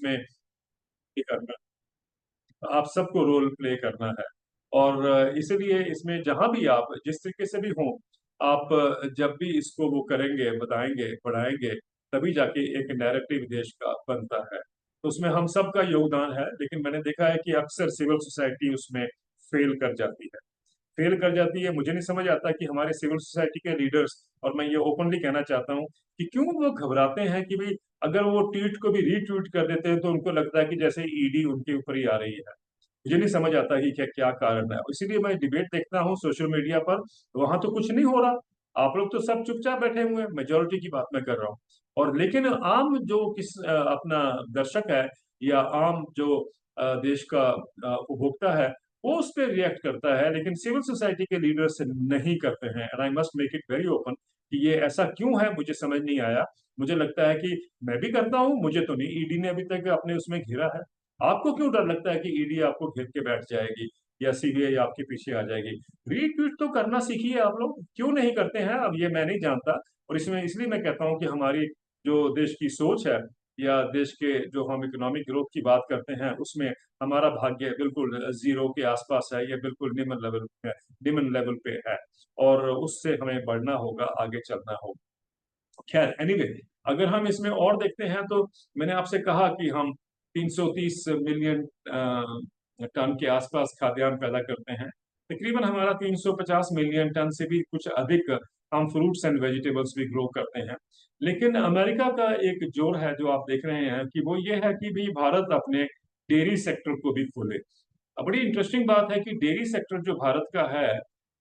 इसमें ये करना, आप सबको रोल प्ले करना है। और इसलिए इसमें जहां भी आप जिस तरीके से भी हो, आप जब भी इसको वो करेंगे, बताएंगे, बढ़ाएंगे, तभी जाके एक नैरेटिव देश का बनता है। तो उसमें हम सबका योगदान है, लेकिन मैंने देखा है कि अक्सर सिविल सोसाइटी उसमें फेल कर जाती है। फेल कर जाती है। मुझे नहीं समझ आता कि हमारे सिविल सोसाइटी के लीडर्स, और मैं ये ओपनली कहना चाहता हूँ कि क्यों वो घबराते हैं कि भाई अगर वो ट्वीट को भी रीट्वीट कर देते हैं तो उनको लगता है कि जैसे ईडी उनके ऊपर ही आ रही है। मुझे नहीं समझ आता कि क्या क्या कारण है। इसीलिए मैं डिबेट देखता हूँ सोशल मीडिया पर, वहां तो कुछ नहीं हो रहा। आप लोग तो सब चुपचाप बैठे हुए हैं, मेजोरिटी की बात मैं कर रहा हूँ। और लेकिन आम जो अपना दर्शक है, या आम जो देश का उपभोक्ता है, वो उस पर रिएक्ट करता है, लेकिन सिविल सोसाइटी के लीडर्स नहीं करते हैं। And I must make it very open कि ये ऐसा क्यों है, मुझे समझ नहीं आया। मुझे लगता है कि मैं भी करता हूँ, मुझे तो नहीं ईडी ने अभी तक अपने उसमें घेरा है। आपको क्यों डर लगता है कि ईडी आपको घेर के बैठ जाएगी, या सीबीआई आपके पीछे आ जाएगी? रीट्वीट तो करना सीखिए आप लोग, क्यों नहीं करते हैं? अब ये मैं नहीं जानता। और इसमें इसलिए मैं कहता हूँ कि हमारी जो देश की सोच है, या देश के जो हम इकोनॉमिक ग्रोथ की बात करते हैं, उसमें हमारा भाग्य बिल्कुल जीरो के आसपास है, या बिल्कुल निम्न लेवल पे है। और उससे हमें बढ़ना होगा, आगे चलना होगा। खैर एनीवे, अगर हम इसमें और देखते हैं तो मैंने आपसे कहा कि हम 330 मिलियन टन के आसपास खाद्यान्न पैदा करते हैं। तकरीबन हमारा 350 मिलियन टन से भी कुछ अधिक हम फ्रूट्स एंड वेजिटेबल्स भी ग्रो करते हैं। लेकिन अमेरिका का एक जोर है जो आप देख रहे हैं, कि वो ये है कि भी भारत अपने डेयरी सेक्टर को भी खोले। अब बड़ी इंटरेस्टिंग बात है कि डेयरी सेक्टर जो भारत का है,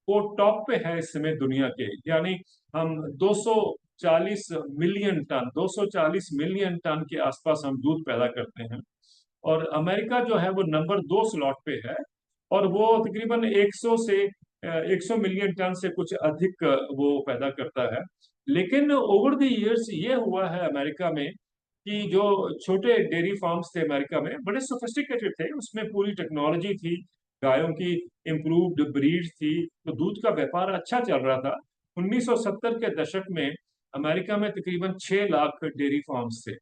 वो टॉप पे है इस समय दुनिया के। यानी हम 240 मिलियन टन 240 मिलियन टन के आसपास हम दूध पैदा करते हैं। और अमेरिका जो है वो नंबर 2 स्लॉट पे है, और वो तकरीबन 100 से 100 मिलियन टन से कुछ अधिक वो पैदा करता है। लेकिन ओवर द इयर्स ये हुआ है अमेरिका में कि जो छोटे डेयरी फार्म्स थे अमेरिका में, बड़े सोफिस्टिकेटेड थे, उसमें पूरी टेक्नोलॉजी थी, गायों की इम्प्रूव्ड ब्रीड थी, तो दूध का व्यापार अच्छा चल रहा था। 1970 के दशक में अमेरिका में तकरीबन 6 लाख डेयरी फार्म्स थे।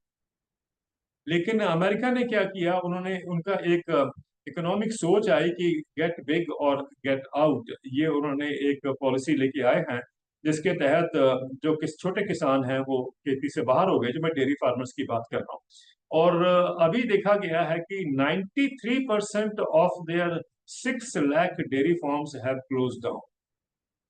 लेकिन अमेरिका ने क्या किया, उन्होंने उनका एक इकोनॉमिक सोच आई कि गेट बिग और गेट आउट, ये उन्होंने एक पॉलिसी लेके आए हैं, जिसके तहत जो छोटे किसान हैं वो खेती से बाहर हो गए, जो मैं डेयरी फार्मर्स की बात कर रहा हूँ। और अभी देखा गया है कि 93% of their 6 lakh dairy farms have close down.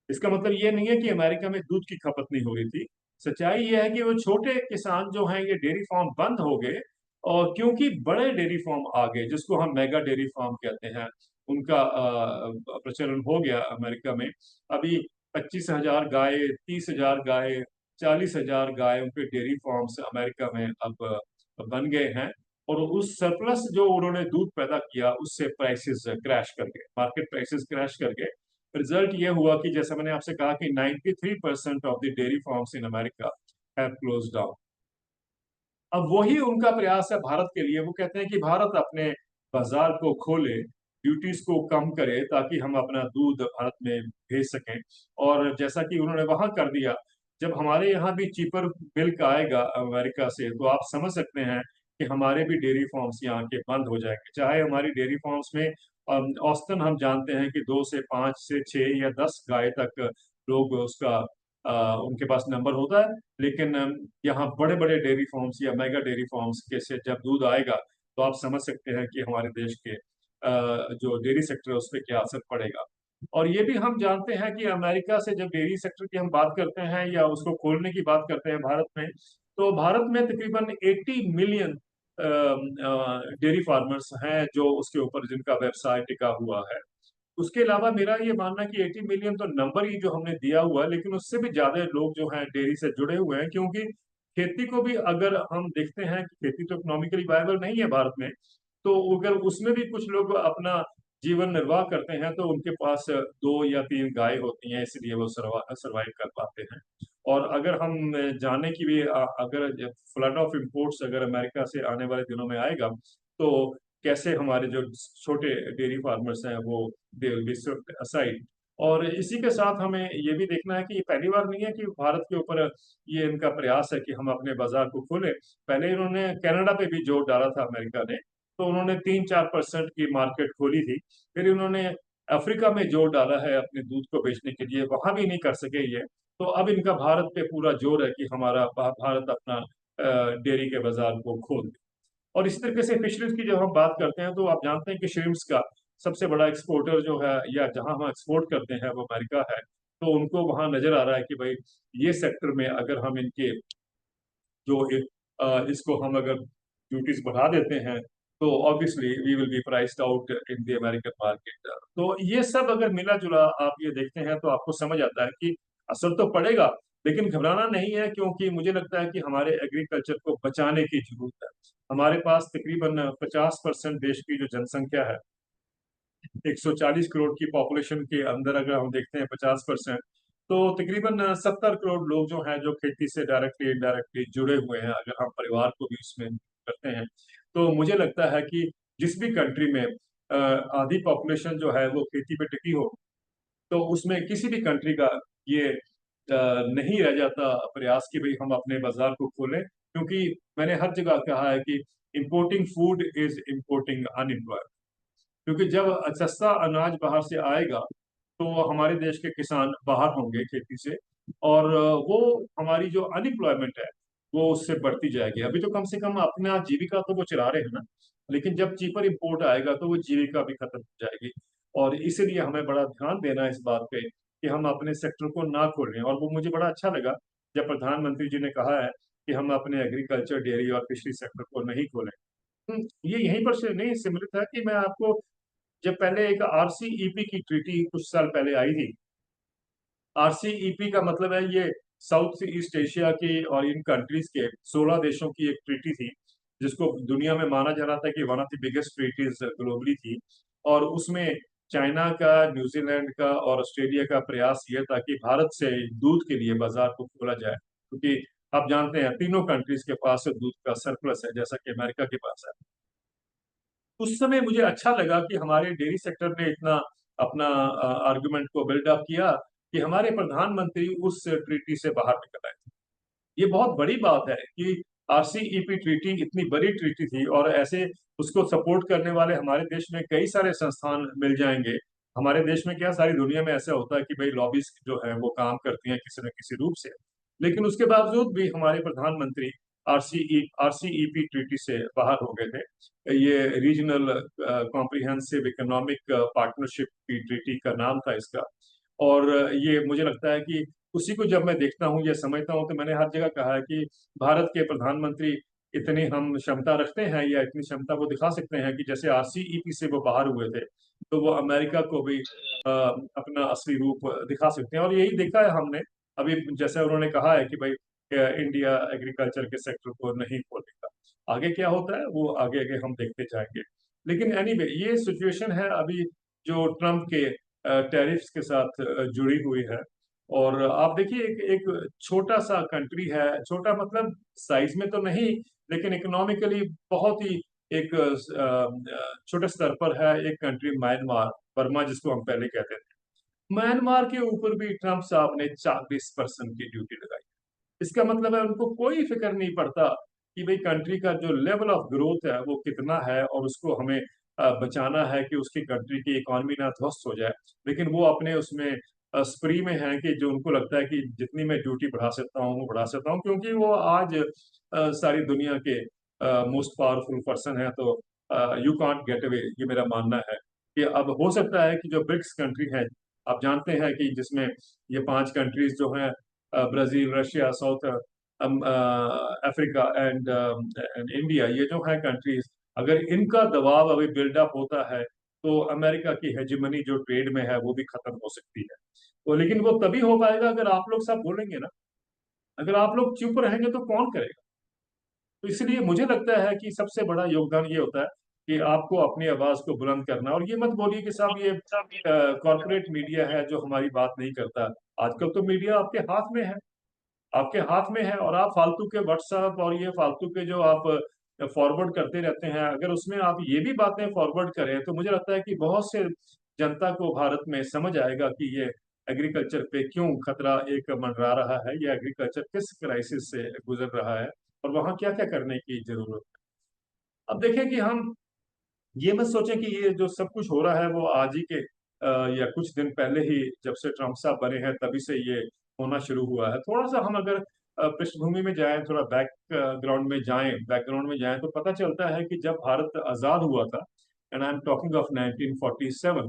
इसका मतलब ये नहीं है कि अमेरिका में दूध की खपत नहीं हो रही थी। सच्चाई ये है कि वो छोटे किसान जो हैं, ये डेयरी फार्म बंद हो गए, और क्योंकि बड़े डेयरी फार्म आ गए, जिसको हम मेगा डेयरी फार्म कहते हैं, उनका प्रचलन हो गया अमेरिका में। अभी 25,000 गाय, 30,000 गाय, 40,000 गायों के डेयरी फार्म्स अमेरिका में अब बन गए हैं। और उस सरप्लस जो उन्होंने दूध पैदा किया, उससे प्राइसेस क्रैश कर गए, मार्केट प्राइसेस क्रैश कर गए। रिजल्ट ये हुआ कि जैसा मैंने आपसे कहा कि 93% of the dairy farms in America have close down. अब वही उनका प्रयास है भारत के लिए। वो कहते हैं कि भारत अपने बाजार को खोले, ड्यूटीज को कम करे, ताकि हम अपना दूध भारत में भेज सकें। और जैसा कि उन्होंने वहां कर दिया, जब हमारे यहाँ भी चीपर मिल्क आएगा अमेरिका से, तो आप समझ सकते हैं कि हमारे भी डेयरी फार्म्स यहाँ के बंद हो जाएंगे। चाहे हमारी डेयरी फार्म्स में औसतन हम जानते हैं कि 2 से 5 से 6 या 10 गाय तक लोग उसका उनके पास नंबर होता है। लेकिन यहाँ बड़े बड़े डेयरी फार्म्स या मेगा डेयरी फार्म्स के से जब दूध आएगा, तो आप समझ सकते हैं कि हमारे देश के जो डेयरी सेक्टर है उस पर क्या असर पड़ेगा। और ये भी हम जानते हैं कि अमेरिका से जब डेयरी सेक्टर की हम बात करते हैं, या उसको खोलने की बात करते हैं भारत में, तो भारत में तकरीबन 80 मिलियन डेयरी फार्मर्स हैं, जो उसके ऊपर जिनका व्यवसाय टिका हुआ है। उसके अलावा मेरा ये मानना कि 80 मिलियन तो नंबर ही जो हमने दिया हुआ है, लेकिन उससे भी ज्यादा लोग जो हैं डेयरी से जुड़े हुए हैं। क्योंकि खेती को भी अगर हम देखते हैं कि खेती तो इकोनॉमिकली वायबल नहीं है भारत में, तो अगर उसमें भी कुछ लोग अपना जीवन निर्वाह करते हैं, तो उनके पास 2 या 3 गाय होती हैं, इसलिए वो सरवाइव कर पाते हैं। और अगर हम जाने की भी अगर फ्लड ऑफ इम्पोर्ट्स अगर अमेरिका से आने वाले दिनों में आएगा, तो कैसे हमारे जो छोटे डेयरी फार्मर्स हैं वो दे विल बी असाइड। और इसी के साथ हमें ये भी देखना है कि ये पहली बार नहीं है कि भारत के ऊपर ये इनका प्रयास है कि हम अपने बाजार को खोलें। पहले इन्होंने कनाडा पे भी जोर डाला था अमेरिका ने, तो उन्होंने 3-4% की मार्केट खोली थी। फिर इन्होंने अफ्रीका में जोर डाला है अपने दूध को बेचने के लिए, वहां भी नहीं कर सके ये। तो अब इनका भारत पे पूरा जोर है कि हमारा भारत अपना डेयरी के बाजार को खोल दे। और इसी तरीके से फिशरीज की जब हम बात करते हैं तो आप जानते हैं कि श्रिम्प्स का सबसे बड़ा एक्सपोर्टर जो है, या जहां हम एक्सपोर्ट करते हैं, वो अमेरिका है। तो उनको वहां नजर आ रहा है कि भाई ये सेक्टर में अगर हम इनके जो इसको हम अगर ड्यूटीज बढ़ा देते हैं, तो obviously we will be priced out in the American market. तो ये सब अगर मिला जुला आप ये देखते हैं तो आपको समझ आता है कि असर तो पड़ेगा, लेकिन घबराना नहीं है, क्योंकि मुझे लगता है कि हमारे एग्रीकल्चर को बचाने की जरूरत है। हमारे पास तकरीबन 50% देश की जो जनसंख्या है, 140 करोड़ की पॉपुलेशन के अंदर अगर हम देखते हैं 50%, तो तकरीबन 70 करोड़ लोग जो हैं जो खेती से डायरेक्टली इनडायरेक्टली जुड़े हुए हैं, अगर हम परिवार को भी इसमें करते हैं। तो मुझे लगता है कि जिस भी कंट्री में आधी पॉपुलेशन जो है वो खेती पे टिकी हो, तो उसमें किसी भी कंट्री का ये नहीं रह जाता प्रयास कि भाई हम अपने बाजार को खोलें, क्योंकि मैंने हर जगह कहा है कि importing food is importing unemployment. क्योंकि जब सस्ता अनाज बाहर से आएगा, तो हमारे देश के किसान बाहर होंगे खेती से, और वो हमारी जो अनएम्प्लॉयमेंट है वो उससे बढ़ती जाएगी। अभी तो कम से कम अपना जीविका तो वो चला रहे हैं ना, लेकिन जब चीपर इंपोर्ट आएगा तो वो जीविका भी खत्म हो जाएगी। और इसीलिए हमें बड़ा ध्यान देना है इस बात पे कि हम अपने सेक्टर को ना खोलें। और वो मुझे बड़ा अच्छा लगा जब प्रधानमंत्री जी ने कहा है कि हम अपने एग्रीकल्चर, डेयरी और फिशरी सेक्टर को नहीं खोलें। ये यहीं पर से नहीं सम्मिलित है कि मैं आपको, जब पहले एक आरसीईपी की ट्रीटी कुछ साल पहले आई थी। आरसीईपी का मतलब है ये साउथ ईस्ट एशिया के और इन कंट्रीज के 16 देशों की एक ट्रीटी थी, जिसको दुनिया में माना जा रहा था कि one of the biggest treaties globally थी। और उसमें चाइना का, न्यूजीलैंड का और ऑस्ट्रेलिया का प्रयास ये था कि भारत से दूध के लिए बाजार को खोला जाए, क्योंकि आप जानते हैं तीनों कंट्रीज के पास दूध का सरप्लस है, जैसा कि अमेरिका के पास है। उस समय मुझे अच्छा लगा कि हमारे डेयरी सेक्टर ने इतना अपना आर्गुमेंट को बिल्डअप किया कि हमारे प्रधानमंत्री उस ट्रीटी से बाहर निकल आए। ये बहुत बड़ी बात है कि आरसीईपी ट्रीटी इतनी बड़ी ट्रीटी थी, और ऐसे उसको सपोर्ट करने वाले हमारे देश में कई सारे संस्थान मिल जाएंगे। हमारे देश में क्या, सारी दुनिया में ऐसा होता है कि भाई लॉबीज जो है वो काम करती हैं किसी न किसी रूप से। लेकिन उसके बावजूद भी हमारे प्रधानमंत्री आरसीईपी ट्रीटी से बाहर हो गए थे। ये रीजनल कॉम्प्रिहेंसिव इकोनॉमिक पार्टनरशिप की ट्रीटी का नाम था इसका। और ये मुझे लगता है कि उसी को जब मैं देखता हूँ या समझता हूँ, तो मैंने हर जगह कहा है कि भारत के प्रधानमंत्री इतनी हम क्षमता रखते हैं, या इतनी क्षमता वो दिखा सकते हैं कि जैसे आरसीईपी से वो बाहर हुए थे, तो वो अमेरिका को भी अपना असली रूप दिखा सकते हैं। और यही देखा है हमने अभी, जैसे उन्होंने कहा है कि भाई इंडिया एग्रीकल्चर के सेक्टर को नहीं खोलेगा। आगे क्या होता है वो आगे आगे हम देखते जाएंगे। लेकिन एनीवे ये सिचुएशन है अभी जो ट्रम्प के टैरिफ्स के साथ जुड़ी हुई है। और आप देखिए एक छोटा सा कंट्री है, छोटा मतलब साइज में तो नहीं, लेकिन इकोनॉमिकली बहुत ही एक छोटे स्तर पर है एक कंट्री, म्यांमार, बर्मा जिसको हम पहले कहते थे। म्यांमार के ऊपर भी ट्रम्प साहब ने 40% की ड्यूटी लगाई। इसका मतलब है उनको कोई फिक्र नहीं पड़ता कि भाई कंट्री का जो लेवल ऑफ ग्रोथ है वो कितना है, और उसको हमें बचाना है कि उसकी कंट्री की इकोनॉमी ना ध्वस्त हो जाए। लेकिन वो अपने उसमें स्प्री में है कि जो उनको लगता है कि जितनी मैं ड्यूटी बढ़ा सकता हूँ वो बढ़ा सकता हूँ, क्योंकि वो आज सारी दुनिया के मोस्ट पावरफुल पर्सन है। तो यू कांट गेट अवे, ये मेरा मानना है कि अब हो सकता है कि जो ब्रिक्स कंट्री हैं, आप जानते हैं कि जिसमें ये 5 कंट्रीज जो हैं, Brazil, Russia, south Africa and India, ये जो है कंट्रीज, अगर इनका दबाव अभी बिल्डअप होता है, तो अमेरिका की हेजिमनी जो ट्रेड में है वो भी खत्म हो सकती है। तो लेकिन वो तभी हो पाएगा अगर आप लोग सब बोलेंगे ना। अगर आप लोग चुप रहेंगे तो कौन करेगा? तो इसलिए मुझे लगता है कि सबसे बड़ा योगदान ये होता है कि आपको अपनी आवाज को बुलंद करना। और ये मत बोलिए कि साहब ये कॉर्पोरेट मीडिया है जो हमारी बात नहीं करता। आजकल तो मीडिया आपके हाथ में है, आपके हाथ में है, और आप फालतू के व्हाट्सएप और ये फालतू के जो आप फॉरवर्ड करते रहते हैं, अगर उसमें आप ये भी बातें फॉरवर्ड करें, तो मुझे लगता है कि बहुत से जनता को भारत में समझ आएगा कि ये एग्रीकल्चर पे क्यों खतरा एक मंडरा रहा है, ये एग्रीकल्चर किस क्राइसिस से गुजर रहा है और वहाँ क्या क्या करने की जरूरत है। अब देखें कि हम ये मत सोचें कि ये जो सब कुछ हो रहा है वो आज ही के या कुछ दिन पहले ही जब से ट्रम्प साहब बने हैं तभी से ये होना शुरू हुआ है। थोड़ा सा हम अगर पृष्ठभूमि में जाएं, थोड़ा बैकग्राउंड में जाएं तो पता चलता है कि जब भारत आजाद हुआ था, and I am talking of 1947,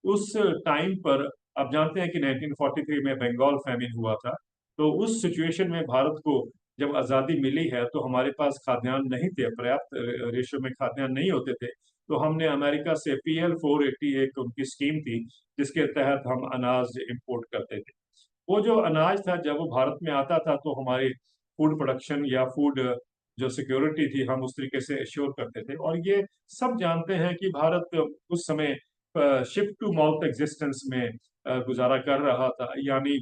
उस टाइम पर आप जानते हैं कि 1943 में बंगाल फेमिन हुआ था। तो उस सिचुएशन में भारत को जब आजादी मिली है तो हमारे पास खाद्यान्न नहीं थे, पर्याप्त रेशो में खाद्यान्न नहीं होते थे। तो हमने अमेरिका से PL 480 एक उनकी स्कीम थी जिसके तहत हम अनाज इंपोर्ट करते थे। वो जो अनाज था जब वो भारत में आता था तो हमारी फूड प्रोडक्शन या फूड जो सिक्योरिटी थी हम उस तरीके से एश्योर करते थे। और ये सब जानते हैं कि भारत उस समय शिप टू माउथ एग्जिस्टेंस में गुजारा कर रहा था, यानी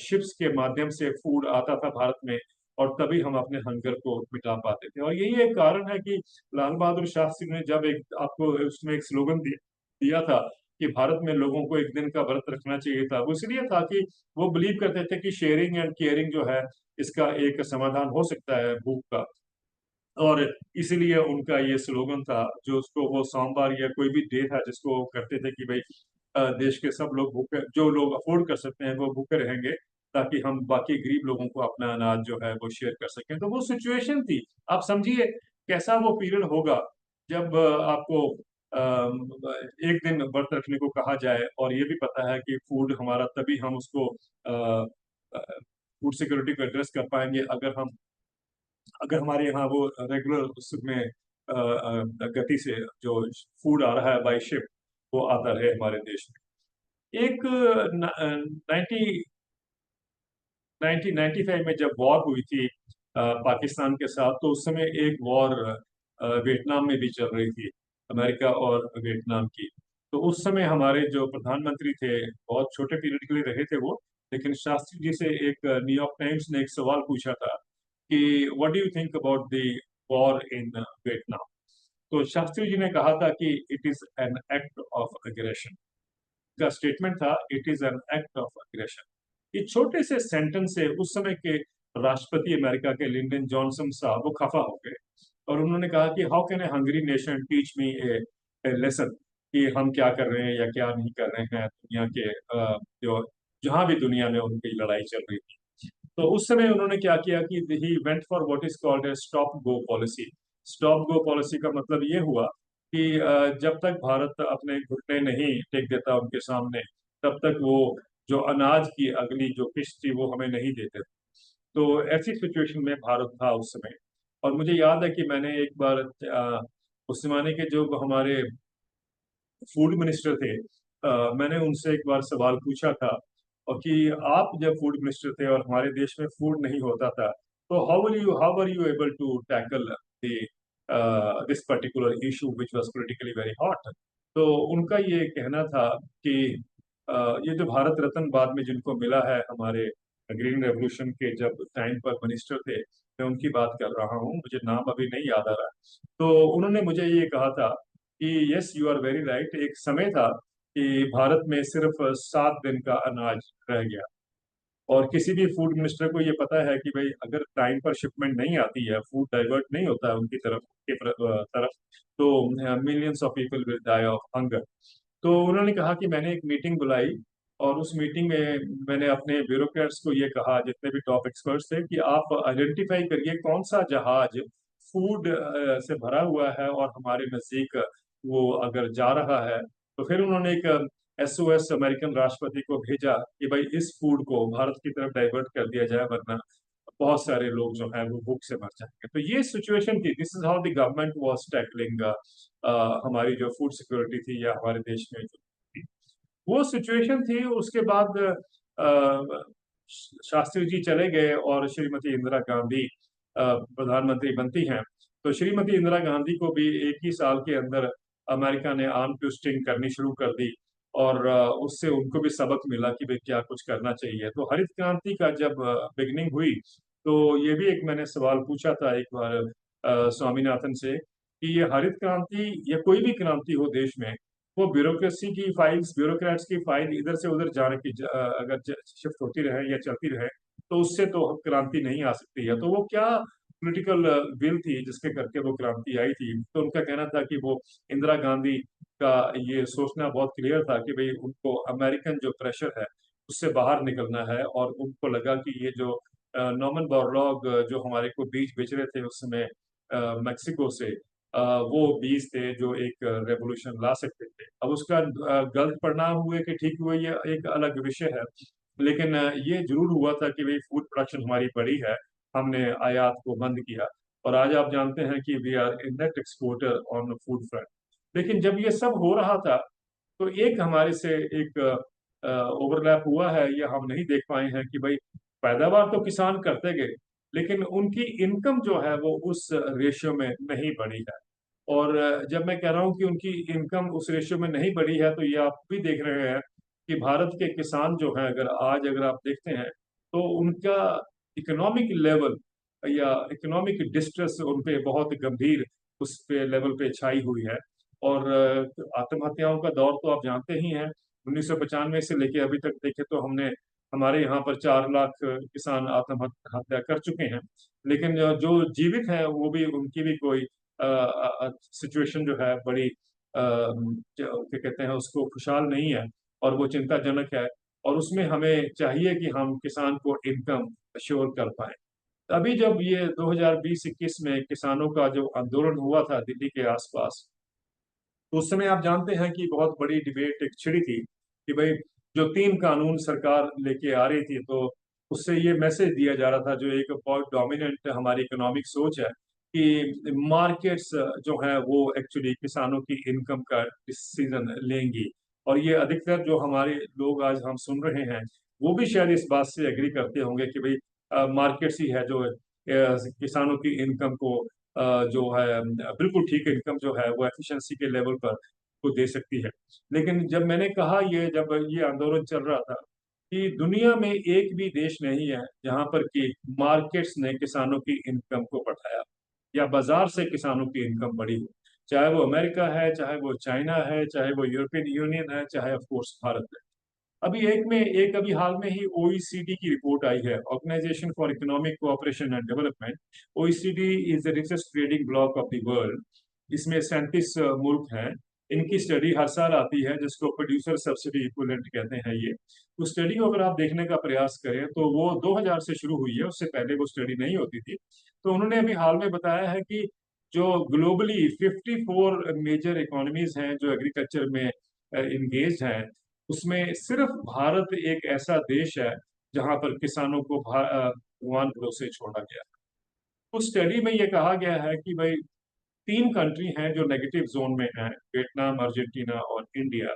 शिप्स के माध्यम से फूड आता था भारत में और तभी हम अपने हंगर को मिटा पाते थे। और यही एक कारण है कि लाल बहादुर शास्त्री ने जब एक आपको उसमें एक स्लोगन दिया था कि भारत में लोगों को एक दिन का व्रत रखना चाहिए था, वो इसलिए था कि वो बिलीव करते थे कि शेयरिंग एंड केयरिंग जो है इसका एक समाधान हो सकता है भूख का। और इसीलिए उनका ये स्लोगन था, जो उसको वो सोमवार या कोई भी डे था जिसको वो करते थे कि भाई देश के सब लोग भूखे, जो लोग अफोर्ड कर सकते हैं वो भूखे रहेंगे ताकि हम बाकी गरीब लोगों को अपना अनाज जो है वो शेयर कर सकें। तो वो सिचुएशन थी। आप समझिए कैसा वो पीरियड होगा जब आपको एक दिन व्रत रखने को कहा जाए और ये भी पता है कि फूड हमारा तभी हम उसको फूड सिक्योरिटी को एड्रेस कर पाएंगे अगर हमारे यहाँ वो रेगुलर उसमें गति से जो फूड आ रहा है बाई शिप वो आता रहे हमारे देश में। एक 1995 में जब वॉर हुई थी पाकिस्तान के साथ, तो उस समय एक वॉर वियतनाम में भी चल रही थी, अमेरिका और वियतनाम की। तो उस समय हमारे जो प्रधानमंत्री थे, बहुत छोटे पीरियड के लिए रहे थे वो, लेकिन शास्त्री जी से एक न्यूयॉर्क टाइम्स ने एक सवाल पूछा था कि what do you think about the war in Vietnam. तो शास्त्री जी ने कहा था कि it is an act of aggression. का स्टेटमेंट था, it is an act of aggression. ये छोटे से सेंटेंस से उस समय के राष्ट्रपति अमेरिका के लिंडन जॉनसन साहब वो खफा हो गए और उन्होंने कहा कि how can a Hungary nation teach me A lesson, कि हम क्या कर रहे हैं या क्या नहीं कर रहे हैं दुनिया के जो जहां भी दुनिया में उनकी लड़ाई चल रही थी। तो उस समय उन्होंने क्या किया कि he went for what is called a stop go policy. Stop go policy का मतलब ये हुआ कि जब तक भारत अपने घुटने नहीं टेक देता उनके सामने, तब तक वो जो अनाज की अगली जो किस्त थी वो हमें नहीं देते थे। तो ऐसी सिचुएशन में भारत था उस समय। और मुझे याद है कि मैंने एक बार उस जमाने के जो हमारे फूड मिनिस्टर थे, मैंने उनसे एक बार सवाल पूछा था और कि आप जब फूड मिनिस्टर थे और हमारे देश में फूड नहीं होता था, तो how are you able to tackle the this particular issue which was politically very hot. तो उनका ये कहना था कि ये जो भारत रत्न बाद में जिनको मिला है हमारे ग्रीन रेवोल्यूशन के जब टाइम पर मिनिस्टर थे, मैं उनकी बात कर रहा हूँ, मुझे नाम अभी नहीं याद आ रहा। तो उन्होंने मुझे ये कहा था कि yes you are very right, एक समय था कि भारत में सिर्फ 7 दिन का अनाज रह गया और किसी भी फूड मिनिस्टर को ये पता है कि भाई अगर टाइम पर शिपमेंट नहीं आती है, फूड डाइवर्ट नहीं होता है उनकी तरफ, तो millions of people will die of hunger. तो उन्होंने कहा कि मैंने एक मीटिंग बुलाई और उस मीटिंग में मैंने अपने ब्यूरोक्रेट्स को ये कहा, जितने भी टॉप एक्सपर्ट्स थे, कि आप आइडेंटिफाई करिए कौन सा जहाज फूड से भरा हुआ है और हमारे नजदीक वो अगर जा रहा है। तो फिर उन्होंने एक SOS अमेरिकन राष्ट्रपति को भेजा कि भाई इस फूड को भारत की तरफ डाइवर्ट कर दिया जाए, वरना बहुत सारे लोग जो है वो भूख से मर जाएंगे। तो ये सिचुएशन थी, this is how the government was tackling हमारी जो फूड सिक्योरिटी थी या हमारे देश में जो थी वो सिचुएशन थी। उसके बाद शास्त्री जी चले गए और श्रीमती इंदिरा गांधी प्रधानमंत्री बनती हैं। तो श्रीमती इंदिरा गांधी को भी एक ही साल के अंदर अमेरिका ने आर्म ट्विस्टिंग करनी शुरू कर दी और उससे उनको भी सबक मिला कि भाई क्या कुछ करना चाहिए। तो हरित क्रांति का जब बिगनिंग हुई, तो ये भी एक मैंने सवाल पूछा था एक बार स्वामीनाथन से कि ये हरित क्रांति या कोई भी क्रांति हो देश में, वो ब्यूरोक्रेसी की फाइल्स, ब्यूरोक्रेट्स की फाइल इधर से उधर जाने की अगर शिफ्ट होती रहे या चलती रहे, तो उससे तो क्रांति नहीं आ सकती है। तो वो क्या पॉलिटिकल विल थी जिसके करके वो क्रांति आई थी। तो उनका कहना था कि वो इंदिरा गांधी का ये सोचना बहुत क्लियर था कि भाई उनको अमेरिकन जो प्रेशर है उससे बाहर निकलना है, और उनको लगा कि ये जो नॉर्मन बोरलॉग जो हमारे को बीज बेच रहे थे उस समय मेक्सिको से, वो बीज थे जो एक रेवोल्यूशन ला सकते थे। अब उसका गलत परिणाम हुए कि ठीक हुए, ये एक अलग विषय है। लेकिन ये जरूर हुआ था कि भाई फूड प्रोडक्शन हमारी बढ़ी है, हमने आयात को बंद किया, और आज आप जानते हैं कि we are in net exporter on food front. लेकिन जब ये सब हो रहा था, तो एक हमारे से एक ओवरलैप हुआ है, या हम नहीं देख पाए हैं कि भाई पैदावार तो किसान करते गए, लेकिन उनकी इनकम जो है वो उस रेशियो में नहीं बढ़ी है। और जब मैं कह रहा हूँ कि उनकी इनकम उस रेशियो में नहीं बढ़ी है, तो ये आप भी देख रहे हैं कि भारत के किसान जो हैं, अगर आज अगर आप देखते हैं, तो उनका इकोनॉमिक लेवल या इकोनॉमिक डिस्ट्रेस उन पे बहुत गंभीर उस पे लेवल पे छाई हुई है। और आत्महत्याओं का दौर तो आप जानते ही हैं। 1995 से लेके अभी तक देखे तो हमने हमारे यहाँ पर 4 लाख किसान आत्महत्या कर चुके हैं। लेकिन जो जीवित हैं वो भी, उनकी भी कोई सिचुएशन जो है बड़ी क्या कहते हैं उसको, खुशहाल नहीं है, और वो चिंताजनक है। और उसमें हमें चाहिए कि हम किसान को इनकम अश्योर कर पाए। अभी जब ये 2020-21 में किसानों का जो आंदोलन हुआ था दिल्ली के आसपास, तो उस समय आप जानते हैं कि बहुत बड़ी डिबेट एक छिड़ी थी कि भाई जो 3 कानून सरकार लेके आ रही थी, तो उससे ये मैसेज दिया जा रहा था, जो एक बहुत डोमिनेंट हमारी इकोनॉमिक सोच है कि मार्केट्स जो है वो एक्चुअली किसानों की इनकम का डिसीजन लेंगी। और ये अधिकतर जो हमारे लोग आज हम सुन रहे हैं, वो भी शायद इस बात से एग्री करते होंगे कि भाई मार्केट्स ही है जो किसानों की इनकम को जो है बिल्कुल ठीक इनकम जो है वो एफिशिएंसी के लेवल पर को दे सकती है। लेकिन जब मैंने कहा, ये जब ये आंदोलन चल रहा था, कि दुनिया में एक भी देश नहीं है जहां पर कि मार्केट्स ने किसानों की इनकम को बढ़ाया, या बाजार से किसानों की इनकम बढ़ी हो। चाहे वो अमेरिका है, चाहे वो चाइना है, चाहे वो यूरोपियन यूनियन है, चाहे ऑफ कोर्स भारत है। अभी हाल में ही ओईसीडी की रिपोर्ट आई है, organisation for economic cooperation and development. OECD is the richest trading bloc of the world. इसमें 37 मुल्क हैं। इनकी स्टडी हर साल आती है, जिसको प्रोड्यूसर सब्सिडी इक्विवेलेंट कहते हैं ये। उस स्टडी को अगर आप देखने का प्रयास करें, तो वो 2000 से शुरू हुई है, उससे पहले वो स्टडी नहीं होती थी। तो उन्होंने अभी हाल में बताया है कि जो ग्लोबली 54 मेजर इकोनॉमीज हैं जो एग्रीकल्चर में इंगेज हैं, उसमें सिर्फ भारत एक ऐसा देश है जहां पर किसानों को भगवान भरोसे छोड़ा गया। उस स्टडी में ये कहा गया है कि भाई 3 कंट्री हैं जो नेगेटिव जोन में हैं, वियतनाम, अर्जेंटीना और इंडिया।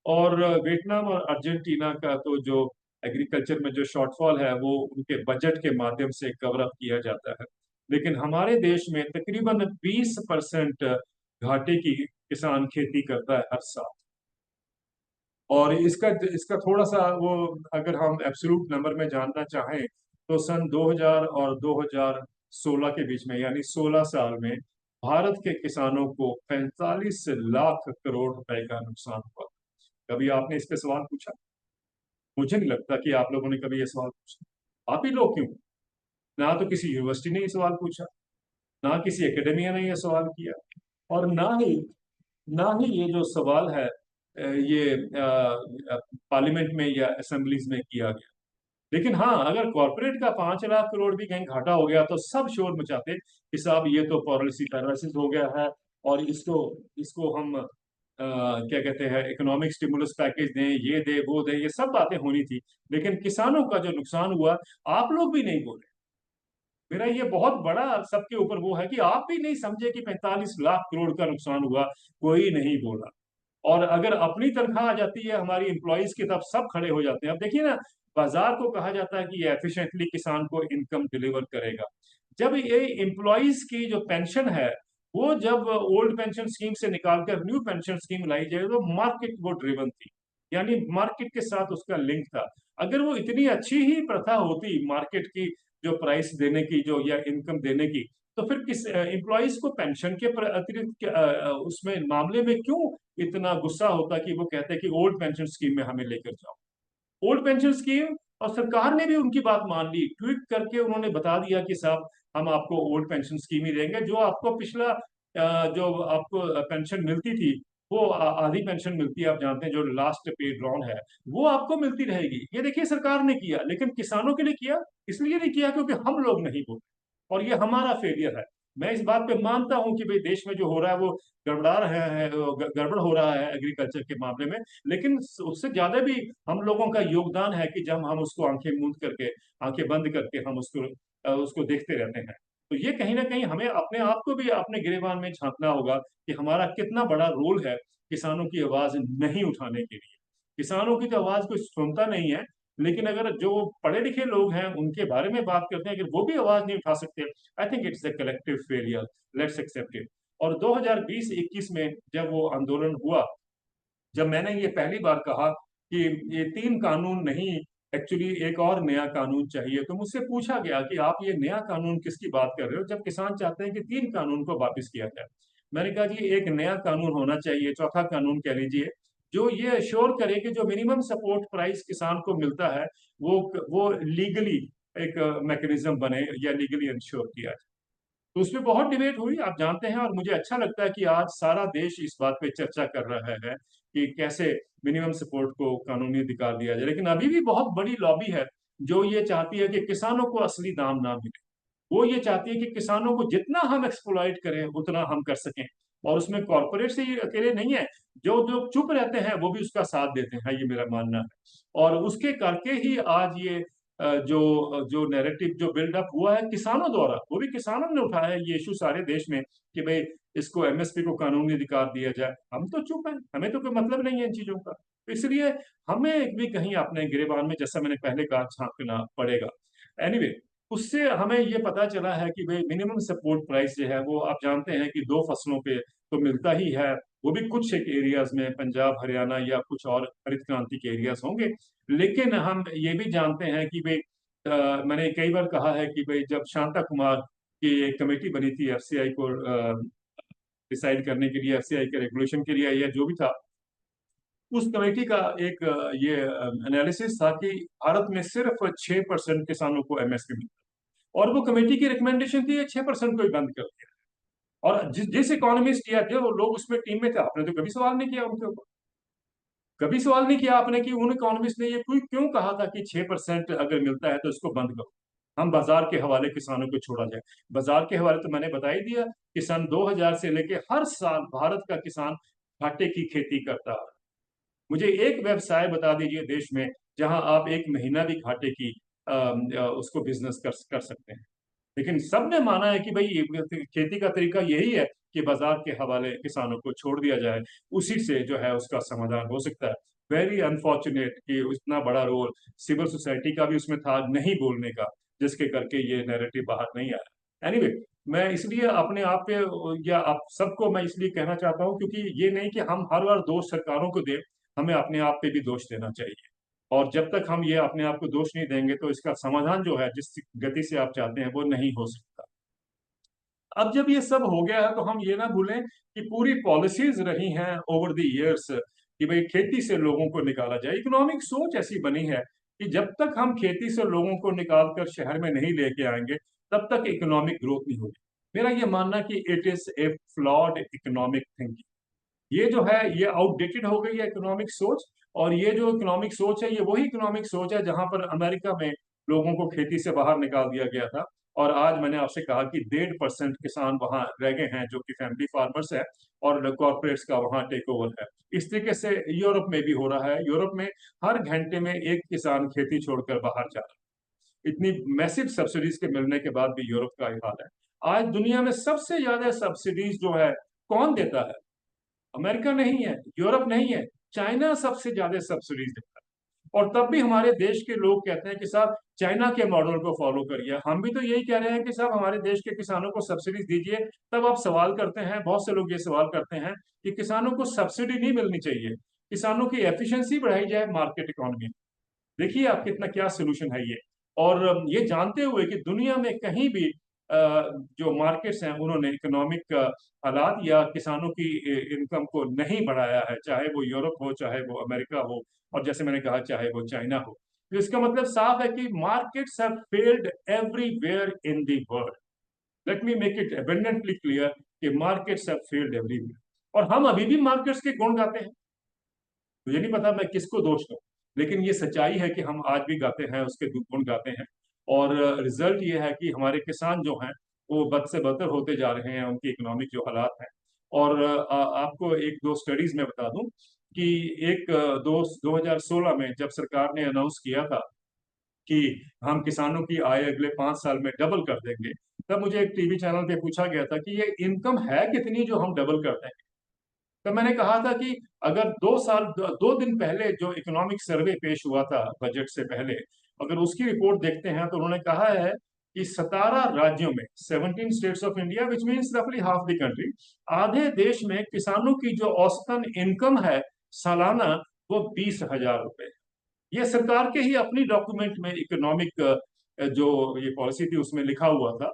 और वियतनाम और अर्जेंटीना का तो जो एग्रीकल्चर में जो शॉर्टफॉल है वो उनके बजट के माध्यम से कवर अप किया जाता है। लेकिन हमारे देश में तकरीबन 20% घाटे की किसान खेती करता है हर साल। और इसका इसका थोड़ा सा वो, अगर हम एब्सोल्यूट नंबर में जानना चाहें, तो सन 2000 और 2016 के बीच में, यानी 16 साल में भारत के किसानों को 45 लाख करोड़ रुपए का नुकसान हुआ। कभी आपने इस पे सवाल पूछा? मुझे नहीं लगता कि आप लोगों ने कभी ये सवाल पूछा। आप ही लोग क्यों? ना तो किसी यूनिवर्सिटी ने ये सवाल पूछा, ना किसी एकेडमिया ने ये सवाल किया, और ना ही ये जो सवाल है ये पार्लियामेंट में या असेंबलीज में किया गया। लेकिन हाँ, अगर कॉर्पोरेट का 5 लाख करोड़ भी कहीं घाटा हो गया, तो सब शोर मचाते कि साहब ये तो पॉलिसी पैरालिसिस हो गया है, और इसको इसको हम क्या कहते हैं, इकोनॉमिक स्टिमुलस पैकेज दें, ये दे वो दे, ये सब बातें होनी थी। लेकिन किसानों का जो नुकसान हुआ, आप लोग भी नहीं बोले। मेरा ये बहुत बड़ा सबके ऊपर वो है कि आप भी नहीं समझे कि 45 लाख करोड़ का नुकसान हुआ, कोई नहीं बोला। और अगर अपनी तनख्वाह आ जाती है हमारी एम्प्लॉयज की, तब सब खड़े हो जाते हैं। अब देखिए ना, बाजार को कहा जाता है कि ये एफिशिएंटली किसान को इनकम डिलीवर करेगा। जब ये एम्प्लॉयज की जो पेंशन है, वो जब ओल्ड पेंशन स्कीम से निकालकर न्यू पेंशन स्कीम लाई जाए, तो मार्केट वो ड्रिवन थी, यानी मार्केट के साथ उसका लिंक था। अगर वो इतनी अच्छी ही प्रथा होती मार्केट की, जो प्राइस देने की जो, या इनकम देने की, तो फिर किस एम्प्लॉयज को पेंशन के अतिरिक्त उसमें मामले में क्यों इतना गुस्सा होता कि वो कहते कि ओल्ड पेंशन स्कीम में हमें लेकर जाओ। ओल्ड पेंशन स्कीम, और सरकार ने भी उनकी बात मान ली, ट्वीट करके उन्होंने बता दिया कि साहब हम आपको ओल्ड पेंशन स्कीम ही देंगे, जो आपको पिछला जो आपको पेंशन मिलती थी, वो आधी पेंशन मिलती है, आप जानते हैं, जो लास्ट पे ड्रॉन है, वो आपको मिलती रहेगी। ये देखिए सरकार ने किया, लेकिन किसानों के लिए किया, इसलिए नहीं किया क्योंकि हम लोग नहीं बोले, और ये हमारा फेलियर है। मैं इस बात पे मानता हूं कि भाई देश में जो हो रहा है वो गड़बड़ा रहा है, गड़बड़ हो रहा है एग्रीकल्चर के मामले में, लेकिन उससे ज्यादा भी हम लोगों का योगदान है कि जब हम उसको आंखें मूंद करके, आंखें बंद करके हम उसको देखते रहते हैं। तो ये कहीं ना कहीं हमें अपने आप को भी अपने गिरेबान में झांकना होगा कि हमारा कितना बड़ा रोल है किसानों की आवाज नहीं उठाने के लिए। किसानों की तो आवाज कोई सुनता नहीं है, लेकिन अगर जो पढ़े लिखे लोग हैं उनके बारे में बात करते हैं, अगर वो भी आवाज नहीं उठा सकते, I think it's a collective failure, let's accept it. और 2020-21 में जब वो आंदोलन हुआ, जब मैंने ये पहली बार कहा कि ये 3 कानून नहीं, एक्चुअली एक और नया कानून चाहिए, तो मुझसे पूछा गया कि आप ये नया कानून किसकी बात कर रहे हो, जब किसान चाहते हैं कि 3 कानून को वापस किया जाए। मैंने कहा जी एक नया कानून होना चाहिए, चौथा कानून कह लीजिए, जो ये अश्योर करे कि जो मिनिमम सपोर्ट प्राइस किसान को मिलता है वो लीगली एक मैकेनिज्म बने या लीगली इंश्योर किया जाए। तो उसमें बहुत डिबेट हुई, आप जानते हैं, और मुझे अच्छा लगता है कि आज सारा देश इस बात पे चर्चा कर रहा है कि कैसे मिनिमम सपोर्ट को कानूनी अधिकार दिया जाए। लेकिन अभी भी बहुत बड़ी लॉबी है जो ये चाहती है कि किसानों को असली दाम ना मिले। वो ये चाहती है कि किसानों को जितना हम एक्सप्लॉइट करें उतना हम कर सकें। और उसमें कॉर्पोरेट से ये अकेले नहीं है, जो लोग चुप रहते हैं वो भी उसका साथ देते हैं, ये मेरा मानना है। और उसके करके ही आज ये जो जो नैरेटिव जो बिल्डअप हुआ है किसानों द्वारा, वो भी किसानों ने उठाया है ये इशू सारे देश में कि भाई इसको एमएसपी को कानूनी अधिकार दिया जाए। हम तो चुप हैं, हमें तो कोई मतलब नहीं है इन चीजों का, तो इसलिए हमें भी कहीं अपने गिरेबान में, जैसा मैंने पहले कहा, झांकना पड़ेगा। एनीवे, उससे हमें ये पता चला है कि भाई मिनिमम सपोर्ट प्राइस जो है वो आप जानते हैं कि 2 फसलों पे तो मिलता ही है, वो भी कुछ एक एरियाज में, पंजाब हरियाणा या कुछ और हरित क्रांति के एरियाज होंगे। लेकिन हम ये भी जानते हैं कि भाई मैंने कई बार कहा है कि भाई जब शांता कुमार की एक कमेटी बनी थी एफसीआई को डिसाइड करने के लिए, एफसीआई के रेगुलेशन के लिए या जो भी था, उस कमेटी का एक ये एनालिसिस था कि भारत में सिर्फ 6% किसानों को एमएसपी मिलता, और वो कमेटी की रिकमेंडेशन थी 6% को ही बंद कर दिया। और जिस इकोनॉमिस्ट या जो लोग उसमें टीम में थे, आपने तो कभी सवाल नहीं किया उनके ऊपर, कभी सवाल नहीं किया आपने कि उन इकोनॉमिस्ट ने ये कोई क्यों कहा था कि 6% अगर मिलता है तो इसको बंद करो, हम बाजार के हवाले किसानों को छोड़ा जाए। बाजार के हवाले तो मैंने बता ही दिया कि सन 2000 से लेके हर साल भारत का किसान घाटे की खेती करता है। मुझे एक व्यवसाय बता दीजिए देश में जहां आप एक महीना भी घाटे की उसको बिजनेस कर सकते हैं। लेकिन सबने माना है कि भाई खेती का तरीका यही है कि बाजार के हवाले किसानों को छोड़ दिया जाए, उसी से जो है उसका समाधान हो सकता है। वेरी अनफॉर्चुनेट कि इतना बड़ा रोल सिविल सोसाइटी का भी उसमें था नहीं बोलने का, जिसके करके ये नैरेटिव बाहर नहीं आया। एनीवे, मैं इसलिए अपने आप पे या आप सबको मैं इसलिए कहना चाहता हूँ क्योंकि ये नहीं कि हम हर बार दोष सरकारों को दें, हमें अपने आप पे भी दोष देना चाहिए। और जब तक हम ये अपने आप को दोष नहीं देंगे तो इसका समाधान जो है जिस गति से आप चाहते हैं वो नहीं हो सकता। अब जब ये सब हो गया है तो हम ये ना भूलें कि पूरी पॉलिसीज रही हैं ओवर द इयर्स कि भाई खेती से लोगों को निकाला जाए। इकोनॉमिक सोच ऐसी बनी है कि जब तक हम खेती से लोगों को निकाल कर शहर में नहीं लेके आएंगे तब तक इकोनॉमिक ग्रोथ नहीं होगी। मेरा ये मानना कि it is a flawed economic thinking. ये जो है ये आउटडेटेड हो गई है इकोनॉमिक सोच। और ये जो इकोनॉमिक सोच है ये वही इकोनॉमिक सोच है जहां पर अमेरिका में लोगों को खेती से बाहर निकाल दिया गया था। और आज मैंने आपसे कहा कि 1.5% किसान वहां रह गए हैं जो कि फैमिली फार्मर्स है, और कॉर्पोरेट्स का वहां टेक ओवर है। इस तरीके से यूरोप में भी हो रहा है। यूरोप में हर घंटे में एक किसान खेती छोड़कर बाहर जा रहा है। इतनी मैसिव सब्सिडीज के मिलने के बाद भी यूरोप का ये हाल है। आज दुनिया में सबसे ज्यादा सब्सिडीज जो है कौन देता है? अमेरिका नहीं है, यूरोप नहीं है, चाइना सबसे ज्यादा सब्सिडीज देता है। और तब भी हमारे देश के लोग कहते हैं कि साहब चाइना के मॉडल को फॉलो करिए। हम भी तो यही कह रहे हैं कि साहब हमारे देश के किसानों को सब्सिडी दीजिए। तब आप सवाल करते हैं, बहुत से लोग ये सवाल करते हैं कि किसानों को सब्सिडी नहीं मिलनी चाहिए, किसानों की एफिशिएंसी बढ़ाई जाए मार्केट इकोनॉमी में। देखिए आप कितना क्या सोल्यूशन है ये। और ये जानते हुए कि दुनिया में कहीं भी जो मार्केट्स हैं उन्होंने इकोनॉमिक हालात या किसानों की इनकम को नहीं बढ़ाया है, चाहे वो यूरोप हो, चाहे वो अमेरिका हो, और जैसे मैंने कहा चाहे वो चाइना हो। तो इसका मतलब साफ है कि markets have failed everywhere in the world. Let me make it abundantly clear कि मार्केट्स हैव फेल्ड एवरीवेयर, और हम अभी भी मार्केट्स के गुण गाते हैं। मुझे नहीं पता मैं किसको दोष दूं, लेकिन ये सच्चाई है कि हम आज भी गाते हैं, उसके गुण गाते हैं। और रिजल्ट ये है कि हमारे किसान जो हैं वो बद से बदतर होते जा रहे हैं, उनकी इकोनॉमिक जो हालात हैं। और आपको एक दो स्टडीज में बता दूं कि एक 2016 में जब सरकार ने अनाउंस किया था कि हम किसानों की आय अगले 5 साल में डबल कर देंगे, तब मुझे एक टीवी चैनल पे पूछा गया था कि ये इनकम है कितनी जो हम डबल कर देंगे। तो मैंने कहा था कि अगर 2 साल 2 दिन पहले जो इकोनॉमिक सर्वे पेश हुआ था बजट से पहले, अगर उसकी रिपोर्ट देखते हैं तो उन्होंने कहा है कि 17 राज्यों में, 17 states of India, which means रफली हाफ द कंट्री, आधे देश में किसानों की जो औसतन इनकम है सालाना, वो 20,000 रुपए। ये सरकार के ही अपनी डॉक्यूमेंट में इकोनॉमिक जो ये पॉलिसी थी उसमें लिखा हुआ था।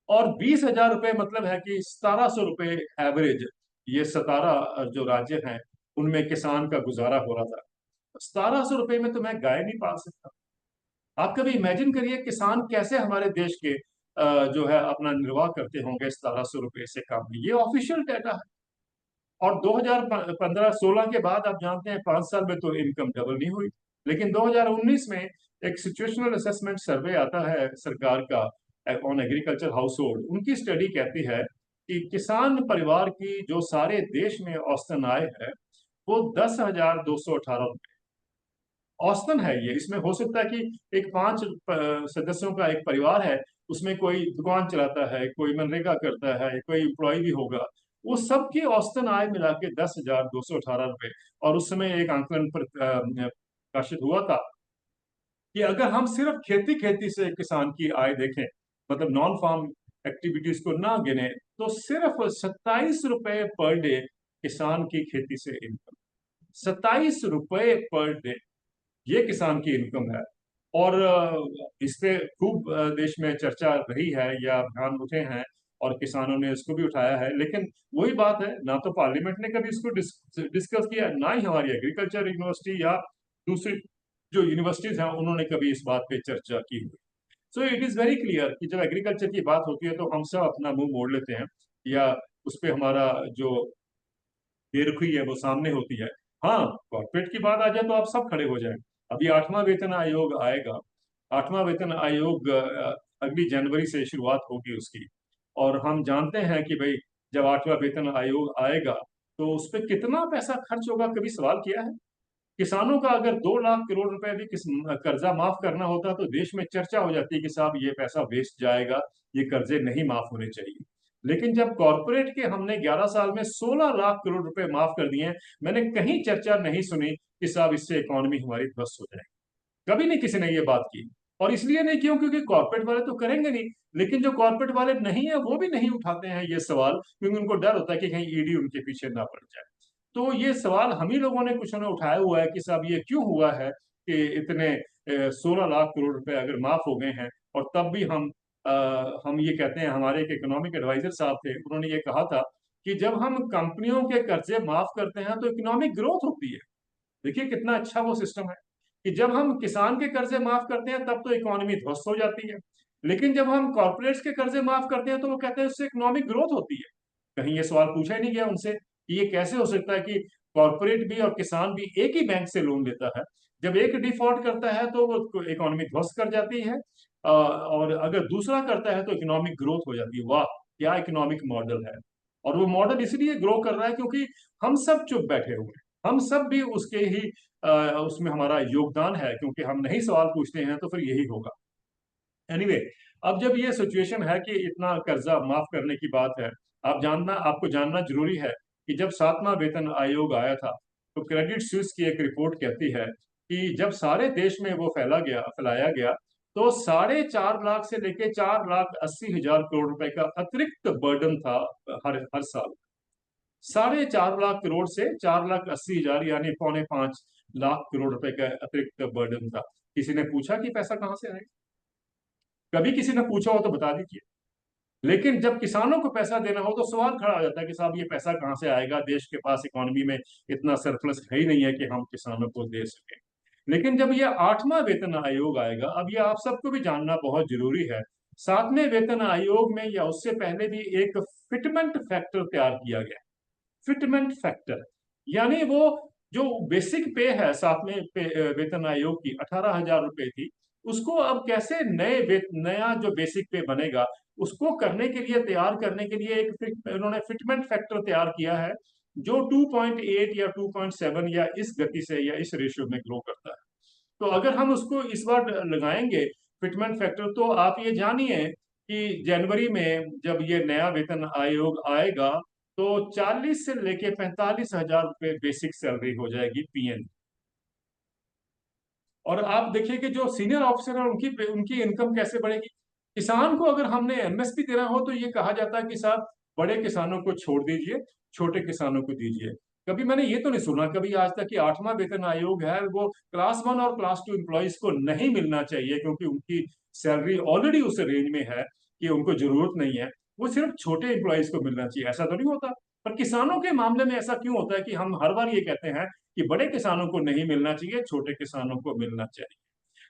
और 20,000 रुपए मतलब है कि 1700 रुपए एवरेज, ये 17 जो राज्य हैं उनमें किसान का गुजारा हो रहा था। 1700 रुपए में तो मैं गाय नहीं पाल सकता। आप कभी इमेजिन करिए किसान कैसे हमारे देश के जो है अपना निर्वाह करते होंगे 1700 रुपए से कम में। ये ऑफिशियल डाटा है। और 2015-16 के बाद आप जानते हैं 5 साल में तो इनकम डबल नहीं हुई। लेकिन 2019 में एक सिचुएशनल असेसमेंट सर्वे आता है सरकार का ऑन एग्रीकल्चर हाउस होल्ड, उनकी स्टडी कहती है कि किसान परिवार की जो सारे देश में औसतन आय है वो 10,218 रुपए औसतन है। ये इसमें हो सकता है कि एक 5 सदस्यों का एक परिवार है, उसमें कोई दुकान चलाता है, कोई मनरेगा करता है, कोई एम्प्लॉय भी होगा, वो सबकी औसतन आय मिला के 10,218 रुपए। और उस समय एक आंकलन पर प्रकाशित हुआ था कि अगर हम सिर्फ खेती खेती से किसान की आय देखें, मतलब नॉन फार्म एक्टिविटीज को ना गिने, तो सिर्फ 27 रुपए पर डे किसान की खेती से इनकम। 27 रुपए पर डे, ये किसान की इनकम है। और इस पे खूब देश में चर्चा रही है या अभियान उठे हैं, और किसानों ने इसको भी उठाया है। लेकिन वही बात है, ना तो पार्लियामेंट ने कभी इसको डिस्कस किया, ना ही हमारी एग्रीकल्चर यूनिवर्सिटी या दूसरी जो यूनिवर्सिटीज हैं उन्होंने कभी इस बात पे चर्चा की हुई। So it is very clear कि जब एग्रीकल्चर की बात होती है तो हम सब अपना मुंह मोड़ लेते हैं, या उस पे हमारा जो बेरुखी है वो सामने होती है। हाँ, कॉर्पोरेट की बात आ जाए तो आप सब खड़े हो जाएं। अभी 8वां वेतन आयोग आएगा। 8वां वेतन आयोग अगली जनवरी से शुरुआत होगी उसकी। और हम जानते हैं कि भाई जब 8वां वेतन आयोग आएगा तो उस पर कितना पैसा खर्च होगा, कभी सवाल किया है? किसानों का अगर 2 लाख करोड़ रुपए भी कर्जा माफ करना होता तो देश में चर्चा हो जाती कि साहब ये पैसा वेस्ट जाएगा, ये कर्जे नहीं माफ होने चाहिए। लेकिन जब कॉरपोरेट के हमने 11 साल में 16 लाख करोड़ रुपए माफ कर दिए हैं, मैंने कहीं चर्चा नहीं सुनी कि साहब इससे इकोनॉमी हमारी ध्वस्त हो जाएगी। कभी नहीं किसी ने ये बात की। और इसलिए नहीं क्यों, क्योंकि कॉर्पोरेट वाले तो करेंगे नहीं। लेकिन जो कॉर्पोरेट वाले नहीं है वो भी नहीं उठाते हैं ये सवाल, क्योंकि उनको डर होता है कि कहीं ईडी उनके पीछे ना पड़ जाए। तो ये सवाल हम ही लोगों ने कुछ ने उठाया हुआ है कि साहब ये क्यों हुआ है कि इतने 16 लाख करोड़ रुपए अगर माफ हो गए हैं, और तब भी हम ये कहते हैं। हमारे एक इकोनॉमिक एडवाइजर साहब थे, उन्होंने ये कहा था कि जब हम कंपनियों के कर्जे माफ करते हैं तो इकोनॉमिक ग्रोथ होती है। देखिए कितना अच्छा वो सिस्टम है कि जब हम किसान के कर्जे माफ करते हैं तब तो इकोनॉमी ध्वस्त हो जाती है। लेकिन जब हम कॉर्पोरेट्स के कर्जे माफ करते हैं तो वो कहते हैं उससे इकोनॉमिक ग्रोथ होती है। कहीं ये सवाल पूछा ही नहीं गया उनसे कि ये कैसे हो सकता है कि कॉर्पोरेट भी और किसान भी एक ही बैंक से लोन लेता है, जब एक डिफॉल्ट करता है तो वो इकोनॉमी ध्वस्त कर जाती है, और अगर दूसरा करता है तो इकोनॉमिक ग्रोथ हो जाती है। वाह, क्या इकोनॉमिक मॉडल है! और वो मॉडल इसलिए ग्रो कर रहा है क्योंकि हम सब चुप बैठे हुए हैं। हम सब भी उसके ही उसमें हमारा योगदान है, क्योंकि हम नहीं सवाल पूछते हैं तो फिर यही होगा। एनीवे anyway, अब जब ये सिचुएशन है कि इतना कर्जा माफ करने की बात है, आपको जानना जरूरी है कि जब 7वां वेतन आयोग आया था तो क्रेडिट स्विस की एक रिपोर्ट कहती है कि जब सारे देश में वो फैलाया गया तो 4.5 लाख से लेके 4,80,000 करोड़ रुपए का अतिरिक्त बर्डन था हर हर साल। 4.5 लाख करोड़ से 4,80,000 यानी 4.25 लाख करोड़ रुपए का अतिरिक्त बर्डन था। किसी ने पूछा कि पैसा कहां से आएगा? कभी किसी ने पूछा हो तो बता दीजिए। लेकिन जब किसानों को पैसा देना हो तो सवाल खड़ा हो जाता है कि साहब ये पैसा कहाँ से आएगा, देश के पास इकोनॉमी में इतना सरप्लस है ही नहीं है कि हम किसानों को दे सकें। लेकिन जब ये 8वां वेतन आयोग आएगा, अब ये आप सबको भी जानना बहुत जरूरी है, 7वें वेतन आयोग में या उससे पहले भी एक फिटमेंट फैक्टर तैयार किया गया। फिटमेंट फैक्टर यानी वो जो बेसिक पे है 7वें वेतन आयोग की 18,000 रुपए थी, उसको अब कैसे नया जो बेसिक पे बनेगा उसको करने के लिए, तैयार करने के लिए उन्होंने फिटमेंट फैक्टर तैयार किया है, जो 2.8 या 2.7 या इस गति से या इस रेशियो में ग्रो करता है। तो अगर हम उसको इस बार लगाएंगे फिटमेंट फैक्टर, तो आप ये जानिए कि जनवरी में जब ये नया वेतन आयोग आएगा तो 40 से लेके 45,000 रुपए बेसिक सैलरी हो जाएगी पीएन। और आप देखिए कि जो सीनियर ऑफिसर है उनकी उनकी इनकम कैसे बढ़ेगी। किसान को अगर हमने एमएसपी देना हो तो ये कहा जाता है कि साहब बड़े किसानों को छोड़ दीजिए, छोटे किसानों को दीजिए। कभी मैंने ये तो नहीं सुना कभी आज तक कि 8वां वेतन आयोग है वो क्लास 1 और क्लास 2 एम्प्लॉयज को नहीं मिलना चाहिए क्योंकि उनकी सैलरी ऑलरेडी उस रेंज में है कि उनको जरूरत नहीं है, वो सिर्फ छोटे एम्प्लॉयज को मिलना चाहिए। ऐसा तो नहीं होता। पर किसानों के मामले में ऐसा क्यों होता है कि हम हर बार ये कहते हैं कि बड़े किसानों को नहीं मिलना चाहिए, छोटे किसानों को मिलना चाहिए।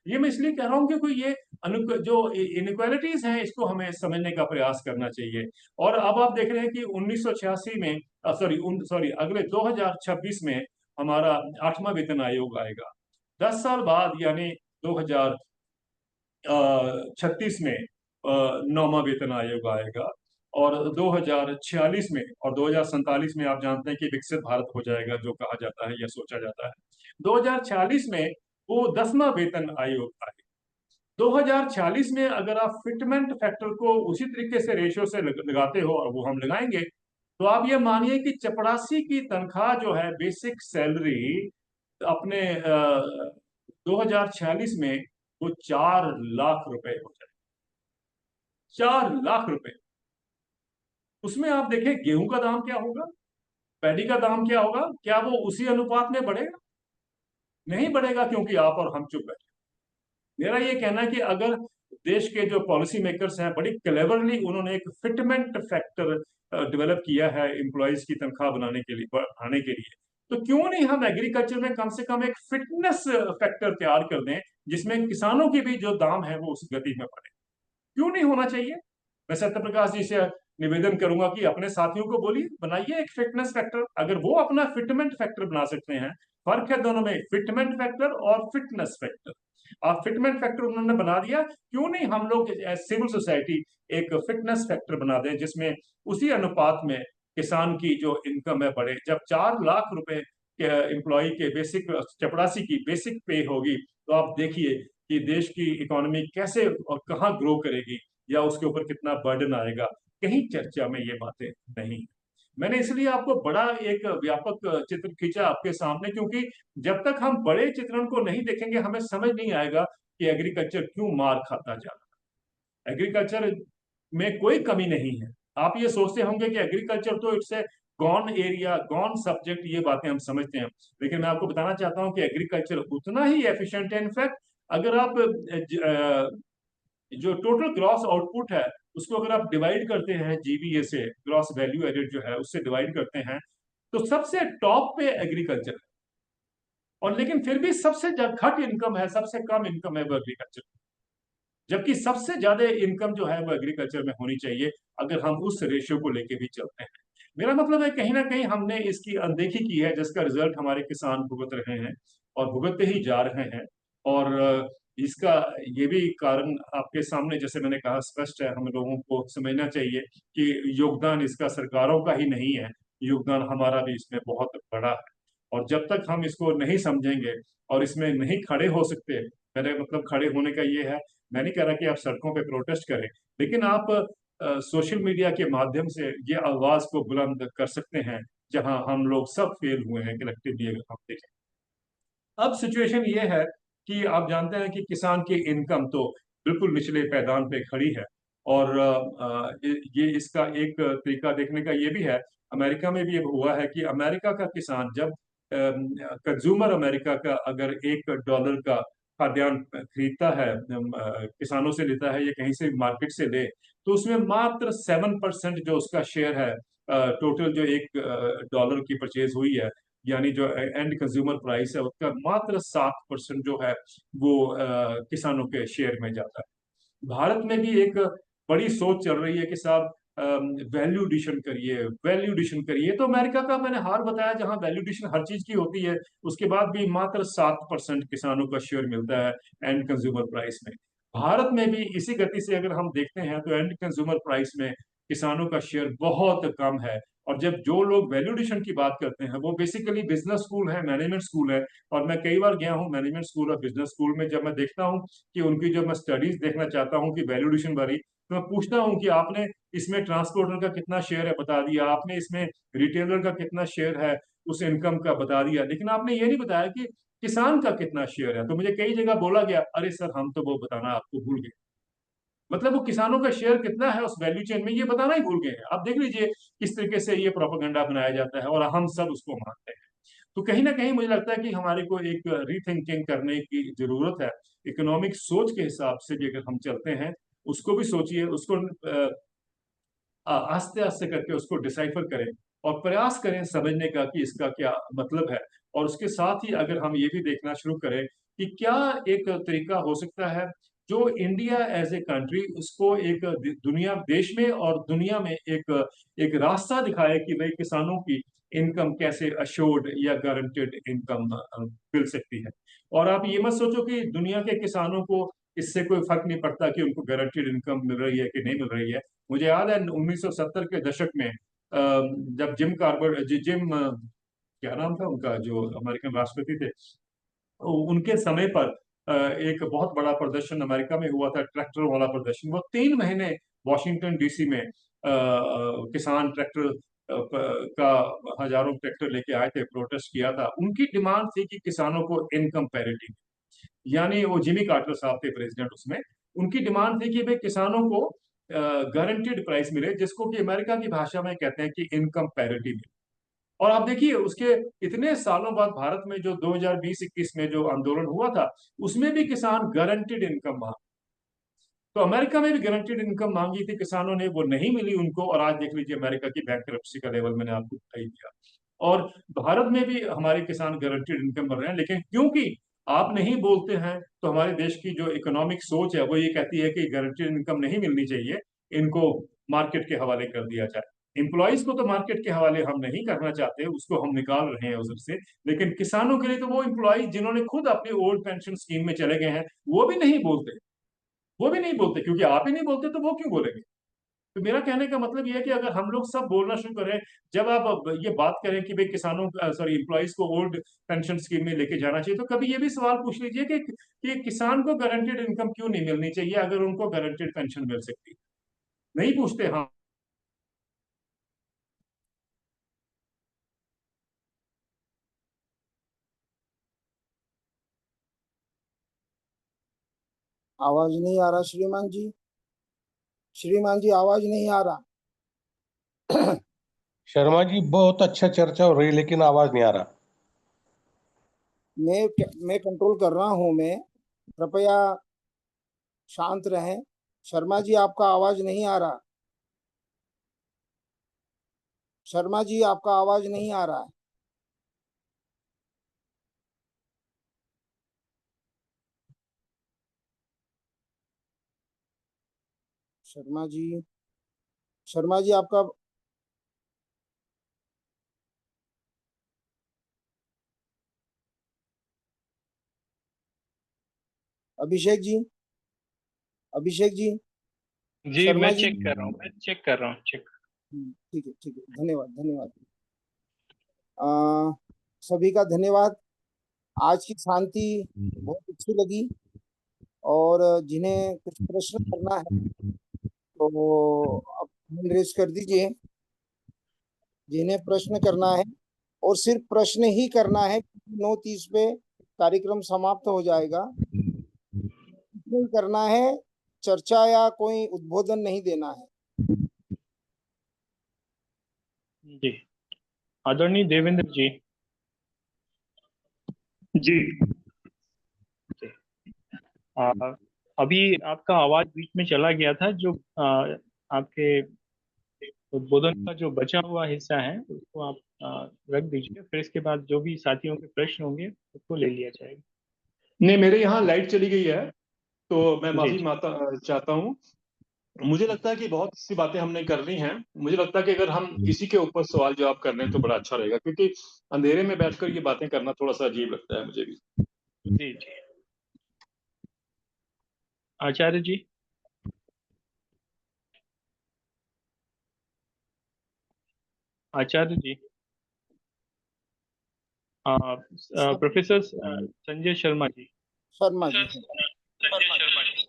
ये मैं इसलिए कह रहा हूं कि कोई ये जो इनक्वालिटीज हैं इसको हमें समझने का प्रयास करना चाहिए। और अब आप देख रहे हैं कि 1986 में सॉरी अगले 2026 में हमारा 8वां वेतन आयोग आएगा। 10 साल बाद यानी 2036 में 9वां वेतन आयोग आएगा। और 2046 में और 2047 में आप जानते हैं कि विकसित भारत हो जाएगा जो कहा जाता है या सोचा जाता है। 2046 में वो 10वां वेतन आयोग आएगा। 2046 में अगर आप फिटमेंट फैक्टर को उसी तरीके से रेशियो से लगाते हो, और वो हम लगाएंगे, तो आप ये मानिए कि चपरासी की तनख्वाह जो है बेसिक सैलरी अपने 2046 में वो 4 लाख रुपए हो जाए। 4 लाख रुपए। उसमें आप देखें गेहूं का दाम क्या होगा, पैडी का दाम क्या होगा, क्या वो उसी अनुपात में बढ़ेगा? नहीं बढ़ेगा, क्योंकि आप और हम चुप बैठे। मेरा ये कहना है कि अगर देश के जो पॉलिसी मेकर्स हैं बड़ी क्लेवरली उन्होंने एक फिटमेंट फैक्टर डेवलप किया है एम्प्लॉयज की तनख्वाह बनाने के लिए, बढ़ाने के लिए, तो क्यों नहीं हम एग्रीकल्चर में कम से कम एक फिटनेस फैक्टर तैयार कर दें जिसमें किसानों की भी जो दाम है वो उस गति में बढ़े। क्यों नहीं होना चाहिए? मैं सत्य प्रकाश जी से निवेदन करूंगा कि अपने साथियों को बोलिए बनाइए एक फिटनेस फैक्टर। अगर वो अपना फिटमेंट फैक्टर बना सकते हैं, फर्क है दोनों में, फिटमेंट फैक्टर और फिटनेस फैक्टर। आप फिटमेंट फैक्टर उन्होंने बना दिया, क्यों नहीं हम लोग सिविल सोसाइटी एक फिटनेस फैक्टर बना दें जिसमें उसी अनुपात में किसान की जो इनकम है बढ़े। जब 4 लाख रुपए के एम्प्लॉय के बेसिक, चपरासी की बेसिक पे होगी, तो आप देखिए कि देश की इकोनॉमी कैसे और कहाँ ग्रो करेगी या उसके ऊपर कितना बर्डन आएगा। कहीं चर्चा में ये बातें नहीं। मैंने इसलिए आपको बड़ा एक व्यापक चित्र खींचा आपके सामने, क्योंकि जब तक हम बड़े चित्रण को नहीं देखेंगे हमें समझ नहीं आएगा कि एग्रीकल्चर क्यों मार खाता जा रहा है। एग्रीकल्चर में कोई कमी नहीं है। आप ये सोचते होंगे कि एग्रीकल्चर तो it's a gone area, gone subject, ये बातें हम समझते हैं। लेकिन मैं आपको बताना चाहता हूं कि एग्रीकल्चर उतना ही एफिशिएंट है। इनफैक्ट अगर आप जो टोटल ग्रॉस आउटपुट है उसको अगर आप डिवाइड करते हैं जीबीए से, ग्रॉस वैल्यू एडेड जो है उससे डिवाइड करते हैं, तो सबसे टॉप पे एग्रीकल्चर है। और लेकिन फिर भी सबसे घट इनकम है, सबसे कम इनकम है वो एग्रीकल्चर। जबकि सबसे ज्यादा इनकम जो है वो एग्रीकल्चर में होनी चाहिए अगर हम उस रेशियो को लेके भी चलते हैं। मेरा मतलब है कहीं ना कहीं हमने इसकी अनदेखी की है जिसका रिजल्ट हमारे किसान भुगत रहे हैं और भुगतते ही जा रहे हैं। और इसका ये भी कारण आपके सामने, जैसे मैंने कहा, स्पष्ट है। हम लोगों को समझना चाहिए कि योगदान इसका सरकारों का ही नहीं है, योगदान हमारा भी इसमें बहुत बड़ा है। और जब तक हम इसको नहीं समझेंगे और इसमें नहीं खड़े हो सकते, मेरे मतलब खड़े होने का ये है, मैं नहीं कह रहा कि आप सड़कों पे प्रोटेस्ट करें, लेकिन आप सोशल मीडिया के माध्यम से ये आवाज को बुलंद कर सकते हैं जहां हम लोग सब फेल हुए हैं कलेक्टिवली। अगर हम देखें, अब सिचुएशन ये है कि आप जानते हैं कि किसान की इनकम तो बिल्कुल निचले पैदान पे खड़ी है। और ये इसका एक तरीका देखने का ये भी है, अमेरिका में भी ये हुआ है कि अमेरिका का किसान जब कंज्यूमर अमेरिका का अगर $1 का खाद्यान्न खरीदता है, किसानों से लेता है या कहीं से मार्केट से ले, तो उसमें मात्र 7% जो उसका शेयर है, टोटल जो $1 की परचेज हुई है, यानी जो एंड कंज्यूमर प्राइस है उसका मात्र 7% जो है वो किसानों के शेयर में जाता है। भारत में भी एक बड़ी सोच चल रही है कि साहब वैल्यू एडिशन करिए, वैल्यू एडिशन करिए। तो अमेरिका का मैंने हार बताया, जहां वैल्यू एडिशन हर चीज की होती है, उसके बाद भी मात्र 7% किसानों का शेयर मिलता है एंड कंज्यूमर प्राइस में। भारत में भी इसी गति से अगर हम देखते हैं तो एंड कंज्यूमर प्राइस में किसानों का शेयर बहुत कम है। और जब जो लोग वैल्यू एडिशन की बात करते हैं वो बेसिकली बिजनेस स्कूल है, मैनेजमेंट स्कूल है। और मैं कई बार गया हूँ मैनेजमेंट स्कूल और बिजनेस स्कूल में, जब मैं देखता हूँ कि उनकी, जब मैं स्टडीज देखना चाहता हूँ कि वैल्यू एडिशन वाली, तो मैं पूछता हूँ कि आपने इसमें ट्रांसपोर्टर का कितना शेयर है, बता दिया आपने, इसमें रिटेलर का कितना शेयर है उस इनकम का, बता दिया, लेकिन आपने ये नहीं बताया कि किसान का कितना शेयर है। तो मुझे कई जगह बोला गया, अरे सर हम तो वो बताना आपको भूल गए। मतलब वो किसानों का शेयर कितना है उस वैल्यू चेन में ये बताना ही भूल गए हैं। आप देख लीजिए किस तरीके से ये प्रोपेगेंडा बनाया जाता है और हम सब उसको मानते हैं। तो कहीं ना कहीं मुझे लगता है कि हमारे को एक रीथिंकिंग करने की जरूरत है। इकोनॉमिक सोच के हिसाब से भी अगर हम चलते हैं, उसको भी सोचिए, उसको आस्ते आस्ते करके उसको डिसाइफर करें और प्रयास करें समझने का कि इसका क्या मतलब है। और उसके साथ ही अगर हम ये भी देखना शुरू करें कि क्या एक तरीका हो सकता है जो इंडिया एज ए कंट्री उसको एक दुनिया, देश में और दुनिया में एक एक रास्ता दिखाए कि भाई किसानों की इनकम कैसे अश्योर्ड या गारंटेड इनकम मिल सकती है। और आप ये मत सोचो कि दुनिया के किसानों को इससे कोई फर्क नहीं पड़ता कि उनको गारंटेड इनकम मिल रही है कि नहीं मिल रही है। मुझे याद है 1970 के दशक में जब जिम कार्बर जिम क्या नाम था उनका, जो अमेरिकन राष्ट्रपति थे, तो उनके समय पर एक बहुत बड़ा प्रदर्शन अमेरिका में हुआ था, ट्रैक्टर वाला प्रदर्शन। वो 3 महीने वॉशिंगटन डीसी में किसान ट्रैक्टर का हजारों ट्रैक्टर लेके आए थे, प्रोटेस्ट किया था। उनकी डिमांड थी कि किसानों को इनकम पैरिटी, यानी वो जिमी कार्टर साहब थे प्रेसिडेंट उसमें, उनकी डिमांड थी कि भाई किसानों को गारंटीड प्राइस मिले, जिसको कि अमेरिका की भाषा में कहते हैं कि इनकम पैरिटी मिले। और आप देखिए उसके इतने सालों बाद भारत में जो 2020-21 में जो आंदोलन हुआ था, उसमें भी किसान गारंटीड इनकम मांग, तो अमेरिका में भी गारंटीड इनकम मांगी थी किसानों ने, वो नहीं मिली उनको। और आज देख लीजिए अमेरिका की बैंकरप्सी का लेवल मैंने आपको बता ही दिया। और भारत में भी हमारे किसान गारंटीड इनकम कर रहे हैं, लेकिन क्योंकि आप नहीं बोलते हैं तो हमारे देश की जो इकोनॉमिक सोच है वो ये कहती है कि गारंटीड इनकम नहीं मिलनी चाहिए, इनको मार्केट के हवाले कर दिया जाए। एम्प्लॉयज को तो मार्केट के हवाले हम नहीं करना चाहते, उसको हम निकाल रहे हैं उधर से। लेकिन किसानों के लिए तो वो एम्प्लॉयज जिन्होंने खुद अपनी ओल्ड पेंशन स्कीम में चले गए हैं, वो भी नहीं बोलते, वो भी नहीं बोलते, क्योंकि आप ही नहीं बोलते तो वो क्यों बोलेंगे। तो मेरा कहने का मतलब ये है कि अगर हम लोग सब बोलना शुरू करें, जब आप अब ये बात करें कि भाई किसानों, सॉरी, एम्प्लॉयज को ओल्ड पेंशन स्कीम में लेके जाना चाहिए, तो कभी ये भी सवाल पूछ लीजिए कि किसान को गारंटेड इनकम क्यों नहीं मिलनी चाहिए अगर उनको गारंटेड पेंशन मिल सकती है। नहीं पूछते। हाँ, आवाज नहीं आ रहा श्रीमान जी। श्रीमान जी आवाज नहीं आ रहा। शर्मा जी बहुत अच्छा चर्चा हो रही है लेकिन आवाज नहीं आ रहा। मैं कंट्रोल कर रहा हूं। मैं कृपया शांत रहें। शर्मा जी आपका आवाज नहीं आ रहा। शर्मा जी आपका आवाज नहीं आ रहा है। शर्मा जी, शर्मा जी आपका, अभिषेक जी, अभिषेक जी, जी मैं शर्मा जी। चेक कर रहा हूँ, मैं चेक कर रहा हूँ, चेक। ठीक है, ठीक है, धन्यवाद, धन्यवाद। आ, सभी का धन्यवाद। आज की शांति बहुत अच्छी लगी। और जिन्हें कुछ प्रश्न करना है तो आप हैंड रेज कर दीजिए, जिन्हें प्रश्न करना है। और सिर्फ प्रश्न ही करना है, 9:30 पे कार्यक्रम समाप्त हो जाएगा। नहीं करना है, चर्चा या कोई उद्बोधन नहीं देना है। जी, आदरणीय देवेंद्र जी। जी। जी, अभी आपका आवाज बीच में चला गया था। जो आपके उद्बोधन का जो बचा हुआ हिस्सा है उसको आप रख दीजिए, फिर इसके बाद जो भी साथियों के प्रश्न होंगे उसको ले लिया जाएगा। नहीं, मेरे यहाँ लाइट चली गई है, तो मैं जी माफी माता चाहता हूँ। मुझे लगता है कि बहुत सी बातें हमने कर ली हैं। मुझे लगता है कि अगर हम इसी के ऊपर सवाल जवाब कर लें तो बड़ा अच्छा रहेगा, क्योंकि अंधेरे में बैठकर ये बातें करना थोड़ा सा अजीब लगता है मुझे भी। जी जी। आचार्य जी। आचार्य जी। प्रोफेसर संजय शर्मा जी। शर्मा जी। संजय शर्मा जी।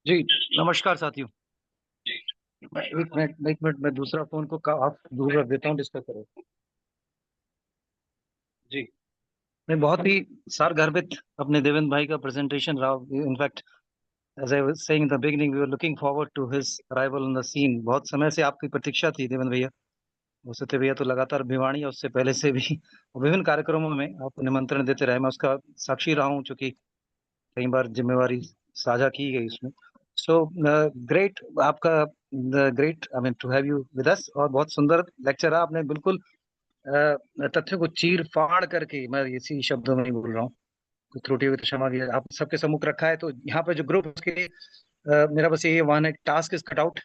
जी नमस्कार साथियों। मैं एक मिनट मैं दूसरा फोन को आप दूर रख देता हूँ, डिस्कस करो। जी मैं बहुत ही सारगर्भित अपने देवेंद्र भाई का प्रेजेंटेशन रहा। In fact as I was saying in the beginning we were looking forward to his arrival on the scene. बहुत समय से आपकी प्रतीक्षा थी देवेंद्र भैया। वसुते भैया तो लगातार भिवानी और उससे पहले से भी विभिन्न कार्यक्रमों में आप निमंत्रण देते रहे। मैं उसका साक्षी रहा हूँ, चूंकि कई बार जिम्मेवारी साझा की गई उसमें। सो ग्रेट आपका great I mean to have you with us. और बहुत सुंदर लेक्चर है, आपने बिल्कुल तथ्यों को चीर फाड़ करके, मैं इसी शब्दों में ही बोल रहा हूँ, कोई त्रुटि हुई तो क्षमा कीजिए, आप सबके सम्मुख रखा है। तो यहाँ पे जो ग्रुप उसके लिए मेरा बस यही वन है, task is cut out.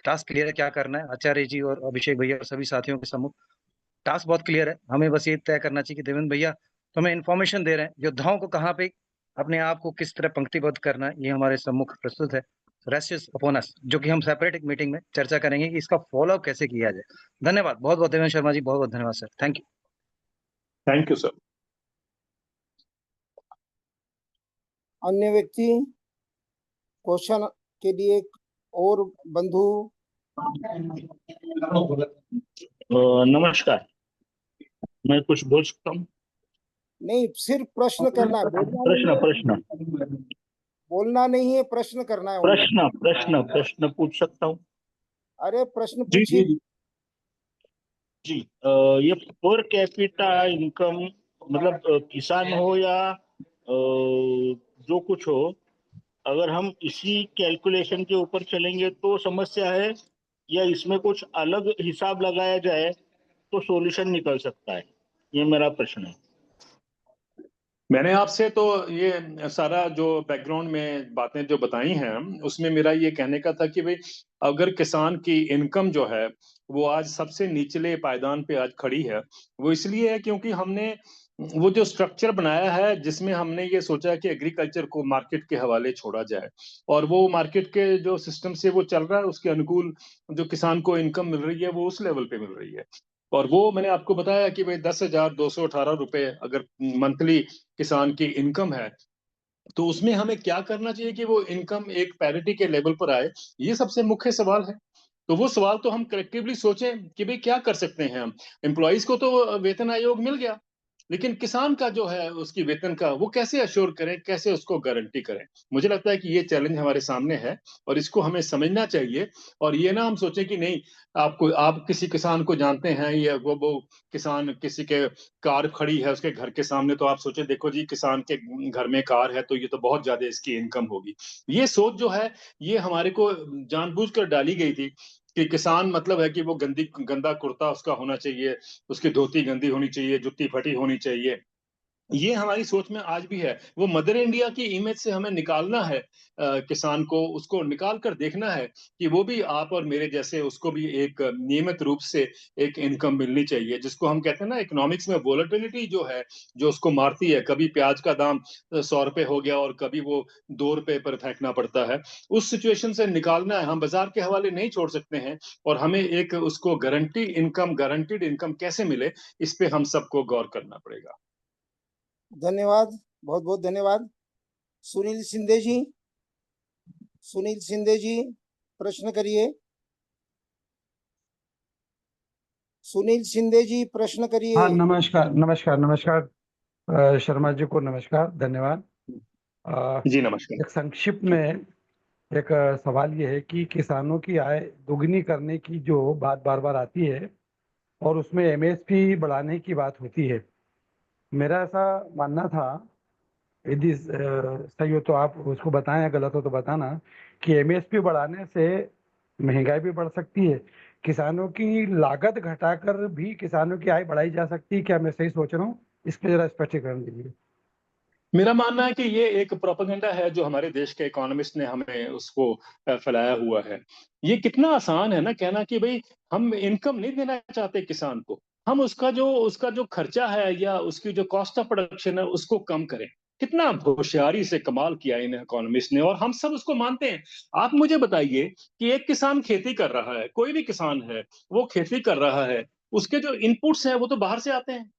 Task clear है क्या करना है। आचार्य जी और अभिषेक भैया और सभी साथियों के सम्मुख टास्क बहुत क्लियर है। हमें बस ये तय करना चाहिए कि देवेंद्र भैया तो हमें इन्फॉर्मेशन दे रहे हैं, योद्धाओं को कहाँ पे अपने आप को किस तरह पंक्तिबद्ध करना है, ये हमारे सम्मुख प्रस्तुत है। रेस्ट इज अपॉन अस, जो कि हम सेपरेट एक मीटिंग में चर्चा करेंगे कि इसका फॉलो अप कैसे किया जाए। धन्यवाद बहुत बहुत देवेंद्र शर्मा जी, बहुत बहुत धन्यवाद sir. Thank you. Thank you sir. अन्य व्यक्ति क्वेश्चन के लिए और बंधु? नमस्कार, मैं कुछ बोल सकता हूँ? नहीं, सिर्फ प्रश्न करना है, बोलना नहीं है, प्रश्न करना है। प्रश्न पूछ सकता हूँ? अरे प्रश्न जी पूछिए। जी जी। ये पर कैपिटा इनकम मतलब किसान हो या जो कुछ हो, अगर हम इसी कैलकुलेशन के ऊपर चलेंगे तो समस्या है, या इसमें कुछ अलग हिसाब लगाया जाए तो सॉल्यूशन निकल सकता है? ये मेरा प्रश्न है। मैंने आपसे तो ये सारा जो बैकग्राउंड में बातें जो बताई हैं, उसमें मेरा ये कहने का था कि भाई, अगर किसान की इनकम जो है वो आज सबसे निचले पायदान पे आज खड़ी है, वो इसलिए है क्योंकि हमने वो जो स्ट्रक्चर बनाया है जिसमें हमने ये सोचा कि एग्रीकल्चर को मार्केट के हवाले छोड़ा जाए, और वो मार्केट के जो सिस्टम से वो चल रहा है उसके अनुकूल जो किसान को इनकम मिल रही है वो उस लेवल पे मिल रही है। और वो मैंने आपको बताया कि भाई 10,218 रुपए अगर मंथली किसान की इनकम है, तो उसमें हमें क्या करना चाहिए कि वो इनकम एक पैरिटी के लेवल पर आए। ये सबसे मुख्य सवाल है। तो वो सवाल तो हम कलेक्टिवली सोचें कि भाई क्या कर सकते हैं हम। एम्प्लॉयज को तो वेतन आयोग मिल गया, लेकिन किसान का जो है उसकी वेतन का वो कैसे अश्योर करें, कैसे उसको गारंटी करें। मुझे लगता है कि ये चैलेंज हमारे सामने है और इसको हमें समझना चाहिए। और ये ना हम सोचें कि नहीं, आप किसी किसान को जानते हैं या वो किसान किसी के कार खड़ी है उसके घर के सामने, तो आप सोचे देखो जी किसान के घर में कार है तो ये तो बहुत ज्यादा इसकी इनकम होगी। ये सोच जो है ये हमारे को जानबूझकर डाली गई थी कि किसान मतलब है कि वो गंदा कुर्ता उसका होना चाहिए, उसकी धोती गंदी होनी चाहिए, जुत्ती फटी होनी चाहिए। ये हमारी सोच में आज भी है। वो मदर इंडिया की इमेज से हमें निकालना है, किसान को उसको निकाल कर देखना है कि वो भी आप और मेरे जैसे उसको भी एक नियमित रूप से एक इनकम मिलनी चाहिए, जिसको हम कहते हैं ना इकोनॉमिक्स में वोलेटिलिटी जो है जो उसको मारती है। कभी प्याज का दाम 100 रुपए हो गया और कभी वो 2 रुपए पर फेंकना पड़ता है। उस सिचुएशन से निकालना है, हम बाजार के हवाले नहीं छोड़ सकते हैं। और हमें एक उसको गारंटीड इनकम कैसे मिले, इस पे हम सबको गौर करना पड़ेगा। धन्यवाद, बहुत बहुत धन्यवाद। सुनील शिंदे जी, सुनील शिंदे जी प्रश्न करिए। सुनील शिंदे जी प्रश्न करिए। हाँ नमस्कार नमस्कार नमस्कार। शर्मा जी को नमस्कार, धन्यवाद। जी नमस्कार। एक संक्षिप्त में एक सवाल ये है कि किसानों की आय दोगुनी करने की जो बात बार बार आती है और उसमें एमएसपी बढ़ाने की बात होती है, मेरा ऐसा मानना था, यदि सही हो तो आप उसको बताएं, या गलत हो तो बताना, कि एमएसपी बढ़ाने से महंगाई भी बढ़ सकती है, किसानों की लागत घटाकर भी किसानों की आय बढ़ाई जा सकती है। क्या मैं सही सोच रहा हूँ? इसके जरा स्पष्टीकरण दीजिए। मेरा मानना है कि ये एक प्रोपेगेंडा है जो हमारे देश के इकोनॉमिस्ट ने हमें उसको फैलाया हुआ है। ये कितना आसान है ना कहना कि भाई हम इनकम नहीं देना चाहते किसान को, हम उसका जो खर्चा है या उसकी जो कॉस्ट ऑफ प्रोडक्शन है उसको कम करें। कितना होशियारी से कमाल किया इन इकोनॉमिस्ट ने, और हम सब उसको मानते हैं। आप मुझे बताइए कि एक किसान खेती कर रहा है, कोई भी किसान है, वो खेती कर रहा है, उसके जो इनपुट्स हैं वो तो बाहर से आते हैं,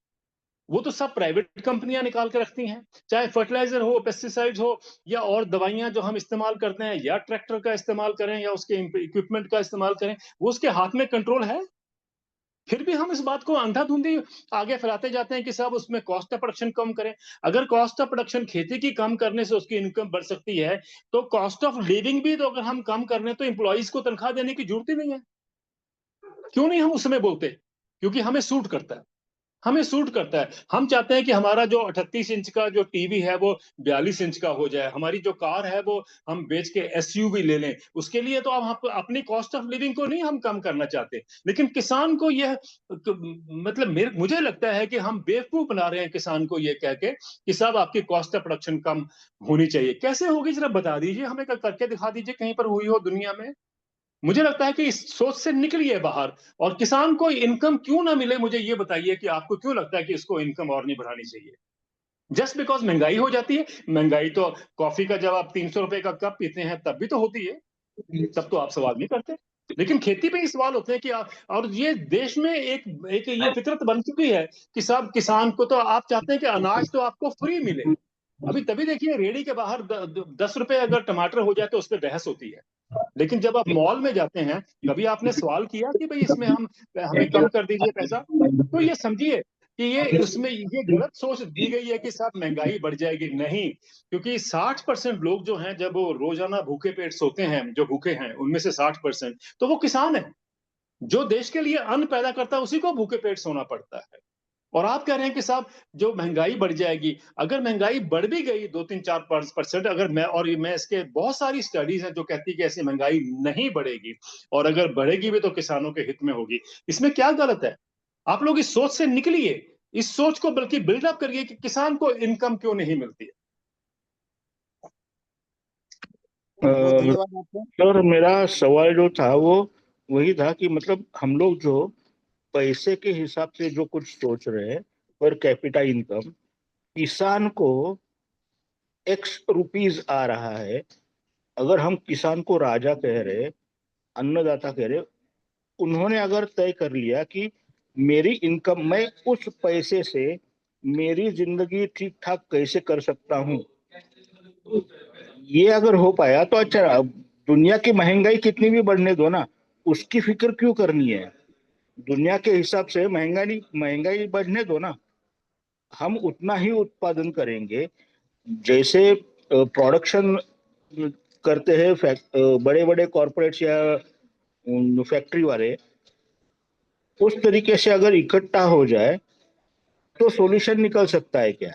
वो तो सब प्राइवेट कंपनियां निकाल के रखती हैं। चाहे फर्टिलाइजर हो, पेस्टिसाइड्स हो, या और दवाइयां जो हम इस्तेमाल करते हैं, या ट्रैक्टर का इस्तेमाल करें या उसके इक्विपमेंट का इस्तेमाल करें, वो उसके हाथ में कंट्रोल है। फिर भी हम इस बात को अंधाधुंधी आगे फैलाते जाते हैं कि साहब उसमें कॉस्ट ऑफ प्रोडक्शन कम करें। अगर कॉस्ट ऑफ प्रोडक्शन खेती की कम करने से उसकी इनकम बढ़ सकती है, तो कॉस्ट ऑफ लिविंग भी तो अगर हम कम कर लें तो एम्प्लॉइज को तनख्वाह देने की जरूरत ही नहीं है। क्यों नहीं हम उस समय बोलते? क्योंकि हमें सूट करता है, हमें सूट करता है। हम चाहते हैं कि हमारा जो 38 इंच का जो टीवी है वो 42 इंच का हो जाए, हमारी जो कार है वो हम बेच के एसयूवी ले लें। उसके लिए तो अब हम अपनी कॉस्ट ऑफ लिविंग को नहीं हम कम करना चाहते, लेकिन किसान को यह मतलब मुझे लगता है कि हम बेवकूफ बना रहे हैं किसान को ये कह के कि साहब आपकी कॉस्ट ऑफ प्रोडक्शन कम होनी चाहिए। कैसे होगी जरा बता दीजिए, हमें करके दिखा दीजिए कहीं पर हुई हो दुनिया में। मुझे लगता है कि इस सोच से निकलिए बाहर, और किसान को इनकम क्यों ना मिले, मुझे ये बताइए कि आपको क्यों लगता है कि इसको इनकम और नहीं बढ़ानी चाहिए? जस्ट बिकॉज महंगाई हो जाती है। महंगाई तो कॉफी का जब आप 300 रुपए का कप पीते हैं तब भी तो होती है, तब तो आप सवाल नहीं करते। लेकिन खेती पे ही सवाल होते हैं कि आप, और ये देश में एक एक ये फितरत बन चुकी है कि सब किसान को तो आप चाहते हैं कि अनाज तो आपको फ्री मिले। अभी तभी देखिए रेडी के बाहर 10 रुपए अगर टमाटर हो जाए तो उस पर बहस होती है, लेकिन जब आप मॉल में जाते हैं, कभी आपने सवाल किया कि भाई इसमें हमें कम कर दीजिए पैसा? तो ये समझिए कि ये उसमें ये गलत सोच दी गई है कि साहब महंगाई बढ़ जाएगी। नहीं, क्योंकि 60% लोग जो हैं जब वो रोजाना भूखे पेट सोते हैं, जो भूखे हैं उनमें से 60% तो वो किसान है। जो देश के लिए अन्न पैदा करता है उसी को भूखे पेट सोना पड़ता है। और आप कह रहे हैं कि साहब जो महंगाई बढ़ जाएगी, अगर महंगाई बढ़ भी गई 2-3-4% अगर मैं इसके बहुत सारी स्टडीज हैं जो कहती है कि ऐसी महंगाई नहीं बढ़ेगी, और अगर बढ़ेगी भी तो किसानों के हित में होगी। इसमें क्या गलत है? आप लोग इस सोच से निकलिए, इस सोच को बल्कि बिल्डअप करिए कि किसान को इनकम क्यों नहीं मिलती है। बहुत बहुत धन्यवाद आपका। सर मेरा सवाल जो था वो वही था कि मतलब हम लोग जो पैसे के हिसाब से जो कुछ सोच रहे हैं, पर कैपिटा इनकम, किसान को एक्स रुपीज आ रहा है। अगर हम किसान को राजा कह रहे, अन्नदाता कह रहे, उन्होंने अगर तय कर लिया कि मेरी इनकम, मैं उस पैसे से मेरी जिंदगी ठीक ठाक कैसे कर सकता हूँ, ये अगर हो पाया तो अच्छा। अब दुनिया की महंगाई कितनी भी बढ़ने दो ना, उसकी फिक्र क्यों करनी है? दुनिया के हिसाब से महंगाई महंगाई बढ़ने दो ना, हम उतना ही उत्पादन करेंगे जैसे प्रोडक्शन करते हैं बड़े बड़े कॉरपोरेट्स या फैक्ट्री वाले। उस तरीके से अगर इकट्ठा हो जाए तो सॉल्यूशन निकल सकता है क्या?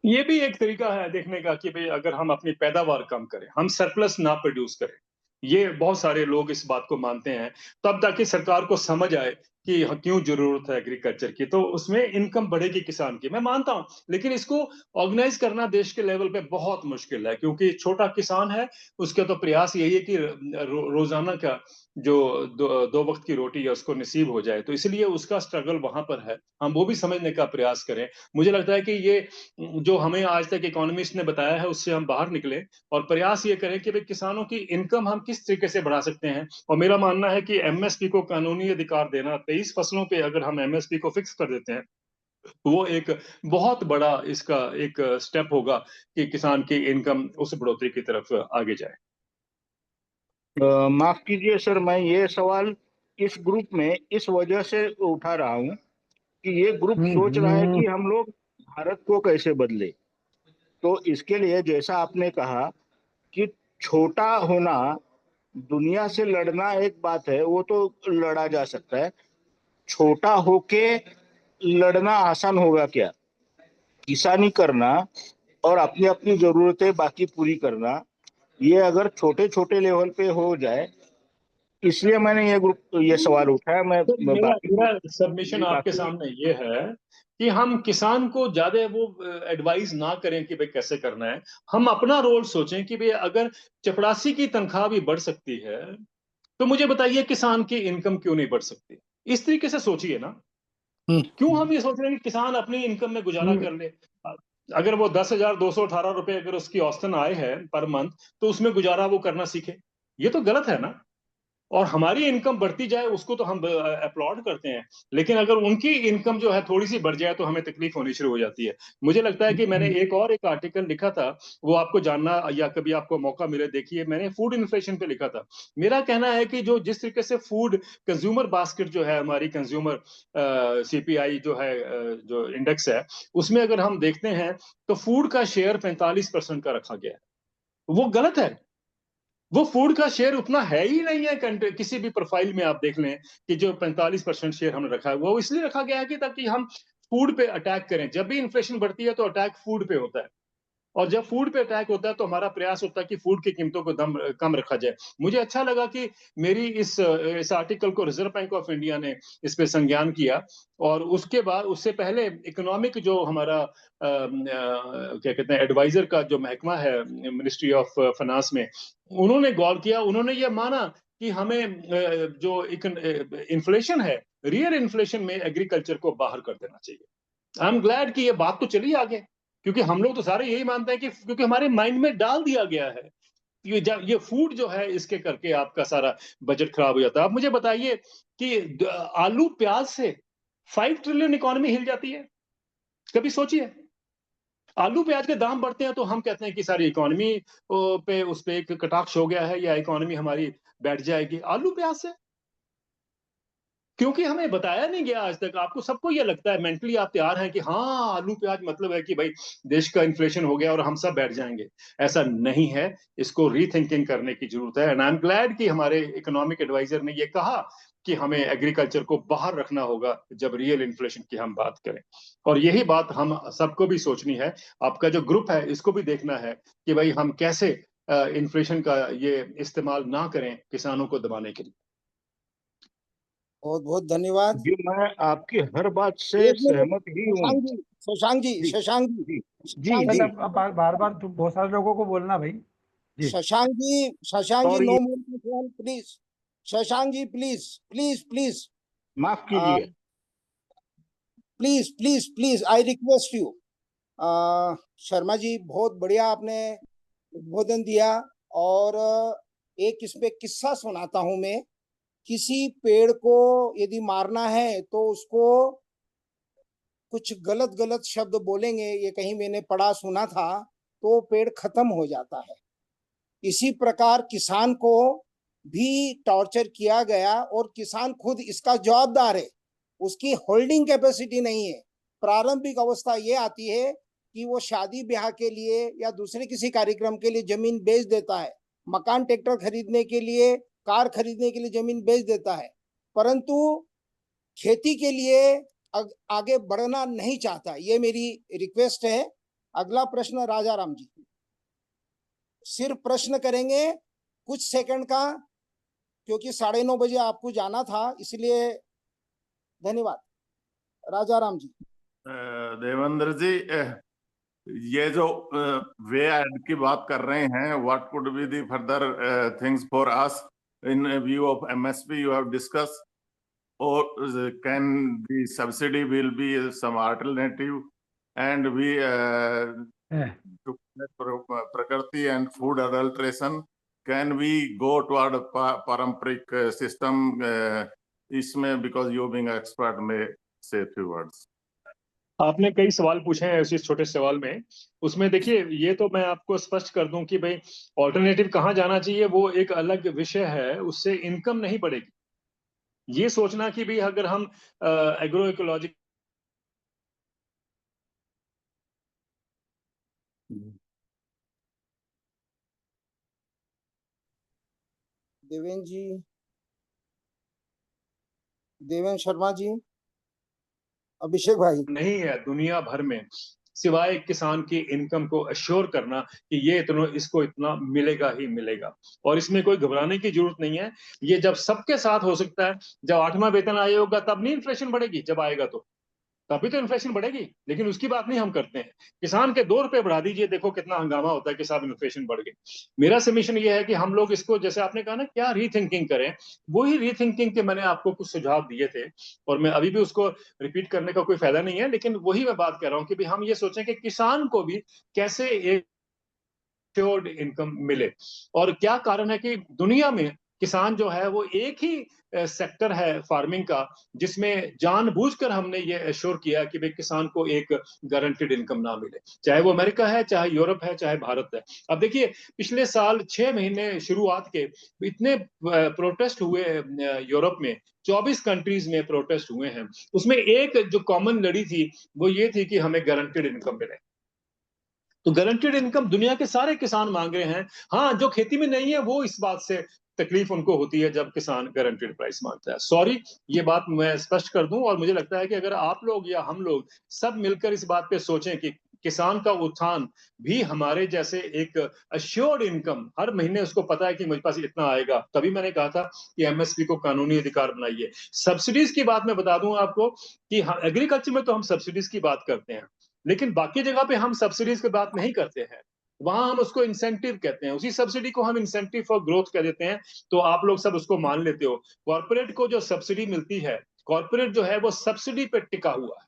ये भी एक तरीका है देखने का कि भाई अगर हम अपनी पैदावार कम करें, हम सरप्लस ना प्रोड्यूस करें, ये बहुत सारे लोग इस बात को मानते हैं। तब ताकि सरकार को समझ आए कि क्यों जरूरत है एग्रीकल्चर की, तो उसमें इनकम बढ़ेगी किसान की, मैं मानता हूं। लेकिन इसको ऑर्गेनाइज करना देश के लेवल पे बहुत मुश्किल है, क्योंकि छोटा किसान है, उसका तो प्रयास यही है कि रोजाना का जो दो वक्त की रोटी है उसको नसीब हो जाए, तो इसलिए उसका स्ट्रगल वहां पर है। हम वो भी समझने का प्रयास करें। मुझे लगता है कि ये जो हमें आज तक इकोनॉमिस्ट ने बताया है उससे हम बाहर निकले, और प्रयास ये करें कि भाई किसानों की इनकम हम किस तरीके से बढ़ा सकते हैं। और मेरा मानना है कि एमएसपी को कानूनी अधिकार देना, 23 फसलों पे अगर हम एमएसपी को फिक्स कर देते हैं तो वो एक बहुत बड़ा इसका एक स्टेप होगा कि किसान की इनकम उस बढ़ोतरी की तरफ आगे जाए। माफ कीजिए सर, मैं ये सवाल इस ग्रुप में इस वजह से उठा रहा हूँ कि ये ग्रुप सोच रहा है कि हम लोग भारत को कैसे बदले। तो इसके लिए जैसा आपने कहा कि छोटा होना, दुनिया से लड़ना एक बात है, वो तो लड़ा जा सकता है। छोटा होके लड़ना आसान होगा क्या? किसानी करना और अपनी अपनी जरूरतें बाकी पूरी करना, ये अगर छोटे छोटे लेवल पे हो जाए, इसलिए मैंने ये सवाल उठाया। मैं तो मेरा बाकी मेरा सबमिशन आपके बाकी सामने ये है कि हम किसान को ज्यादा वो एडवाइस ना करें कि भाई कैसे करना है। हम अपना रोल सोचें कि भाई अगर चपरासी की तनख्वाह भी बढ़ सकती है तो मुझे बताइए किसान की इनकम क्यों नहीं बढ़ सकती। इस तरीके से सोचिए ना। क्यों हम ये सोच रहे हैं कि किसान अपनी इनकम में गुजारा कर ले। अगर वो 10,218 रुपए अगर उसकी औसतन आय है पर मंथ, तो उसमें गुजारा वो करना सीखे। ये तो गलत है ना। और हमारी इनकम बढ़ती जाए उसको तो हम अपलॉड करते हैं, लेकिन अगर उनकी इनकम जो है थोड़ी सी बढ़ जाए तो हमें तकलीफ होनी शुरू हो जाती है। मुझे लगता है कि मैंने एक आर्टिकल लिखा था, वो आपको जानना या कभी आपको मौका मिले देखिए। मैंने फूड इन्फ्लेशन पे लिखा था। मेरा कहना है कि जो जिस तरीके से फूड कंज्यूमर बास्केट जो है हमारी कंज्यूमर सीपीआई जो है जो इंडेक्स है, उसमें अगर हम देखते हैं तो फूड का शेयर 45% का रखा गया है। वो गलत है। वो फूड का शेयर उतना है ही नहीं है। किसी भी प्रोफाइल में आप देख लें कि जो 45% शेयर हमने रखा है वो इसलिए रखा गया है कि ताकि हम फूड पे अटैक करें। जब भी इन्फ्लेशन बढ़ती है तो अटैक फूड पे होता है, और जब फूड पे अटैक होता है तो हमारा प्रयास होता है कि फूड की कीमतों को कम रखा जाए। मुझे अच्छा लगा कि मेरी इस आर्टिकल को रिजर्व बैंक ऑफ इंडिया ने इस पे संज्ञान किया। और उसके बाद उससे पहले इकोनॉमिक जो हमारा क्या कहते हैं एडवाइजर का जो महकमा है मिनिस्ट्री ऑफ फाइनेंस में, उन्होंने गौर किया। उन्होंने ये माना कि हमें जो इन्फ्लेशन है, रियल इन्फ्लेशन में एग्रीकल्चर को बाहर कर देना चाहिए। आई एम ग्लैड कि ये बात तो चली आगे, क्योंकि हम लोग तो सारे यही मानते हैं कि क्योंकि हमारे माइंड में डाल दिया गया है ये फूड जो है इसके करके आपका सारा बजट खराब हो जाता है। आप मुझे बताइए कि आलू प्याज से 5 ट्रिलियन इकोनॉमी हिल जाती है। कभी सोचिए। आलू प्याज के दाम बढ़ते हैं तो हम कहते हैं कि सारी इकोनॉमी पे उस पे एक कटाक्ष हो गया है या इकोनॉमी हमारी बैठ जाएगी आलू प्याज से। क्योंकि हमें बताया नहीं गया आज तक। आपको सबको ये लगता है, मेंटली आप तैयार हैं कि हाँ आलू प्याज मतलब है कि भाई देश का इन्फ्लेशन हो गया और हम सब बैठ जाएंगे। ऐसा नहीं है। इसको रीथिंकिंग करने की जरूरत है। एंड आई एम ग्लैड कि हमारे इकोनॉमिक एडवाइजर ने ये कहा कि हमें एग्रीकल्चर को बाहर रखना होगा जब रियल इन्फ्लेशन की हम बात करें। और यही बात हम सबको भी सोचनी है। आपका जो ग्रुप है इसको भी देखना है कि भाई हम कैसे इन्फ्लेशन का ये इस्तेमाल ना करें किसानों को दबाने के लिए। बहुत बहुत धन्यवाद। जी, मैं आपकी हर बात से एक मिनट, सहमत ही हूँ। शशांक जी, जी शशांक जी, जी जी शशांक जी। जी, अब बार बार तो बहुत सारे लोगों को बोलना भाई। जी शशांक जी, और ये no more please. Shashank ji, please please please माफ कीजिए। Please please please, I request you. Sharma ji, बहुत बढ़िया आपने उद्बोधन दिया। और एक इस पे किस्सा सुनाता हूं मैं। किसी पेड़ को यदि मारना है तो उसको कुछ गलत गलत शब्द बोलेंगे, ये कहीं मैंने पढ़ा सुना था, तो पेड़ खत्म हो जाता है। इसी प्रकार किसान को भी टॉर्चर किया गया और किसान खुद इसका जवाबदार है। उसकी होल्डिंग कैपेसिटी नहीं है। प्रारंभिक अवस्था ये आती है कि वो शादी ब्याह के लिए या दूसरे किसी कार्यक्रम के लिए जमीन बेच देता है, मकान ट्रैक्टर खरीदने के लिए, कार खरीदने के लिए जमीन बेच देता है, परंतु खेती के लिए आगे बढ़ना नहीं चाहता। ये मेरी रिक्वेस्ट है। अगला प्रश्न राजा राम जी, सिर्फ प्रश्न करेंगे कुछ सेकंड का, क्योंकि 9:30 बजे आपको जाना था, इसलिए धन्यवाद। राजा राम जी। देवेंद्र जी, ये जो वे एड की बात कर रहे हैं, what could be the further things for us in view of MSP you have discuss, or can the subsidy will be some alternative, and we to prakriti and food adulteration, can we go toward a paramparic system? इसमें because you being expert may say few words. आपने कई सवाल पूछे हैं इस छोटे सवाल में। उसमें देखिए, ये तो मैं आपको स्पष्ट कर दूं कि भाई ऑल्टरनेटिव कहाँ जाना चाहिए वो एक अलग विषय है। उससे इनकम नहीं बढ़ेगी। ये सोचना कि भाई अगर हम एग्रो इकोलॉजी देवेंद्र जी, देवेंद्र शर्मा जी, अभिषेक भाई। नहीं है दुनिया भर में सिवाय किसान की इनकम को अश्योर करना कि ये इसको इतना मिलेगा ही मिलेगा। और इसमें कोई घबराने की जरूरत नहीं है। ये जब सबके साथ हो सकता है, जब 8वां वेतन आयोग होगा तब नहीं इन्फ्लेशन बढ़ेगी, जब आएगा तो तभी तो इन्फ्लेशन बढ़ेगी, लेकिन उसकी बात नहीं हम करते हैं। किसान के 2 रुपए बढ़ा दीजिए, देखो कितना हंगामा होता है कि साहब इन्फ्लेशन बढ़ गई। मेरा सबमिशन ये है कि हम लोग इसको, जैसे आपने कहा ना, क्या रीथिंकिंग करें, वही रीथिंकिंग के मैंने आपको कुछ सुझाव दिए थे और मैं अभी भी उसको रिपीट करने का कोई फायदा नहीं है, लेकिन वही मैं बात कर रहा हूं कि हम ये सोचें कि किसान को भी कैसे एक श्योर्ड इनकम मिले। और क्या कारण है कि दुनिया में किसान जो है वो एक ही सेक्टर है फार्मिंग का जिसमें जानबूझकर हमने ये एश्योर किया कि भाई किसान को एक गारंटीड इनकम ना मिले, चाहे वो अमेरिका है, चाहे यूरोप है, चाहे भारत है। अब देखिए, पिछले साल 6 महीने शुरुआत के इतने प्रोटेस्ट हुए यूरोप में, 24 कंट्रीज में प्रोटेस्ट हुए हैं। उसमें एक जो कॉमन लड़ी थी वो ये थी कि हमें गारंटीड इनकम मिले। तो गारंटीड इनकम दुनिया के सारे किसान मांग रहे हैं। हाँ, जो खेती में नहीं है वो इस बात से तकलीफ उनको होती है जब किसान गारंटीड प्राइस मांगता है। सॉरी, ये बात मैं स्पष्ट कर दूं, और मुझे लगता है कि अगर आप लोग या हम लोग सब मिलकर इस बात पे सोचें कि किसान का उत्थान भी हमारे जैसे एक अश्योर्ड इनकम, हर महीने उसको पता है कि मेरे पास इतना आएगा, तभी मैंने कहा था कि एमएसपी को कानूनी अधिकार बनाइए। सब्सिडीज की बात मैं बता दूं आपको कि एग्रीकल्चर में तो हम सब्सिडीज की बात करते हैं, लेकिन बाकी जगह पे हम सब्सिडीज की बात नहीं करते हैं। वहां हम उसको इंसेंटिव कहते हैं, उसी सब्सिडी को हम इंसेंटिव फॉर ग्रोथ कह देते हैं। तो आप लोग सब उसको मान लेते हो। कॉर्पोरेट को जो सब्सिडी मिलती है, कॉर्पोरेट जो है वो सब्सिडी पे टिका हुआ है,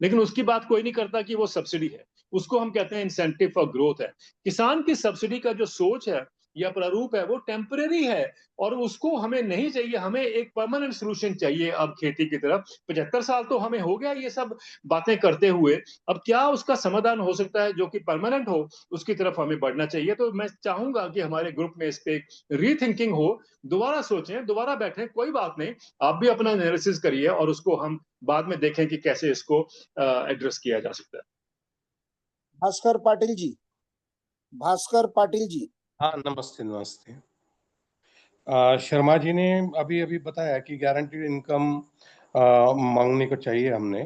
लेकिन उसकी बात कोई नहीं करता कि वो सब्सिडी है, उसको हम कहते हैं इंसेंटिव फॉर ग्रोथ है। किसान की सब्सिडी का जो सोच है या प्रारूप है वो टेम्परेरी है, और उसको हमें नहीं चाहिए। हमें एक परमानेंट सोल्यूशन चाहिए अब खेती की तरफ। 75 साल तो हमें हो गया ये सब बातें करते हुए, अब क्या उसका समाधान हो सकता है जो कि परमानेंट हो, उसकी तरफ हमें बढ़ना चाहिए। तो मैं चाहूंगा कि हमारे ग्रुप में इस पे रीथिंकिंग हो, दोबारा सोचें, दोबारा बैठें, कोई बात नहीं, आप भी अपना एनालिसिस करिए और उसको हम बाद में देखें कि कैसे इसको एड्रेस किया जा सकता है। भास्कर पाटिल जी, भास्कर पाटिल जी। हाँ, नमस्ते नमस्ते। शर्मा जी ने अभी अभी बताया कि गारंटीड इनकम मांगने को चाहिए हमने,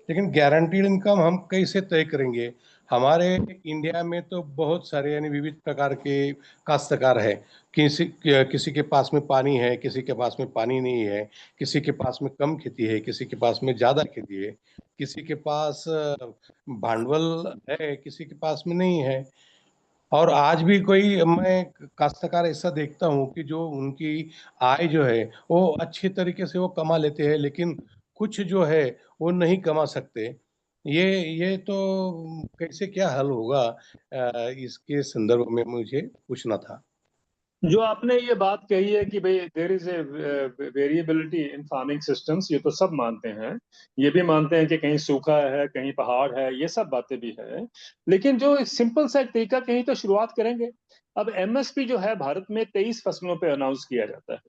लेकिन गारंटीड इनकम हम कैसे तय करेंगे? हमारे इंडिया में तो बहुत सारे यानी विविध प्रकार के काश्तकार है। किसी के पास में पानी है, किसी के पास में पानी नहीं है, किसी के पास में कम खेती है, किसी के पास में ज्यादा खेती है, किसी के पास भांडवल है, किसी के पास में नहीं है। और आज भी कोई मैं काश्तकार ऐसा देखता हूँ कि जो उनकी आय जो है वो अच्छी तरीके से वो कमा लेते हैं, लेकिन कुछ जो है वो नहीं कमा सकते। ये तो कैसे क्या हल होगा, इसके संदर्भ में मुझे पूछना था। जो आपने ये बात कही है कि भाई there is a variability in farming systems, ये तो सब मानते हैं। ये भी मानते हैं कि कहीं सूखा है, कहीं पहाड़ है, ये सब बातें भी है। लेकिन जो सिंपल सा एक तरीका, कहीं तो शुरुआत करेंगे। अब एमएसपी जो है भारत में 23 फसलों पे अनाउंस किया जाता है,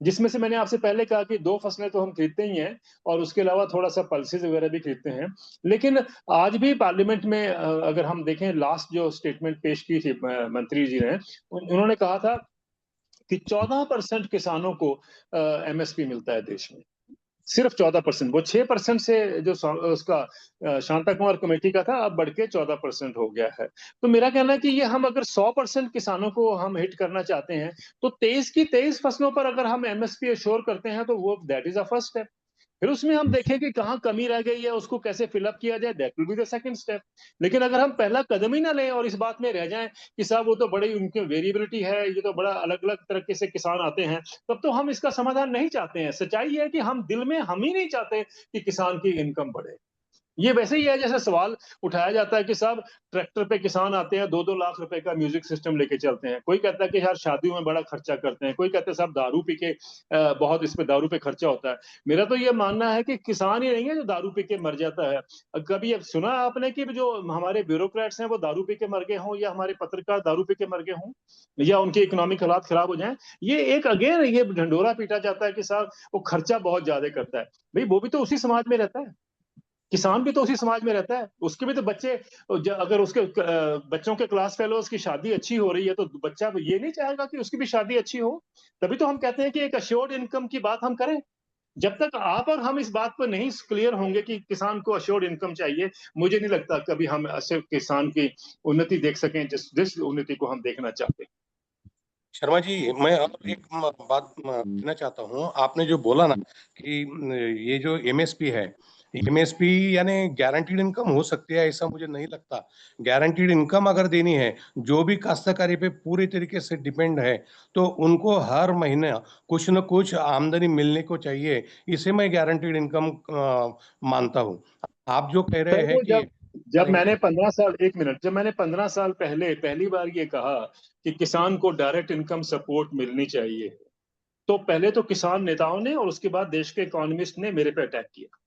जिसमें से मैंने आपसे पहले कहा कि 2 फसलें तो हम खरीदते ही हैं और उसके अलावा थोड़ा सा पल्सेस वगैरह भी खरीदते हैं। लेकिन आज भी पार्लियामेंट में अगर हम देखें, लास्ट जो स्टेटमेंट पेश की थी मंत्री जी ने, उन्होंने कहा था कि 14% किसानों को एमएसपी मिलता है देश में, सिर्फ 14%। वो 6% से जो उसका शांता कुमार कमेटी का था, अब बढ़ के 14% हो गया है। तो मेरा कहना है कि ये हम अगर 100% किसानों को हम हिट करना चाहते हैं, तो 23 की 23 फसलों पर अगर हम एमएसपी एश्योर करते हैं तो वो that is a first step. फिर उसमें हम देखें कि कहाँ कमी रह गई है, उसको कैसे फिलअप किया जाए, that will be the second step. लेकिन अगर हम पहला कदम ही ना लें और इस बात में रह जाएं कि साहब वो तो बड़ी उनकी वेरिएबिलिटी है, ये तो बड़ा अलग अलग तरीके से किसान आते हैं, तब तो हम इसका समाधान नहीं चाहते हैं। सच्चाई ये है कि हम दिल में हम ही नहीं चाहते कि किसान की इनकम बढ़े। ये वैसे ही है जैसे सवाल उठाया जाता है कि साहब ट्रैक्टर पे किसान आते हैं, 2-2 लाख रुपए का म्यूजिक सिस्टम लेके चलते हैं। कोई कहता है कि यार शादियों में बड़ा खर्चा करते हैं, कोई कहता है साहब दारू पी के बहुत इस पे दारू पे खर्चा होता है। मेरा तो ये मानना है कि किसान ही नहीं है जो दारू पी के मर जाता है। कभी अब सुना आपने कि जो हमारे ब्यूरोक्रेट्स हैं वो दारू पी के मर गए हों, या हमारे पत्रकार दारू पी के मर गए हों, या उनके इकोनॉमिक हालात खराब हो जाएं? ये एक अगेन ये ढंडोरा पीटा जाता है कि साहब वो खर्चा बहुत ज्यादा करता है। भाई वो भी तो उसी समाज में रहता है, किसान भी तो उसी समाज में रहता है, उसके भी तो बच्चे, अगर उसके बच्चों के क्लास फेलोज की शादी अच्छी हो रही है तो बच्चा ये नहीं चाहेगा कि उसकी भी शादी अच्छी हो। तभी तो हम कहते हैं कि एक अश्योर्ड इनकम की बात हम करें। जब तक आप और हम इस बात पर नहीं क्लियर होंगे कि किसान को अश्योर्ड इनकम चाहिए, मुझे नहीं लगता कभी हम ऐसे किसान की उन्नति देख सकें जिस उन्नति को हम देखना चाहते हैं। शर्मा जी, मैं और एक बात कहना चाहता हूँ। आपने जो बोला ना कि ये जो एमएसपी है, एमएसपी यानी गारंटीड इनकम हो सकती है, ऐसा मुझे नहीं लगता। गारंटीड इनकम अगर देनी है, जो भी काश्तकारी पे पूरी तरीके से डिपेंड है, तो उनको हर महीने कुछ न कुछ आमदनी मिलने को चाहिए। इसे मैं गारंटीड इनकम मानता हूँ। आप जो कह रहे हैं वो कि जब मैंने 15 साल, एक मिनट, जब मैंने 15 साल पहले पहली बार ये कहा कि किसान को डायरेक्ट इनकम सपोर्ट मिलनी चाहिए, तो पहले तो किसान नेताओं ने और उसके बाद देश के इकोनॉमिस्ट ने मेरे पे अटैक किया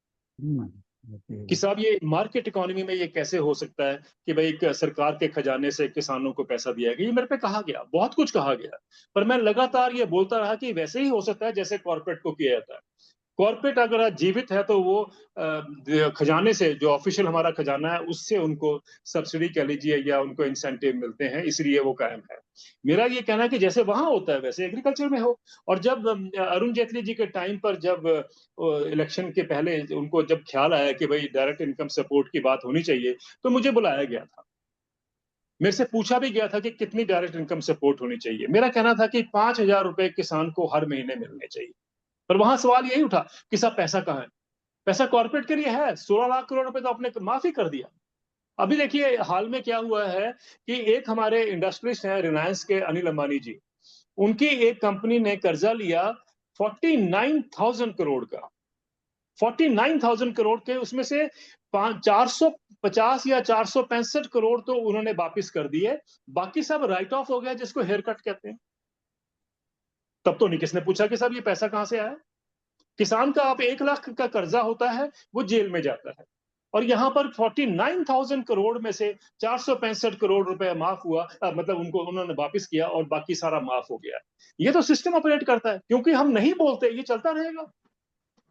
कि साहब ये मार्केट इकोनॉमी में ये कैसे हो सकता है कि भाई एक सरकार के खजाने से किसानों को पैसा दिया गया। ये मेरे पे कहा गया, बहुत कुछ कहा गया, पर मैं लगातार ये बोलता रहा कि वैसे ही हो सकता है जैसे कॉर्पोरेट को किया जाता है। कॉर्पोरेट अगर आज जीवित है तो वो खजाने से, जो ऑफिशियल हमारा खजाना है, उससे उनको सब्सिडी कह लीजिए या उनको इंसेंटिव मिलते हैं, इसलिए वो कायम है। मेरा ये कहना है कि जैसे वहां होता है वैसे एग्रीकल्चर में हो। और जब अरुण जेटली जी के टाइम पर जब इलेक्शन के पहले उनको जब ख्याल आया कि भाई डायरेक्ट इनकम सपोर्ट की बात होनी चाहिए, तो मुझे बुलाया गया था, मेरे से पूछा भी गया था कि कितनी डायरेक्ट इनकम सपोर्ट होनी चाहिए। मेरा कहना था कि 5,000 रुपए किसान को हर महीने मिलने चाहिए। पर वहां सवाल यही उठा कि साहब पैसा कहाँ है? पैसा कॉर्पोरेट के लिए है, 16 लाख करोड़ रुपए तो आपने माफ ही कर दिया। अभी देखिए हाल में क्या हुआ है कि एक हमारे इंडस्ट्रियलिस्ट हैं रिलायंस के अनिल अंबानी जी, उनकी एक कंपनी ने कर्जा लिया 49,000 करोड़ का, 49,000 करोड़ के उसमें से 450 या 465 करोड़ तो उन्होंने वापिस कर दिए, बाकी सब राइट ऑफ हो गया, जिसको हेयर कट कहते हैं। तब तो नहीं किसने पूछा कि साहब ये पैसा कहां से आया। किसान का आप 1 लाख का कर्जा होता है, वो जेल में जाता है, और यहां पर 49,000 करोड़ में से 465 करोड़ रुपए माफ हुआ, मतलब उनको उन्होंने वापस किया और बाकी सारा माफ हो गया। ये तो सिस्टम ऑपरेट करता है, क्योंकि हम नहीं बोलते, ये चलता रहेगा।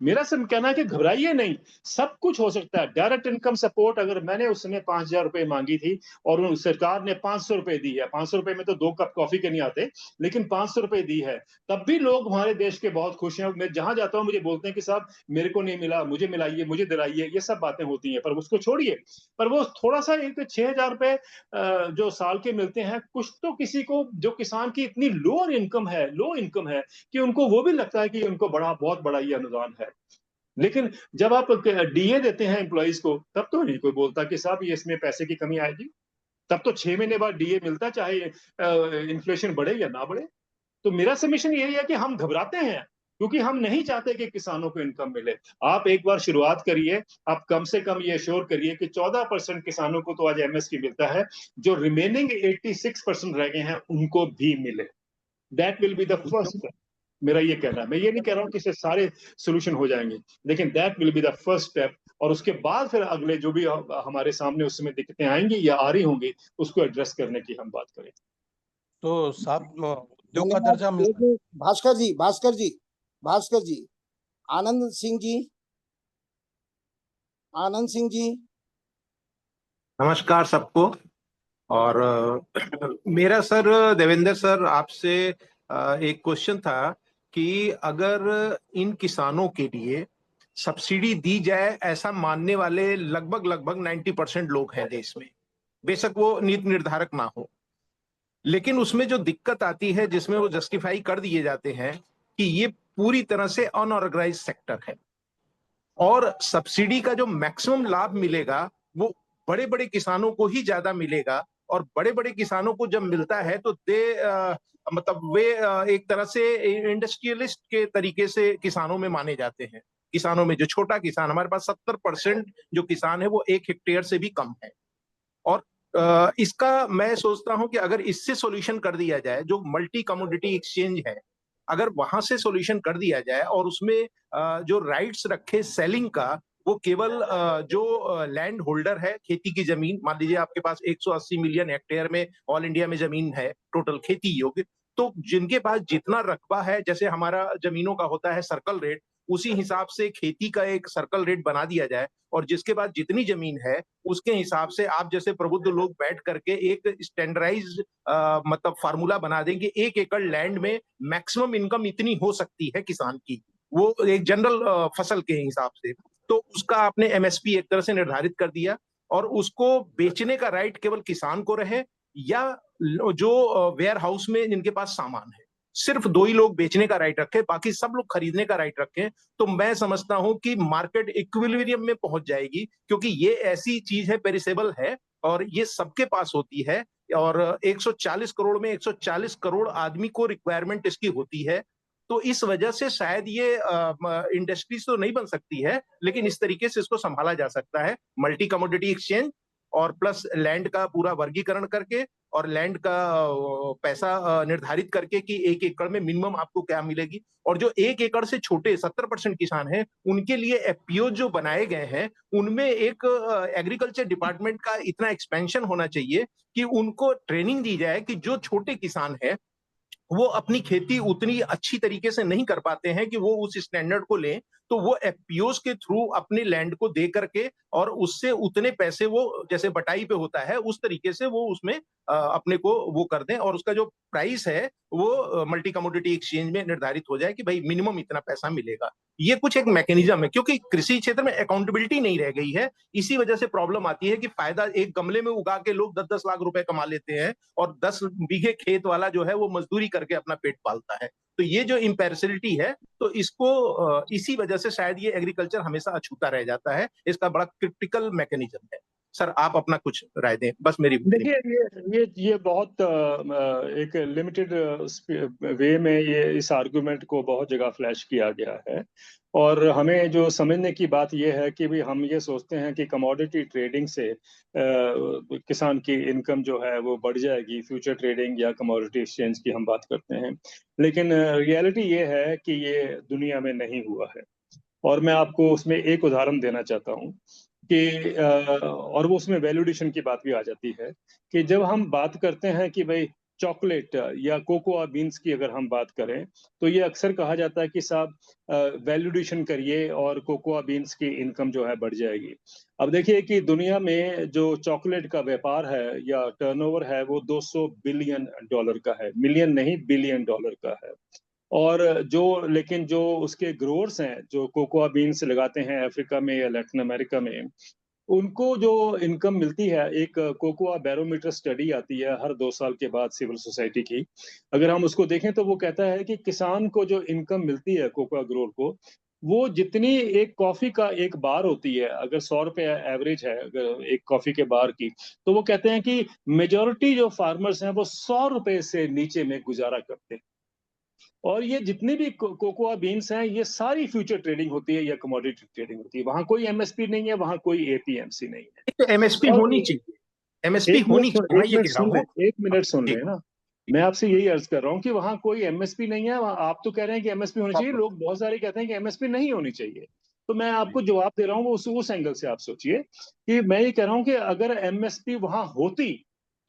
मेरा सिर्फ कहना है कि घबराइए नहीं, सब कुछ हो सकता है। डायरेक्ट इनकम सपोर्ट, अगर मैंने उस समय 5,000 रुपए मांगी थी और सरकार ने 500 रुपए दी है, 500 रुपए में तो 2 कप कॉफी के नहीं आते, लेकिन 500 रुपए दी है, तब भी लोग हमारे देश के बहुत खुश हैं। मैं जहां जाता हूं मुझे बोलते हैं कि साहब मेरे को नहीं मिला, मुझे मिलाइए, मुझे दिलाइए, ये सब बातें होती हैं। पर उसको छोड़िए, पर वो थोड़ा सा एक 6,000 रुपए जो साल के मिलते हैं, कुछ तो किसी को, जो किसान की इतनी लो इनकम है कि उनको वो भी लगता है कि उनको बहुत बड़ा ये अनुदान है। लेकिन जब आप डीए देते हैं एम्प्लॉइज को, तब तो नहीं कोई बोलता कि साहब ये इसमें पैसे की कमी आएगी। तब तो 6 महीने बाद डीए मिलता, चाहे इन्फ्लेशन बढ़े या ना बढ़े। तो मेरा सबमिशन यही है कि हम घबराते हैं क्योंकि हम नहीं चाहते कि किसानों को इनकम मिले। आप एक बार शुरुआत करिए, आप कम से कम ये श्योर करिए कि 14% किसानों को तो आज एमएसपी मिलता है, जो रिमेनिंग 86% रह गए हैं उनको भी मिले। That will be the first. मेरा ये कहना है, मैं ये नहीं कह रहा हूं कि इससे सारे सोल्यूशन हो जाएंगे, लेकिन that will be the first step. और उसके बाद फिर अगले जो भी हमारे सामने उस समय दिक्कतें आएंगी या आ रही होंगी, उसको एड्रेस करने की हम बात करें। तो साहब उद्योग का दर्जा मिल... भास्कर जी, आनंद सिंह जी। नमस्कार सबको। और मेरा सर, देवेंद्र सर, आपसे एक क्वेश्चन था कि अगर इन किसानों के लिए सब्सिडी दी जाए, ऐसा मानने वाले लगभग 90% लोग हैं देश में, बेशक वो नीति निर्धारक ना हो, लेकिन उसमें जो दिक्कत आती है, जिसमें वो जस्टिफाई कर दिए जाते हैं कि ये पूरी तरह से अनऑर्गेनाइज सेक्टर है और सब्सिडी का जो मैक्सिमम लाभ मिलेगा वो बड़े बड़े किसानों को ही ज्यादा मिलेगा, और बड़े बड़े किसानों को जब मिलता है तो मतलब वे एक तरह से इंडस्ट्रियलिस्ट के तरीके से किसानों में माने जाते हैं। किसानों में जो छोटा किसान, हमारे पास 70% जो किसान है वो 1 हेक्टेयर से भी कम है। और इसका मैं सोचता हूं कि अगर इससे सॉल्यूशन कर दिया जाए, जो मल्टी कमोडिटी एक्सचेंज है, अगर वहां से सॉल्यूशन कर दिया जाए और उसमें जो राइट्स रखे सेलिंग का, वो केवल जो लैंड होल्डर है, खेती की जमीन, मान लीजिए आपके पास 180 मिलियन हेक्टेयर में ऑल इंडिया में जमीन है टोटल खेती योग्य, तो जिनके पास जितना रकबा है, जैसे हमारा जमीनों का होता है सर्कल रेट, उसी हिसाब से खेती का एक सर्कल रेट बना दिया जाए, और जिसके बाद जितनी जमीन है उसके हिसाब से आप जैसे प्रबुद्ध लोग बैठ करके एक स्टैंडर्डाइज मतलब फार्मूला बना देंगे, 1 एकड़ लैंड में मैक्सिमम इनकम इतनी हो सकती है किसान की, वो एक जनरल फसल के हिसाब से, तो उसका आपने एमएसपी एक तरह से निर्धारित कर दिया और उसको बेचने का राइट केवल किसान को रहे या जो वेयर हाउस में जिनके पास सामान है, सिर्फ 2 ही लोग बेचने का राइट रखें, बाकी सब लोग खरीदने का राइट रखें, तो मैं समझता हूं कि मार्केट इक्विलिब्रियम में पहुंच जाएगी, क्योंकि ये ऐसी चीज है, पेरिसेबल है और ये सबके पास होती है और 140 करोड़ में 140 करोड़ आदमी को रिक्वायरमेंट इसकी होती है। तो इस वजह से शायद ये इंडस्ट्रीज तो नहीं बन सकती है, लेकिन इस तरीके से इसको संभाला जा सकता है, मल्टी कमोडिटी एक्सचेंज और प्लस लैंड का पूरा वर्गीकरण करके और लैंड का पैसा निर्धारित करके कि 1 एकड़ में मिनिमम आपको क्या मिलेगी, और जो 1 एकड़ से छोटे 70% किसान हैं उनके लिए एफपीओ जो बनाए गए हैं उनमें एक एग्रीकल्चर डिपार्टमेंट का इतना एक्सपेंशन होना चाहिए कि उनको ट्रेनिंग दी जाए कि जो छोटे किसान है वो अपनी खेती उतनी अच्छी तरीके से नहीं कर पाते हैं कि वो उस स्टैंडर्ड को लें, तो वो एफपीओस के थ्रू अपने लैंड को दे करके और उससे उतने पैसे वो जैसे बटाई पे होता है उस तरीके से वो उसमें अपने को वो कर दें और उसका जो प्राइस है वो मल्टी कमोडिटी एक्सचेंज में निर्धारित हो जाए कि भाई मिनिमम इतना पैसा मिलेगा। ये कुछ एक मैकेनिज्म है, क्योंकि कृषि क्षेत्र में अकाउंटेबिलिटी नहीं रह गई है, इसी वजह से प्रॉब्लम आती है कि फायदा एक गमले में उगा के लोग 10-10 लाख रुपए कमा लेते हैं और 10 बीघे खेत वाला जो है वो मजदूरी करके अपना पेट पालता है। तो ये जो इम्पेरिसिलिटी है, तो इसको इसी वजह से शायद ये एग्रीकल्चर हमेशा अछूता रह जाता है, इसका बड़ा क्रिटिकल मैकेनिज्म है। सर आप अपना कुछ राय दें, बस मेरी। देखिए ये बहुत एक लिमिटेड वे में ये इस आर्गुमेंट को बहुत जगह फ्लैश किया गया है और हमें जो समझने की बात ये है कि भाई हम ये सोचते हैं कि कमोडिटी ट्रेडिंग से किसान की इनकम जो है वो बढ़ जाएगी, फ्यूचर ट्रेडिंग या कमोडिटी एक्सचेंज की हम बात करते हैं, लेकिन रियलिटी ये है कि ये दुनिया में नहीं हुआ है। और मैं आपको उसमें एक उदाहरण देना चाहता हूँ कि और वो उसमें वैल्यूडेशन की बात भी आ जाती है कि जब हम बात करते हैं कि भाई चॉकलेट या कोकोआ बीन्स की अगर हम बात करें तो ये अक्सर कहा जाता है कि साहब वैल्यूडेशन करिए और कोकोआ बीन्स की इनकम जो है बढ़ जाएगी। अब देखिए कि दुनिया में जो चॉकलेट का व्यापार है या टर्नओवर है वो $200 बिलियन का है, मिलियन नहीं बिलियन डॉलर का है। और लेकिन जो उसके ग्रोअर्स हैं जो कोकोआ बीन्स लगाते हैं अफ्रीका में या लैटिन अमेरिका में, उनको जो इनकम मिलती है, एक कोकोआ बैरोमीटर स्टडी आती है हर 2 साल के बाद सिविल सोसाइटी की, अगर हम उसको देखें तो वो कहता है कि किसान को जो इनकम मिलती है कोकोआ ग्रोअर को, वो जितनी एक कॉफी का एक बार होती है, अगर 100 रुपए एवरेज है अगर एक कॉफी के बार की, तो वो कहते हैं कि मेजोरिटी जो फार्मर्स हैं वो 100 रुपए से नीचे में गुजारा करते हैं। और ये जितनी भी कोकोआ बीन्स हैं ये सारी फ्यूचर ट्रेडिंग होती है या कमोडिटी ट्रेडिंग होती है, वहां कोई एमएसपी नहीं है, वहां कोई एपीएमसी नहीं है। एमएसपी होनी चाहिए, एमएसपी होनी चाहिए, एक मिनट सुन रहे हैं ना, मैं आपसे यही अर्ज कर रहा हूँ कि वहां कोई एमएसपी नहीं है। आप तो कह रहे हैं कि एमएसपी होनी चाहिए, लोग बहुत सारे कहते हैं कि एमएसपी नहीं होनी चाहिए, तो मैं आपको जवाब दे रहा हूँ वो उस एंगल से आप सोचिए कि मैं ये कह रहा हूँ कि अगर एमएसपी वहां होती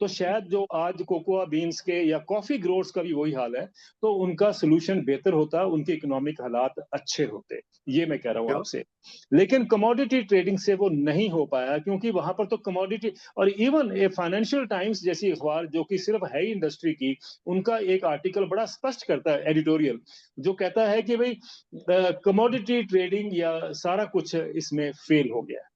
तो शायद जो आज कोकोआ बीन्स के या कॉफी ग्रोअर्स का भी वही हाल है, तो उनका सोल्यूशन बेहतर होता, उनके इकोनॉमिक हालात अच्छे होते, ये मैं कह रहा हूँ आपसे। लेकिन कमोडिटी ट्रेडिंग से वो नहीं हो पाया क्योंकि वहां पर तो कमोडिटी, और इवन ए फाइनेंशियल टाइम्स जैसी अखबार जो कि सिर्फ है ही इंडस्ट्री की, उनका एक आर्टिकल बड़ा स्पष्ट करता है एडिटोरियल, जो कहता है कि भाई कमोडिटी ट्रेडिंग या सारा कुछ इसमें फेल हो गया।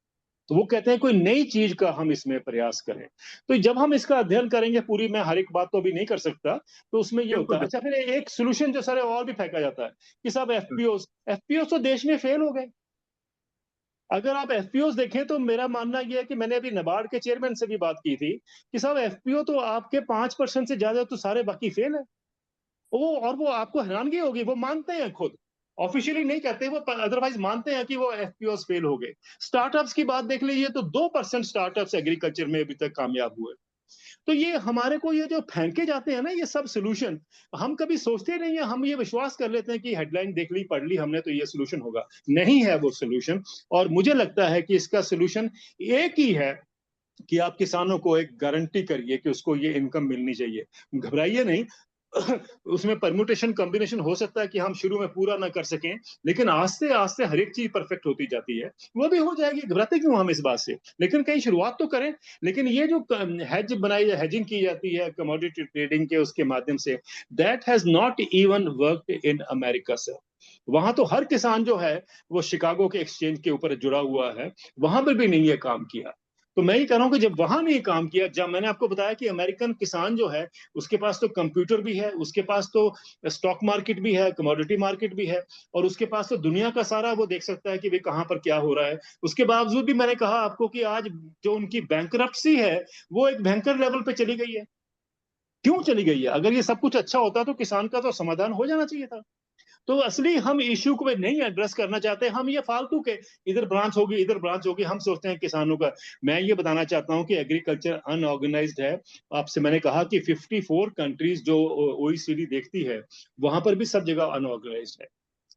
तो वो कहते हैं कोई नई चीज का हम इसमें प्रयास करें। तो जब हम इसका अध्ययन करेंगे, पूरी मैं हर एक बात तो अभी नहीं कर सकता, तो उसमें ये होता है। अच्छा, फिर एक सोल्यूशन जो सर और भी फेंका जाता है कि साहब एफपीओ तो देश में फेल हो गए। अगर आप एफपीओ देखें तो मेरा मानना यह है कि मैंने अभी नाबार्ड के चेयरमैन से भी बात की थी कि साहब एफपीओ तो आपके 5% से ज्यादा तो सारे बाकी फेल है। वो आपको हैरानगी होगी, वो मानते हैं खुद, ऑफिशियली नहीं कहते, वो अदरवाइज मानते हैं कि वो एफपीओस फेल हो गए। स्टार्टअप्स की बात देख लीजिए तो 2% स्टार्टअप्स एग्रीकल्चर में अभी तक कामयाब हुए। तो ये हमारे को ये जो फेंके जाते हैं ना ये सब सोल्यूशन, हम कभी सोचते नहीं है, हम ये विश्वास कर लेते हैं कि हेडलाइन देख ली पढ़ ली हमने तो ये सोल्यूशन होगा। नहीं है वो सोल्यूशन। और मुझे लगता है कि इसका सोल्यूशन एक ही है कि आप किसानों को एक गारंटी करिए कि उसको ये इनकम मिलनी चाहिए। घबराइए नहीं, उसमें परम्यूटेशन कॉम्बिनेशन हो सकता है कि हम शुरू में पूरा ना कर सकें, लेकिन आस्ते आस्ते हर एक चीज परफेक्ट होती जाती है, वो भी हो जाएगी। घबराते क्यों हम इस बात से? लेकिन कहीं शुरुआत तो करें। लेकिन ये जो हेज बनाई हेजिंग की जाती है कमोडिटी ट्रेडिंग के उसके माध्यम से, that has not even worked in America sir. वहां तो हर किसान जो है वो शिकागो के एक्सचेंज के ऊपर जुड़ा हुआ है, वहां पर भी नहीं ये काम किया। तो मैं ये कह रहा हूं कि जब वहां नहीं काम किया, जब मैंने आपको बताया कि अमेरिकन किसान जो है उसके पास तो कंप्यूटर भी है, उसके पास तो स्टॉक मार्केट भी है, कमोडिटी मार्केट भी है, और उसके पास तो दुनिया का सारा वो देख सकता है कि भाई कहां पर क्या हो रहा है। उसके बावजूद भी मैंने कहा आपको कि आज जो उनकी बैंकरप्सी है वो एक भयंकर लेवल पे चली गई है। क्यों चली गई है? अगर ये सब कुछ अच्छा होता तो किसान का तो समाधान हो जाना चाहिए था। तो असली हम इश्यू को नहीं एड्रेस करना चाहते, हम ये फालतू के इधर ब्रांच होगी इधर ब्रांच होगी, हम सोचते हैं किसानों का। मैं ये बताना चाहता हूं कि एग्रीकल्चर अनऑर्गेनाइज्ड है। आपसे मैंने कहा कि 54 कंट्रीज जो ओईसीडी देखती है, वहां पर भी सब जगह अनऑर्गेनाइज्ड है।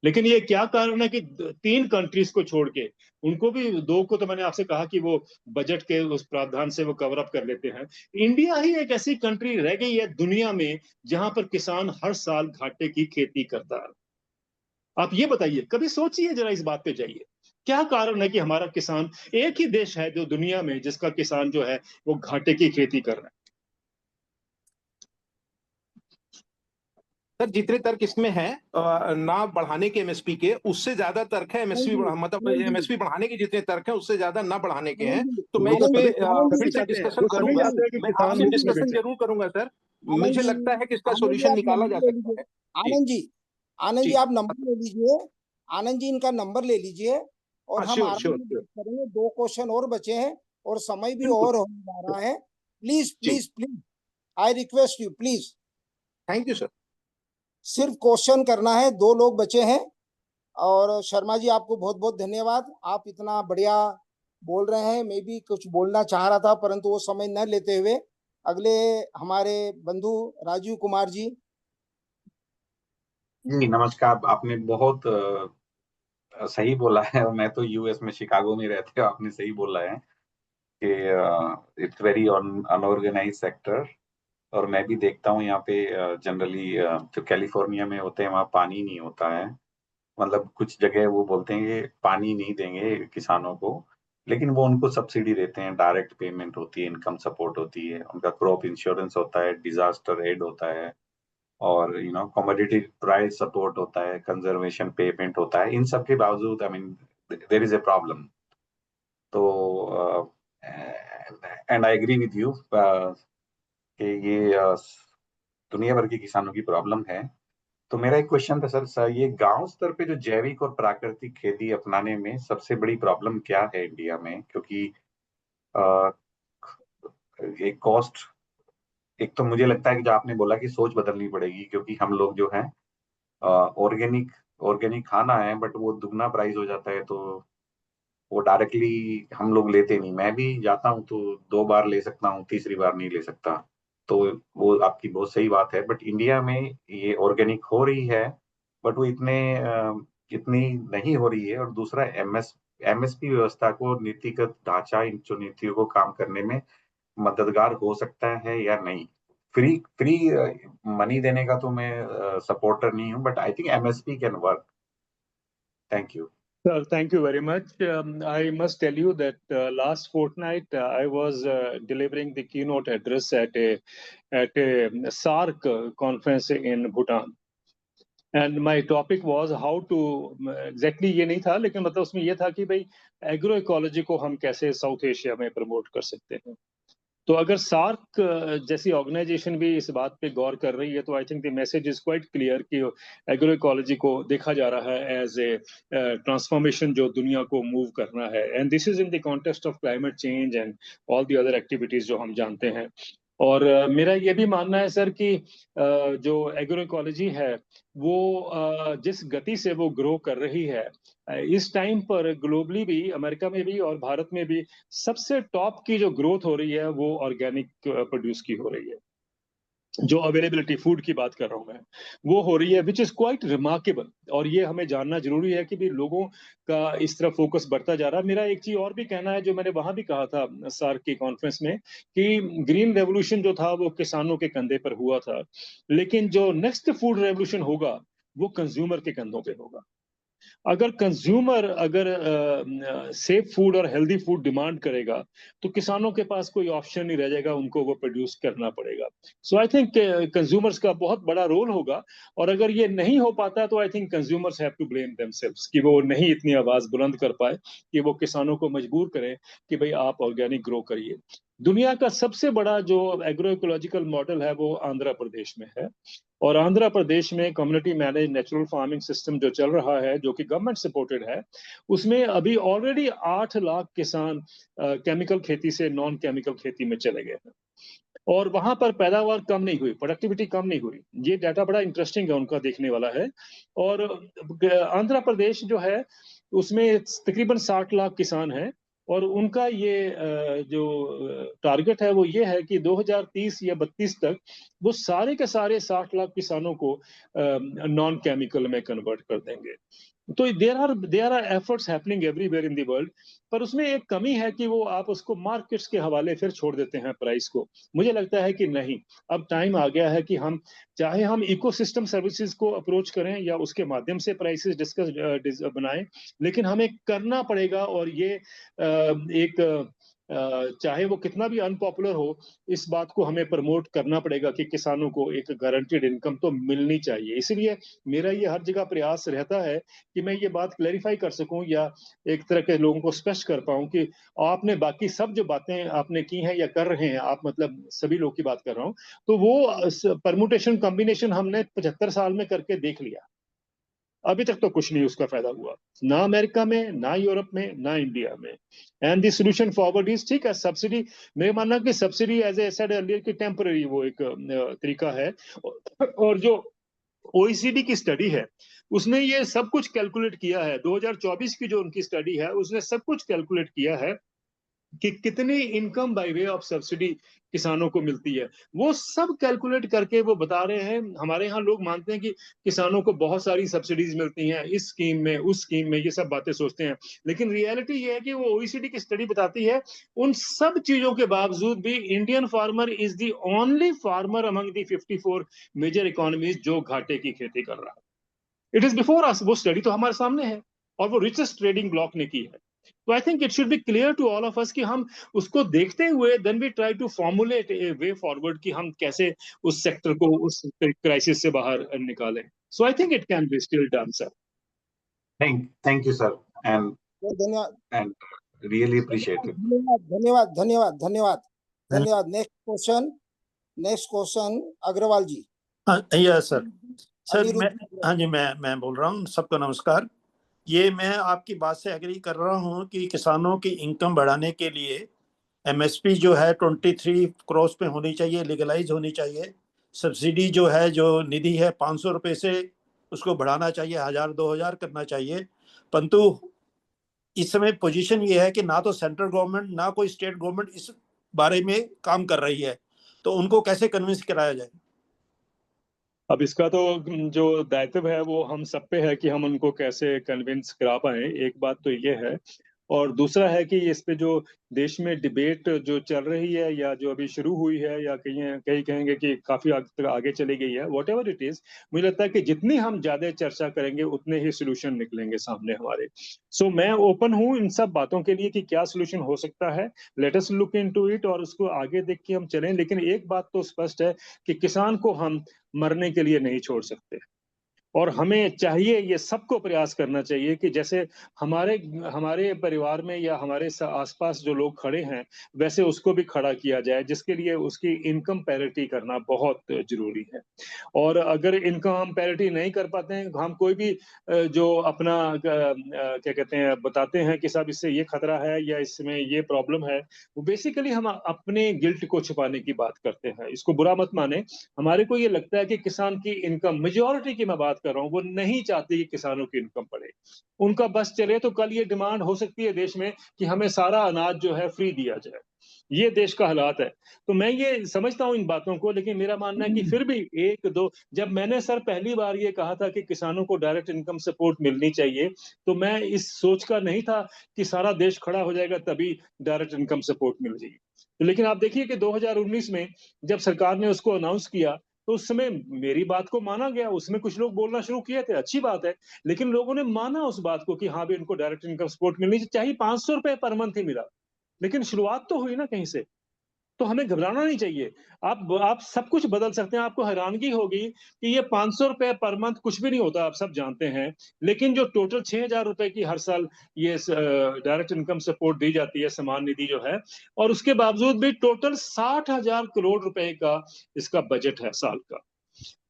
लेकिन ये क्या कारण है कि 3 कंट्रीज को छोड़ के, उनको भी 2 को तो मैंने आपसे कहा कि वो बजट के उस प्रावधान से वो कवर अप कर लेते हैं। इंडिया ही एक ऐसी कंट्री रह गई है दुनिया में जहां पर किसान हर साल घाटे की खेती करता है। आप ये बताइए, कभी सोचिए जरा, इस बात पे जाइए, क्या कारण है कि हमारा किसान, एक ही देश है जो दुनिया में जिसका किसान जो है वो घाटे की खेती कर रहा है। सर जितने तर्क इसमें हैं ना बढ़ाने के एमएसपी के, उससे ज्यादा तर्क है एमएसपी मतलब आनंद जी, एमएसपी बढ़ाने के जितने तर्क हैं उससे ज्यादा ना बढ़ाने के हैं। आनंद जी, तो मैं वो तो इस पे सभी आनंद फिर जी, से चाहते हैं, डिस्कशन वो सभी करूंगा। चाहते हैं कि मैं किसान आपसे आनंद मुफ्त जी, में डिस्कशन बेचे। जरूर करूंगा सर। आनंद मुझे जी, लगता है कि इसका आनंद जी सॉल्यूशन आप निकाला नंबर जा ले सकता लीजिए। है। जी आनंद जी, आनंद जी जी। आप नंबर ले लीजिए। आनंद जी इनका नंबर ले लीजिए और हाँ हम श्योर आराम श्योर से श्योर। बात करेंगे। 2 क्वेश्चन और बचे हैं और समय भी बिल्कुल। और होने जा रहा है। प्लीज जी please please, I request you please, thank you sir. सिर्फ क्वेश्चन करना है। 2 लोग बचे हैं। और शर्मा जी आपको बहुत बहुत धन्यवाद, आप इतना बढ़िया बोल रहे हैं। मैं भी कुछ बोलना चाह रहा था परंतु वो समय न लेते हुए अगले हमारे बंधु राजीव कुमार जी। जी नमस्कार। आपने बहुत सही बोला है, और मैं तो यूएस में शिकागो में रहते हो, आपने सही बोला है कि इट्स वेरी अनऑर्गेनाइज सेक्टर। और मैं भी देखता हूँ यहाँ पे जनरली जो कैलिफोर्निया में होते हैं वहाँ पानी नहीं होता है। मतलब कुछ जगह वो बोलते हैं कि पानी नहीं देंगे किसानों को, लेकिन वो उनको सब्सिडी देते हैं, डायरेक्ट पेमेंट होती है, इनकम सपोर्ट होती है, उनका क्रॉप इंश्योरेंस होता है, डिजास्टर एड होता है, और कमोडिटी प्राइस सपोर्ट होता है, कंजर्वेशन पेमेंट होता है। इन सब के बावजूद I mean there is a problem. तो and I agree with you कि ये दुनिया भर के किसानों की प्रॉब्लम है। तो मेरा एक क्वेश्चन था सर, ये गांव स्तर पे जो जैविक और प्राकृतिक खेती अपनाने में सबसे बड़ी प्रॉब्लम क्या है इंडिया में? क्योंकि अ, एक कॉस्ट, एक तो मुझे लगता है कि जो आपने बोला कि सोच बदलनी पड़ेगी, क्योंकि हम लोग जो है ऑर्गेनिक ऑर्गेनिक खाना है, बट वो दुगना प्राइस हो जाता है, तो वो डायरेक्टली हम लोग लेते नहीं। मैं भी जाता हूँ तो 2 बार ले सकता हूँ, तीसरी बार नहीं ले सकता। तो वो आपकी बहुत सही बात है, बट इंडिया में ये ऑर्गेनिक हो रही है, बट वो इतनी नहीं हो रही है। और दूसरा एमएसपी व्यवस्था को, नीतिगत ढांचा, इन जो नीतियों को काम करने में मददगार हो सकता है या नहीं। फ्री फ्री मनी देने का तो मैं सपोर्टर नहीं हूँ, but I think MSP can work. Thank you. Sir, thank you very much. I must tell you that last fortnight I was delivering the keynote address at a SARC conference in Bhutan. And my topic was how to, exactly ये नहीं था, लेकिन मतलब उसमें ये था कि भाई एग्रो इकोलॉजी को हम कैसे साउथ एशिया में प्रमोट कर सकते हैं। तो अगर सार्क जैसी ऑर्गेनाइजेशन भी इस बात पे गौर कर रही है, तो I think the message is quite clear कि एग्रो इकोलॉजी को देखा जा रहा है एज ए ट्रांसफॉर्मेशन जो दुनिया को मूव करना है, and this is in the context of climate change and all the other activities जो हम जानते हैं। और मेरा ये भी मानना है सर कि जो एग्रो इकोलॉजी है वो जिस गति से वो ग्रो कर रही है, इस टाइम पर ग्लोबली भी, अमेरिका में भी और भारत में भी सबसे टॉप की जो ग्रोथ हो रही है वो ऑर्गेनिक प्रोड्यूस की हो रही है। जो अवेलेबिलिटी फूड की बात कर रहा हूं मैं, वो हो रही है, विच इज क्वाइट रिमार्केबल। और ये हमें जानना जरूरी है कि भी लोगों का इस तरह फोकस बढ़ता जा रहा है। मेरा एक चीज और भी कहना है, जो मैंने वहां भी कहा था सार्क की कॉन्फ्रेंस में, कि ग्रीन रेवोल्यूशन जो था वो किसानों के कंधे पर हुआ था, लेकिन जो नेक्स्ट फूड रेवोल्यूशन होगा वो कंज्यूमर के कंधों पे होगा। अगर कंज्यूमर अगर सेफ फूड और हेल्दी फूड डिमांड करेगा तो किसानों के पास कोई ऑप्शन नहीं रह जाएगा, उनको वो प्रोड्यूस करना पड़ेगा। सो आई थिंक कंज्यूमर्स का बहुत बड़ा रोल होगा। और अगर ये नहीं हो पाता तो I think consumers have to blame themselves, कि वो नहीं इतनी आवाज बुलंद कर पाए कि वो किसानों को मजबूर करें कि भाई आप ऑर्गेनिक ग्रो करिए। दुनिया का सबसे बड़ा जो एग्रो इकोलॉजिकल मॉडल है वो आंध्र प्रदेश में है। और आंध्र प्रदेश में community manage natural farming system जो चल रहा है, जो कि गवर्नमेंट सपोर्टेड है, उसमें अभी ऑलरेडी 8 लाख किसान केमिकल खेती से नॉन केमिकल खेती में चले गए हैं। और वहां पर पैदावार कम नहीं हुई, प्रोडक्टिविटी कम नहीं हुई। ये डाटा बड़ा इंटरेस्टिंग है, उनका देखने वाला है। और आंध्र प्रदेश जो है उसमें तकरीबन 60 लाख किसान हैं। और उनका ये जो टारगेट है वो ये है कि 2030 या 32 तक वो सारे के सारे 60 लाख किसानों को नॉन केमिकल में कन्वर्ट कर देंगे। तो there are efforts happening everywhere in the world. पर उसमें एक कमी है कि वो आप उसको मार्केट्स के हवाले फिर छोड़ देते हैं प्राइस को। मुझे लगता है कि नहीं, अब टाइम आ गया है कि हम चाहे हम इकोसिस्टम सर्विसेज को अप्रोच करें या उसके माध्यम से प्राइसेस डिस्कस बनाएं, लेकिन हमें करना पड़ेगा। और ये एक चाहे वो कितना भी अनपॉपुलर हो, इस बात को हमें प्रमोट करना पड़ेगा कि किसानों को एक गारंटीड इनकम तो मिलनी चाहिए। इसलिए मेरा ये हर जगह प्रयास रहता है कि मैं ये बात क्लैरिफाई कर सकूं या एक तरह के लोगों को स्पष्ट कर पाऊं कि आपने बाकी सब जो बातें आपने की हैं या कर रहे हैं, आप मतलब सभी लोग की बात कर रहा हूं, तो वो परमुटेशन कॉम्बिनेशन हमने 75 साल में करके देख लिया। अभी तक तो कुछ नहीं उसका फायदा हुआ, ना अमेरिका में, ना यूरोप में, ना इंडिया में। And the solution forward is, ठीक है, सब्सिडी। मेरे मानना कि subsidy as I said earlier की टेम्पररी वो एक तरीका है। और जो ओईसीडी की स्टडी है उसने ये सब कुछ कैलकुलेट किया है। 2024 की जो उनकी स्टडी है उसने सब कुछ कैलकुलेट किया है कि कितनी income by way of subsidy किसानों को मिलती है। वो सब कैलकुलेट करके वो बता रहे हैं। हमारे यहाँ लोग मानते हैं कि किसानों को बहुत सारी सब्सिडीज मिलती हैं, इस स्कीम में, उस स्कीम में, ये सब बातें सोचते हैं। लेकिन रियलिटी ये है कि वो ओईसीडी की स्टडी बताती है, उन सब चीजों के बावजूद भी Indian farmer is the only farmer among the 54 major economies जो घाटे की खेती कर रहा है। इट इज बिफोर अस, वो स्टडी तो हमारे सामने है और वो रिचेस्ट ट्रेडिंग ब्लॉक ने की है। तो I think it should be clear to all of us कि हम उसको देखते हुए then we try to formulate a way forward कि हम कैसे उस सेक्टर को उस क्राइसिस से बाहर निकालें। So I think it can be still done sir. Thank you, sir, and धन्यवाद, really appreciate it. धन्यवाद, धन्यवाद, धन्यवाद, धन्यवाद। Next question Agarwal ji. Yes sir. Sir मैं, अनिरुद्ध। हाँ जी, मैं बोल रहा हूँ। सबको नमस्कार। ये मैं आपकी बात से एग्री कर रहा हूँ कि किसानों की इनकम बढ़ाने के लिए एमएसपी जो है 23 करोड़ पे होनी चाहिए, लीगलाइज होनी चाहिए। सब्सिडी जो है, जो निधि है 500 रुपये से उसको बढ़ाना चाहिए, 1000-2000 करना चाहिए। परंतु इस समय पोजीशन ये है कि ना तो सेंट्रल गवर्नमेंट ना कोई स्टेट गवर्नमेंट इस बारे में काम कर रही है, तो उनको कैसे कन्विंस कराया जाए? अब इसका तो जो दायित्व है वो हम सब पे है कि हम उनको कैसे कन्विंस करा पाए। एक बात तो ये है, और दूसरा है कि इस पे जो देश में डिबेट जो चल रही है या जो अभी शुरू हुई है, या कहीं कहेंगे कि काफी आगे चली गई है, वॉट एवर इट इज, मुझे लगता है कि जितनी हम ज्यादा चर्चा करेंगे उतने ही सोल्यूशन निकलेंगे सामने हमारे। सो मैं ओपन हूँ इन सब बातों के लिए कि क्या सोल्यूशन हो सकता है। Let us look into it और उसको आगे देख के हम चलें। लेकिन एक बात तो स्पष्ट है कि किसान को हम मरने के लिए नहीं छोड़ सकते। और हमें चाहिए, ये सबको प्रयास करना चाहिए कि जैसे हमारे परिवार में या हमारे आसपास जो लोग खड़े हैं वैसे उसको भी खड़ा किया जाए, जिसके लिए उसकी इनकम पैरिटी करना बहुत जरूरी है। और अगर इनकम हम पैरिटी नहीं कर पाते हैं, हम कोई भी जो अपना क्या कहते हैं बताते हैं कि साहब इससे ये खतरा है या इसमें ये प्रॉब्लम है, वो बेसिकली हम अपने गिल्ट को छुपाने की बात करते हैं। इसको बुरा मत माने। हमारे को ये लगता है कि किसान की इनकम, मेजॉरिटी की मैं बात कर रहा हूँ, वो नहीं चाहती कि किसानों की इनकम बढ़े। उनका बस चले तो कल ये डिमांड हो सकती है देश में कि हमें सारा अनाज जो है फ्री दिया जाए। ये देश का हालात है। तो मैं ये समझता हूँ इन बातों को, लेकिन मेरा मानना है कि फिर भी एक दो, जब मैंने सर पहली बार ये कहा था कि किसानों को डायरेक्ट इनकम सपोर्ट मिलनी चाहिए, तो मैं इस सोच का नहीं था कि सारा देश खड़ा हो जाएगा तभी डायरेक्ट इनकम सपोर्ट मिल जाएगी। तो लेकिन आप देखिए कि 2019 में जब सरकार ने उसको अनाउंस किया, तो उस समय मेरी बात को माना गया। उसमें कुछ लोग बोलना शुरू किए थे, अच्छी बात है, लेकिन लोगों ने माना उस बात को कि हाँ भी इनको डायरेक्ट इनकम सपोर्ट मिलनी चाहिए, चाहे 500 रुपए पर मंथ ही मिला, लेकिन शुरुआत तो हुई ना कहीं से। तो हमें घबराना नहीं चाहिए। आप सब कुछ बदल सकते हैं। आपको हैरानगी होगी कि ये 500 रुपए पर मंथ कुछ भी नहीं होता, आप सब जानते हैं। लेकिन जो टोटल 6,000 रुपए की हर साल ये डायरेक्ट इनकम सपोर्ट दी जाती है, सम्मान निधि जो है, और उसके बावजूद भी टोटल 60,000 करोड़ रुपए का इसका बजट है साल का।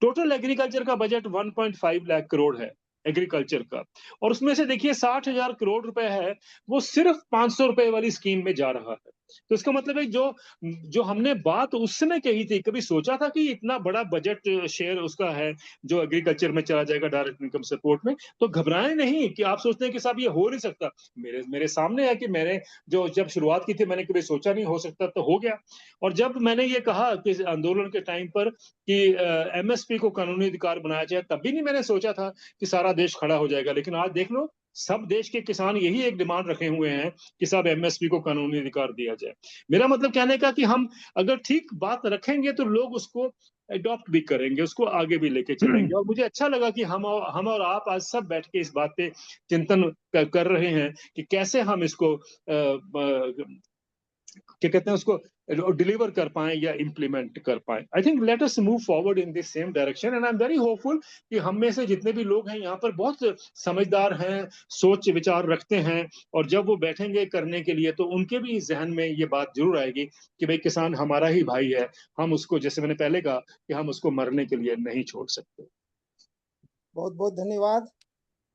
टोटल एग्रीकल्चर का बजट 1.5 लाख करोड़ है एग्रीकल्चर का, और उसमें से देखिए 60,000 करोड़ रुपए है, वो सिर्फ 500 रुपए वाली स्कीम में जा रहा है। तो इसका मतलब है जो जो हमने बात उस समय कही थी, कभी सोचा था कि इतना बड़ा बजट शेयर उसका है जो एग्रीकल्चर में चला जाएगा डायरेक्ट इनकम सपोर्ट में। तो घबराएं नहीं कि आप सोचते हैं कि साहब ये हो नहीं सकता। मेरे सामने है कि मैंने जो जब शुरुआत की थी, मैंने कभी सोचा नहीं हो सकता, तो हो गया। और जब मैंने ये कहा कि आंदोलन के टाइम पर कि एमएसपी को कानूनी अधिकार बनाया जाए, तब भी नहीं मैंने सोचा था कि सारा देश खड़ा हो जाएगा। लेकिन आज देख लो, सब देश के किसान यही एक डिमांड रखे हुए हैं कि सब एमएसपी को कानूनी अधिकार दिया जाए। मेरा मतलब कहने का कि हम अगर ठीक बात रखेंगे तो लोग उसको अडॉप्ट भी करेंगे, उसको आगे भी लेके चलेंगे। और मुझे अच्छा लगा कि हम और आप आज सब बैठ के इस बात पे चिंतन कर रहे हैं कि कैसे हम इसको क्या कहते हैं उसको डिलीवर कर पाए या इम्प्लीमेंट कर पाए। I think let us move forward in this same direction, and I am very hopeful कि हम में से जितने भी लोग हैं यहाँ पर बहुत समझदार हैं, सोच विचार रखते हैं, और जब वो बैठेंगे करने के लिए तो उनके भी जहन में ये बात जरूर आएगी कि भाई किसान हमारा ही भाई है, हम उसको, जैसे मैंने पहले कहा, कि हम उसको मरने के लिए नहीं छोड़ सकते। बहुत बहुत धन्यवाद,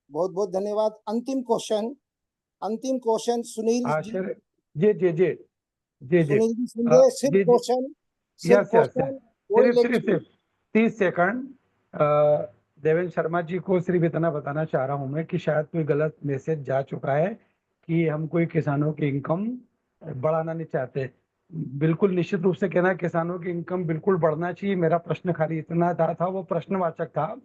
बहुत बहुत धन्यवाद। अंतिम क्वेश्चन सुनील जी। सर जी जी जी जी जी सुनील जी सुनिए, सिर्फ जी जी क्वेश्चन, यस यस कोई सिर्फ लेक्चर। 30 सेकंड। देवेंद्र शर्मा जी को सिर्फ इतना बताना चाह रहा हूं मैं कि शायद कोई गलत मैसेज जा चुका है कि हम कोई किसानों की इनकम बढ़ाना नहीं चाहते। बिल्कुल निश्चित रूप से कहना, किसानों की इनकम बिल्कुल बढ़ना चाहिए। मेरा प्रश्न खाली इतना था वो प्रश्नवाचक था,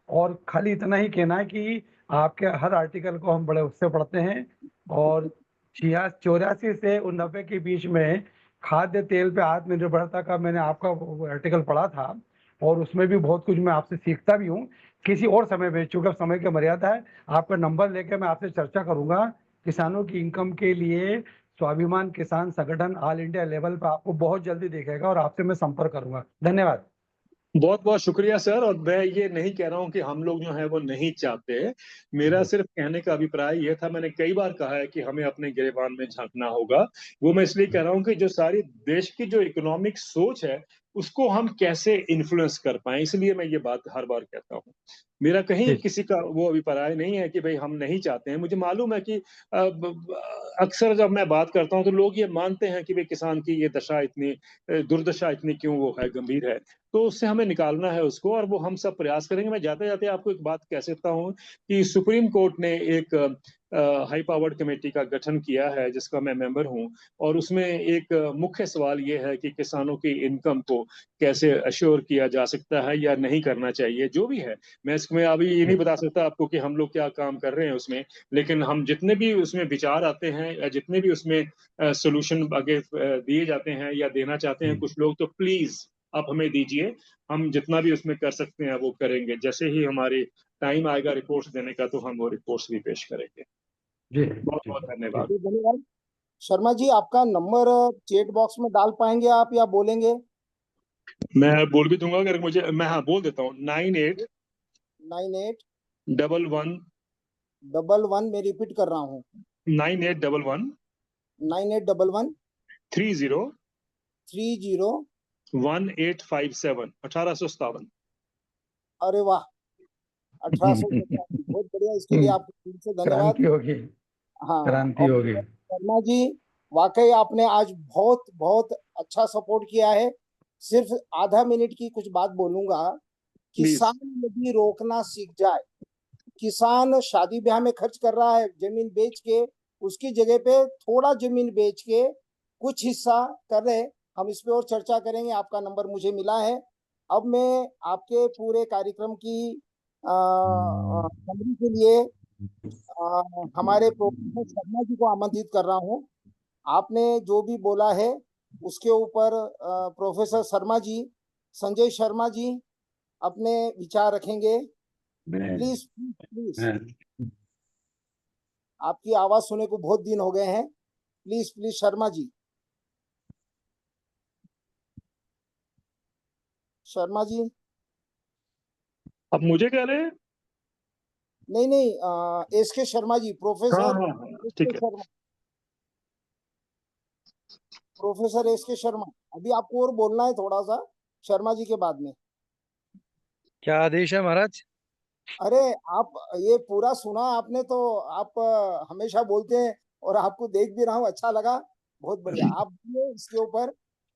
और खाली इतना ही कहना है कि आपके हर आर्टिकल को हम बड़े उससे पढ़ते हैं, और 84 से 90 के बीच में खाद्य तेल पे आत्मनिर्भरता का मैंने आपका आर्टिकल पढ़ा था, और उसमें भी बहुत कुछ मैं आपसे सीखता भी हूँ। किसी और समय में, चूंकि समय की मर्यादा है, आपका नंबर लेकर मैं आपसे चर्चा करूंगा। किसानों की इनकम के लिए स्वाभिमान किसान संगठन ऑल इंडिया लेवल पर आपको बहुत जल्दी दिखेगा, और आपसे मैं संपर्क करूंगा। धन्यवाद। बहुत बहुत शुक्रिया सर। और मैं ये नहीं कह रहा हूं कि हम लोग जो है वो नहीं चाहते। मेरा सिर्फ कहने का अभिप्राय ये था, मैंने कई बार कहा है कि हमें अपने गिरेबान में झांकना होगा। वो मैं इसलिए कह रहा हूं कि जो सारी देश की जो इकोनॉमिक सोच है उसको हम कैसे इन्फ्लुएंस कर पाए, इसलिए मैं ये बात हर बार कहता हूँ। मेरा कहीं किसी का वो अभिप्राय नहीं है कि भाई हम नहीं चाहते हैं। मुझे मालूम है कि अक्सर जब मैं बात करता हूँ तो लोग ये मानते हैं कि भाई किसान की ये दशा इतनी दुर्दशा इतनी क्यों वो है, गंभीर है, तो उससे हमें निकालना है उसको, और वो हम सब प्रयास करेंगे। मैं जाते जाते आपको एक बात कह सकता हूँ कि सुप्रीम कोर्ट ने एक हाई पावर्ड कमेटी का गठन किया है जिसका मैं मेंबर हूँ, और उसमें एक मुख्य सवाल ये है कि किसानों की इनकम को कैसे अश्योर किया जा सकता है या नहीं करना चाहिए। जो भी है, मैं इसमें अभी ये नहीं बता सकता आपको कि हम लोग क्या काम कर रहे हैं उसमें, लेकिन हम जितने भी उसमें विचार आते हैं या जितने भी उसमें सोल्यूशन आगे दिए जाते हैं या देना चाहते हैं कुछ लोग, तो प्लीज आप हमें दीजिए। हम जितना भी उसमें कर सकते हैं वो करेंगे। जैसे ही हमारे टाइम आएगा रिपोर्ट्स देने का तो हम वो रिपोर्ट्स भी पेश करेंगे। बहुत बहुत धन्यवाद। धन्यवाद। शर्मा जी, आपका नंबर चैट बॉक्स में डाल पाएंगे आप या बोलेंगे? मैं बोल भी दूंगा अगर मुझे, मैं हाँ बोल देता हूँ। 98 11 11 मैं रिपीट कर रहा हूँ। 9811 9811 30 30 1857 1857। अरे वाह, 1857। बहुत बढ़िया, इसके लिए आपको दिल से धन्यवाद। क्रांति होगी, हाँ, क्रांति और होगी। शर्मा जी, वाकई आपने आज बहुत बहुत अच्छा सपोर्ट किया है। सिर्फ आधा मिनट की कुछ बात बोलूंगा। किसान यदि रोकना सीख जाए, किसान शादी ब्याह में खर्च कर रहा है जमीन बेच के, उसकी जगह पे थोड़ा जमीन बेच के कुछ हिस्सा कर रहे, हम इस पे और चर्चा करेंगे। आपका नंबर मुझे मिला है। अब मैं आपके पूरे कार्यक्रम की समरी के लिए हमारे प्रोफेसर शर्मा जी को आमंत्रित कर रहा हूँ। आपने जो भी बोला है उसके ऊपर प्रोफेसर शर्मा जी, संजय शर्मा जी अपने विचार रखेंगे। प्लीज प्लीज, आपकी आवाज सुने को बहुत दिन हो गए हैं। Please please Sharma ji, Sharma ji. अब मुझे कह रहे हैं? नहीं नहीं, एस के शर्मा जी, हाँ प्रोफेसर हाँ हाँ, एस ठीक के है। शर्मा, प्रोफेसर एस के शर्मा। अभी आपको और बोलना है थोड़ा सा शर्मा जी के बाद में। क्या आदेश है महाराज? अरे आप ये पूरा सुना आपने तो आप हमेशा बोलते हैं और आपको देख भी रहा हूँ, अच्छा लगा, बहुत बढ़िया। आप बोलिए इसके ऊपर,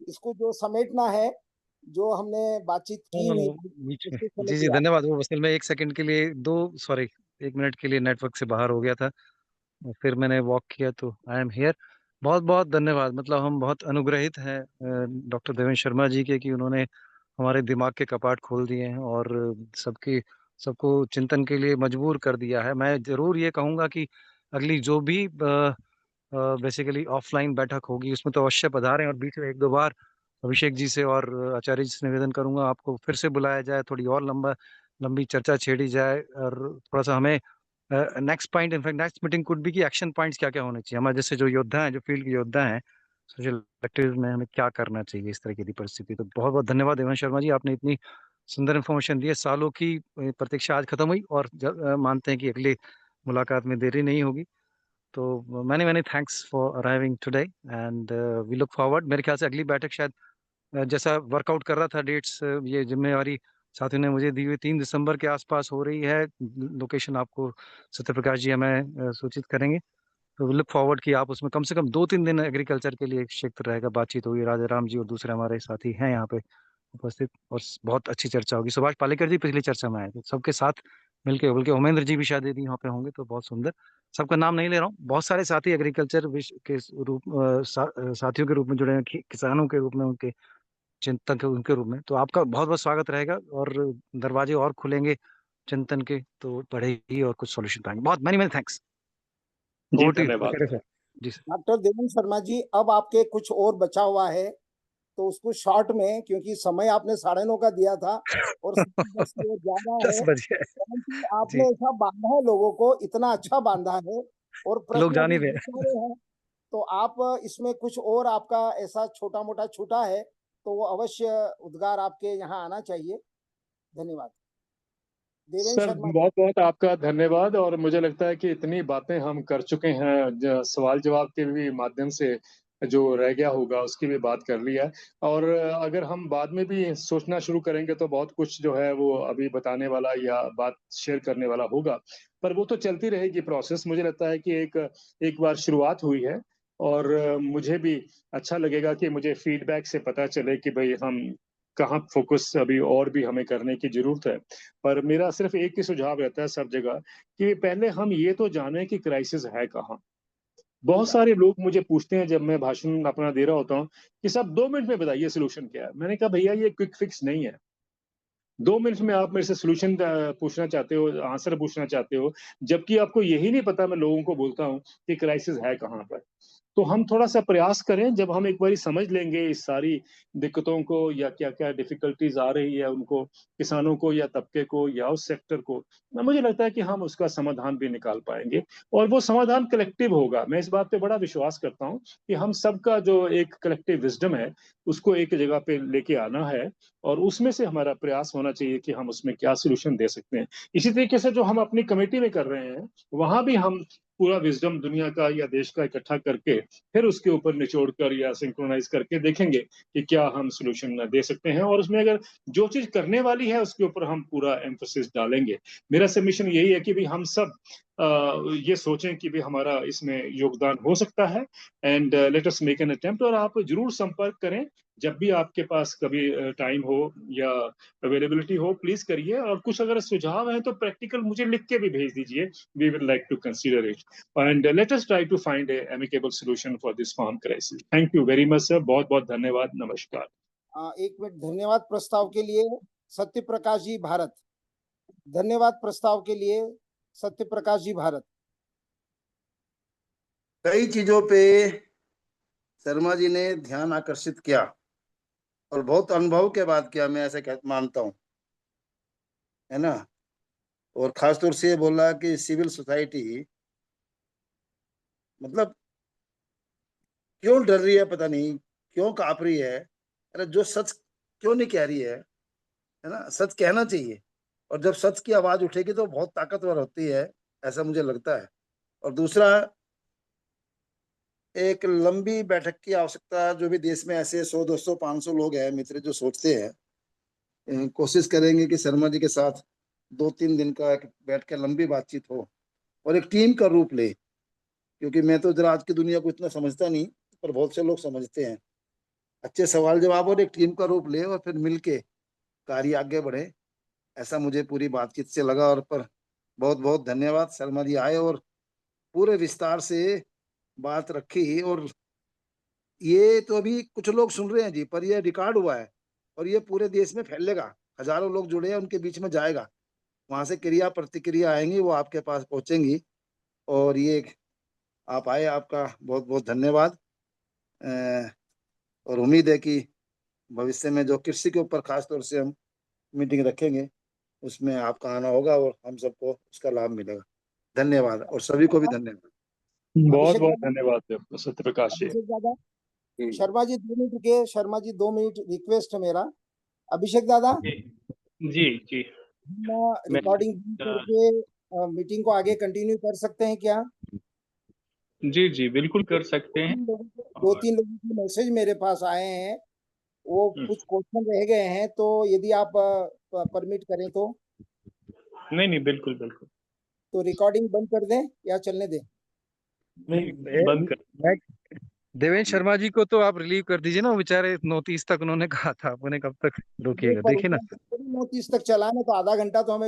इसको जो समेटना है, जो हमने बातचीत की हुई बीच में उसको जी जी समेटिए आप। धन्यवाद। वो असल में 1 सेकंड के लिए सॉरी 1 मिनट के लिए नेटवर्क से बाहर हो गया था, और फिर मैंने वॉक किया तो आई एम हियर। बहुत बहुत धन्यवाद। मतलब हम बहुत अनुग्रहित हैं डॉक्टर देवेंद्र शर्मा जी के, कि उन्होंने हमारे दिमाग के कपाट खोल दिए हैं और सबको चिंतन के लिए मजबूर कर दिया है। मैं जरूर ये कहूँगा कि अगली जो भी बेसिकली ऑफलाइन बैठक होगी उसमें तो अवश्य पधारें, और बीच में 1-2 बार अभिषेक जी से और आचार्य जी से निवेदन करूंगा आपको फिर से बुलाया जाए, थोड़ी और लंबी चर्चा छेड़ी जाए, और थोड़ा सा हमें next point, in fact next meeting could be कि एक्शन पॉइंट्स क्या क्या होने चाहिए हमारे जैसे जो योद्धा हैं, जो फील्ड के योद्धा हैं, सोशल एक्टिविटीज में हमें क्या करना चाहिए इस तरह की परिस्थिति। तो बहुत बहुत धन्यवाद देवेंद्र शर्मा जी, आपने इतनी सुंदर इन्फॉर्मेशन दी है। सालों की प्रतीक्षा आज खत्म हुई, और मानते हैं कि अगली मुलाकात में देरी नहीं होगी। तो many many thanks for arriving today, and we look forward. मेरे ख्याल से अगली बैठक शायद जैसा वर्कआउट कर रहा था डेट्स, ये जिम्मेवारी साथियों ने मुझे दी हुई 3 दिसंबर के आसपास हो रही है। लोकेशन आपको सत्य प्रकाश जी हमें सूचित करेंगे। तो वी लुक फॉरवर्ड कि आप उसमें कम से कम 2-3 दिन एग्रीकल्चर के लिए एक क्षेत्र रहेगा, बातचीत होगी। राजा राम जी और दूसरे हमारे साथी हैं यहाँ पे उपस्थित, और बहुत अच्छी चर्चा होगी। सुभाष पालेकर जी पिछली चर्चा में आए थे, सबके साथ मिलके, बल्कि उमेंद्र जी भी शायद यदि यहाँ पे होंगे तो बहुत सुंदर। सबका नाम नहीं ले रहा हूँ, बहुत सारे साथी एग्रीकल्चर के रूप साथियों के रूप में जुड़े हैं, किसानों के रूप में, उनके चिंतक उनके रूप में। तो आपका बहुत बहुत स्वागत रहेगा, और दरवाजे और खुलेंगे चिंतन के, तो बढ़ेगी और कुछ सॉल्यूशन पाएंगे। बहुत मैनी मैनी थैंक्स। जी ओवर टू धन्यवाद। You sir. जी सर। डॉक्टर देवेंद्र शर्मा जी, अब आपके कुछ और बचा हुआ है तो उसको शॉर्ट में, क्योंकि समय आपने 9:30 का दिया था और 10 की ओर जा रहा 10 है, बजे परंतु जी, आपने ऐसा बांधा है लोगों को, इतना अच्छा बांधा है, और लोग प्रश्न जान भी ही रहे बहुत सारे हैं। तो आप इसमें कुछ और आपका ऐसा छोटा मोटा छूटा है तो वो अवश्य उद्गार आपके यहाँ आना चाहिए। धन्यवाद देवेंद्र सर शर्मा। बहुत बहुत आपका धन्यवाद। और मुझे लगता है कि इतनी बातें हम कर चुके हैं, सवाल जवाब के भी माध्यम से जो रह गया होगा उसकी भी बात कर लिया है। और अगर हम बाद में भी सोचना शुरू करेंगे तो बहुत कुछ जो है वो अभी बताने वाला या बात शेयर करने वाला होगा, पर वो तो चलती रहेगी प्रोसेस। मुझे लगता है कि एक बार शुरुआत हुई है, और मुझे भी अच्छा लगेगा कि मुझे फीडबैक से पता चले कि भाई हम कहाँ फोकस अभी और भी हमें करने की जरूरत है। पर मेरा सिर्फ एक ही सुझाव रहता है सब जगह कि पहले हम ये तो जाने कि क्राइसिस है कहाँ। बहुत सारे लोग मुझे पूछते हैं जब मैं भाषण अपना दे रहा होता हूँ कि सब 2 मिनट में बताइए सोल्यूशन क्या है। मैंने कहा भैया ये क्विक फिक्स नहीं है। 2 मिनट में आप मेरे से सोल्यूशन पूछना चाहते हो, आंसर पूछना चाहते हो, जबकि आपको यही नहीं पता। मैं लोगों को बोलता हूँ कि क्राइसिस है कहाँ पर। तो हम थोड़ा सा प्रयास करें, जब हम एक बार समझ लेंगे इस सारी दिक्कतों को या क्या क्या डिफिकल्टीज आ रही है उनको, किसानों को या तबके को या उस सेक्टर को, मुझे लगता है कि हम उसका समाधान भी निकाल पाएंगे। और वो समाधान कलेक्टिव होगा। मैं इस बात पे बड़ा विश्वास करता हूँ कि हम सबका जो एक कलेक्टिव विजडम है उसको एक जगह पे लेके आना है, और उसमें से हमारा प्रयास होना चाहिए कि हम उसमें क्या सोल्यूशन दे सकते हैं। इसी तरीके से जो हम अपनी कमेटी में कर रहे हैं वहां भी हम पूरा विजडम दुनिया का या देश का इकट्ठा करके फिर उसके ऊपर निचोड़ कर या सिंक्रोनाइज करके देखेंगे कि क्या हम सोल्यूशन दे सकते हैं, और उसमें अगर जो चीज करने वाली है उसके ऊपर हम पूरा एम्फोसिस डालेंगे। मेरा सबमिशन यही है कि भी हम सब ये सोचें कि भी हमारा इसमें योगदान हो सकता है, and let us make an attempt. और आप जरूर संपर्क करें जब भी आपके पास कभी टाइम हो या अवेलेबिलिटी हो, प्लीज करिए। और कुछ अगर सुझाव हैं तो प्रैक्टिकल मुझे लिख के भी भेज दीजिए, we will like to consider it, and let us try to find a amicable solution for this farm crisis. Thank you very much sir, बहुत बहुत धन्यवाद, नमस्कार। एक मिनट, धन्यवाद प्रस्ताव के लिए सत्य प्रकाश जी भारत। धन्यवाद प्रस्ताव के लिए सत्य प्रकाश जी भारत। कई चीजों पे शर्मा जी ने ध्यान आकर्षित किया और बहुत अनुभव के बाद किया, मैं ऐसे मानता हूं, है ना। और खासतौर से बोला कि सिविल सोसाइटी मतलब क्यों डर रही है, पता नहीं क्यों कांप रही है। अरे जो सच क्यों नहीं कह रही है ना, सच कहना चाहिए। और जब सच की आवाज उठेगी तो बहुत ताकतवर होती है, ऐसा मुझे लगता है। और दूसरा, एक लंबी बैठक की आवश्यकता, जो भी देश में ऐसे 100, 200, 500 लोग हैं मित्र जो सोचते हैं, कोशिश करेंगे कि शर्मा जी के साथ 2-3 दिन का एक बैठ के लंबी बातचीत हो और एक टीम का रूप ले। क्योंकि मैं तो जरा आज की दुनिया को इतना समझता नहीं, पर बहुत से लोग समझते हैं। अच्छे सवाल जवाब और एक टीम का रूप ले और फिर मिलके कार्य आगे बढ़े, ऐसा मुझे पूरी बातचीत से लगा। और पर बहुत बहुत धन्यवाद, शर्मा जी आए और पूरे विस्तार से बात रखी। और ये तो अभी कुछ लोग सुन रहे हैं जी, पर ये रिकॉर्ड हुआ है और ये पूरे देश में फैलेगा। हजारों लोग जुड़े हैं, उनके बीच में जाएगा, वहां से क्रिया प्रतिक्रिया आएंगी, वो आपके पास पहुंचेंगी। और ये आप आए, आपका बहुत बहुत धन्यवाद। और उम्मीद है कि भविष्य में जो कृषि के ऊपर खास तौर से हम मीटिंग रखेंगे, उसमें आपका आना होगा और हम सबको उसका लाभ मिलेगा। धन्यवाद, और सभी को भी धन्यवाद। बहुत अभिषेक बहुत दादा, धन्यवाद सत्य प्रकाश जी। अभिषेक दादा, शर्मा जी 2 मिनट रुके। शर्मा जी 2 मिनट रिक्वेस्ट है मेरा। अभिषेक दादा, जी जी, हम मैं रिकॉर्डिंग करके मीटिंग को आगे कंटिन्यू कर सकते हैं क्या? जी जी बिल्कुल कर सकते हैं। 2-3 लोगों के मैसेज मेरे पास आए हैं, वो कुछ क्वेश्चन रह गए हैं, तो यदि आप परमिट करें तो नहीं नहीं, बिल्कुल बिल्कुल। तो रिकॉर्डिंग बंद कर दें या चलने दें? नहीं, बंद कर। देवेंद्र शर्मा जी को तो आप रिलीव कर दीजिए ना, वो बेचारे 9:30 तक उन्होंने कहा था, आपने कब तक कोई रोकिएगा, देखिए ना। परेशान 9:30 तक चलाना, तो आधा घंटा तो हमें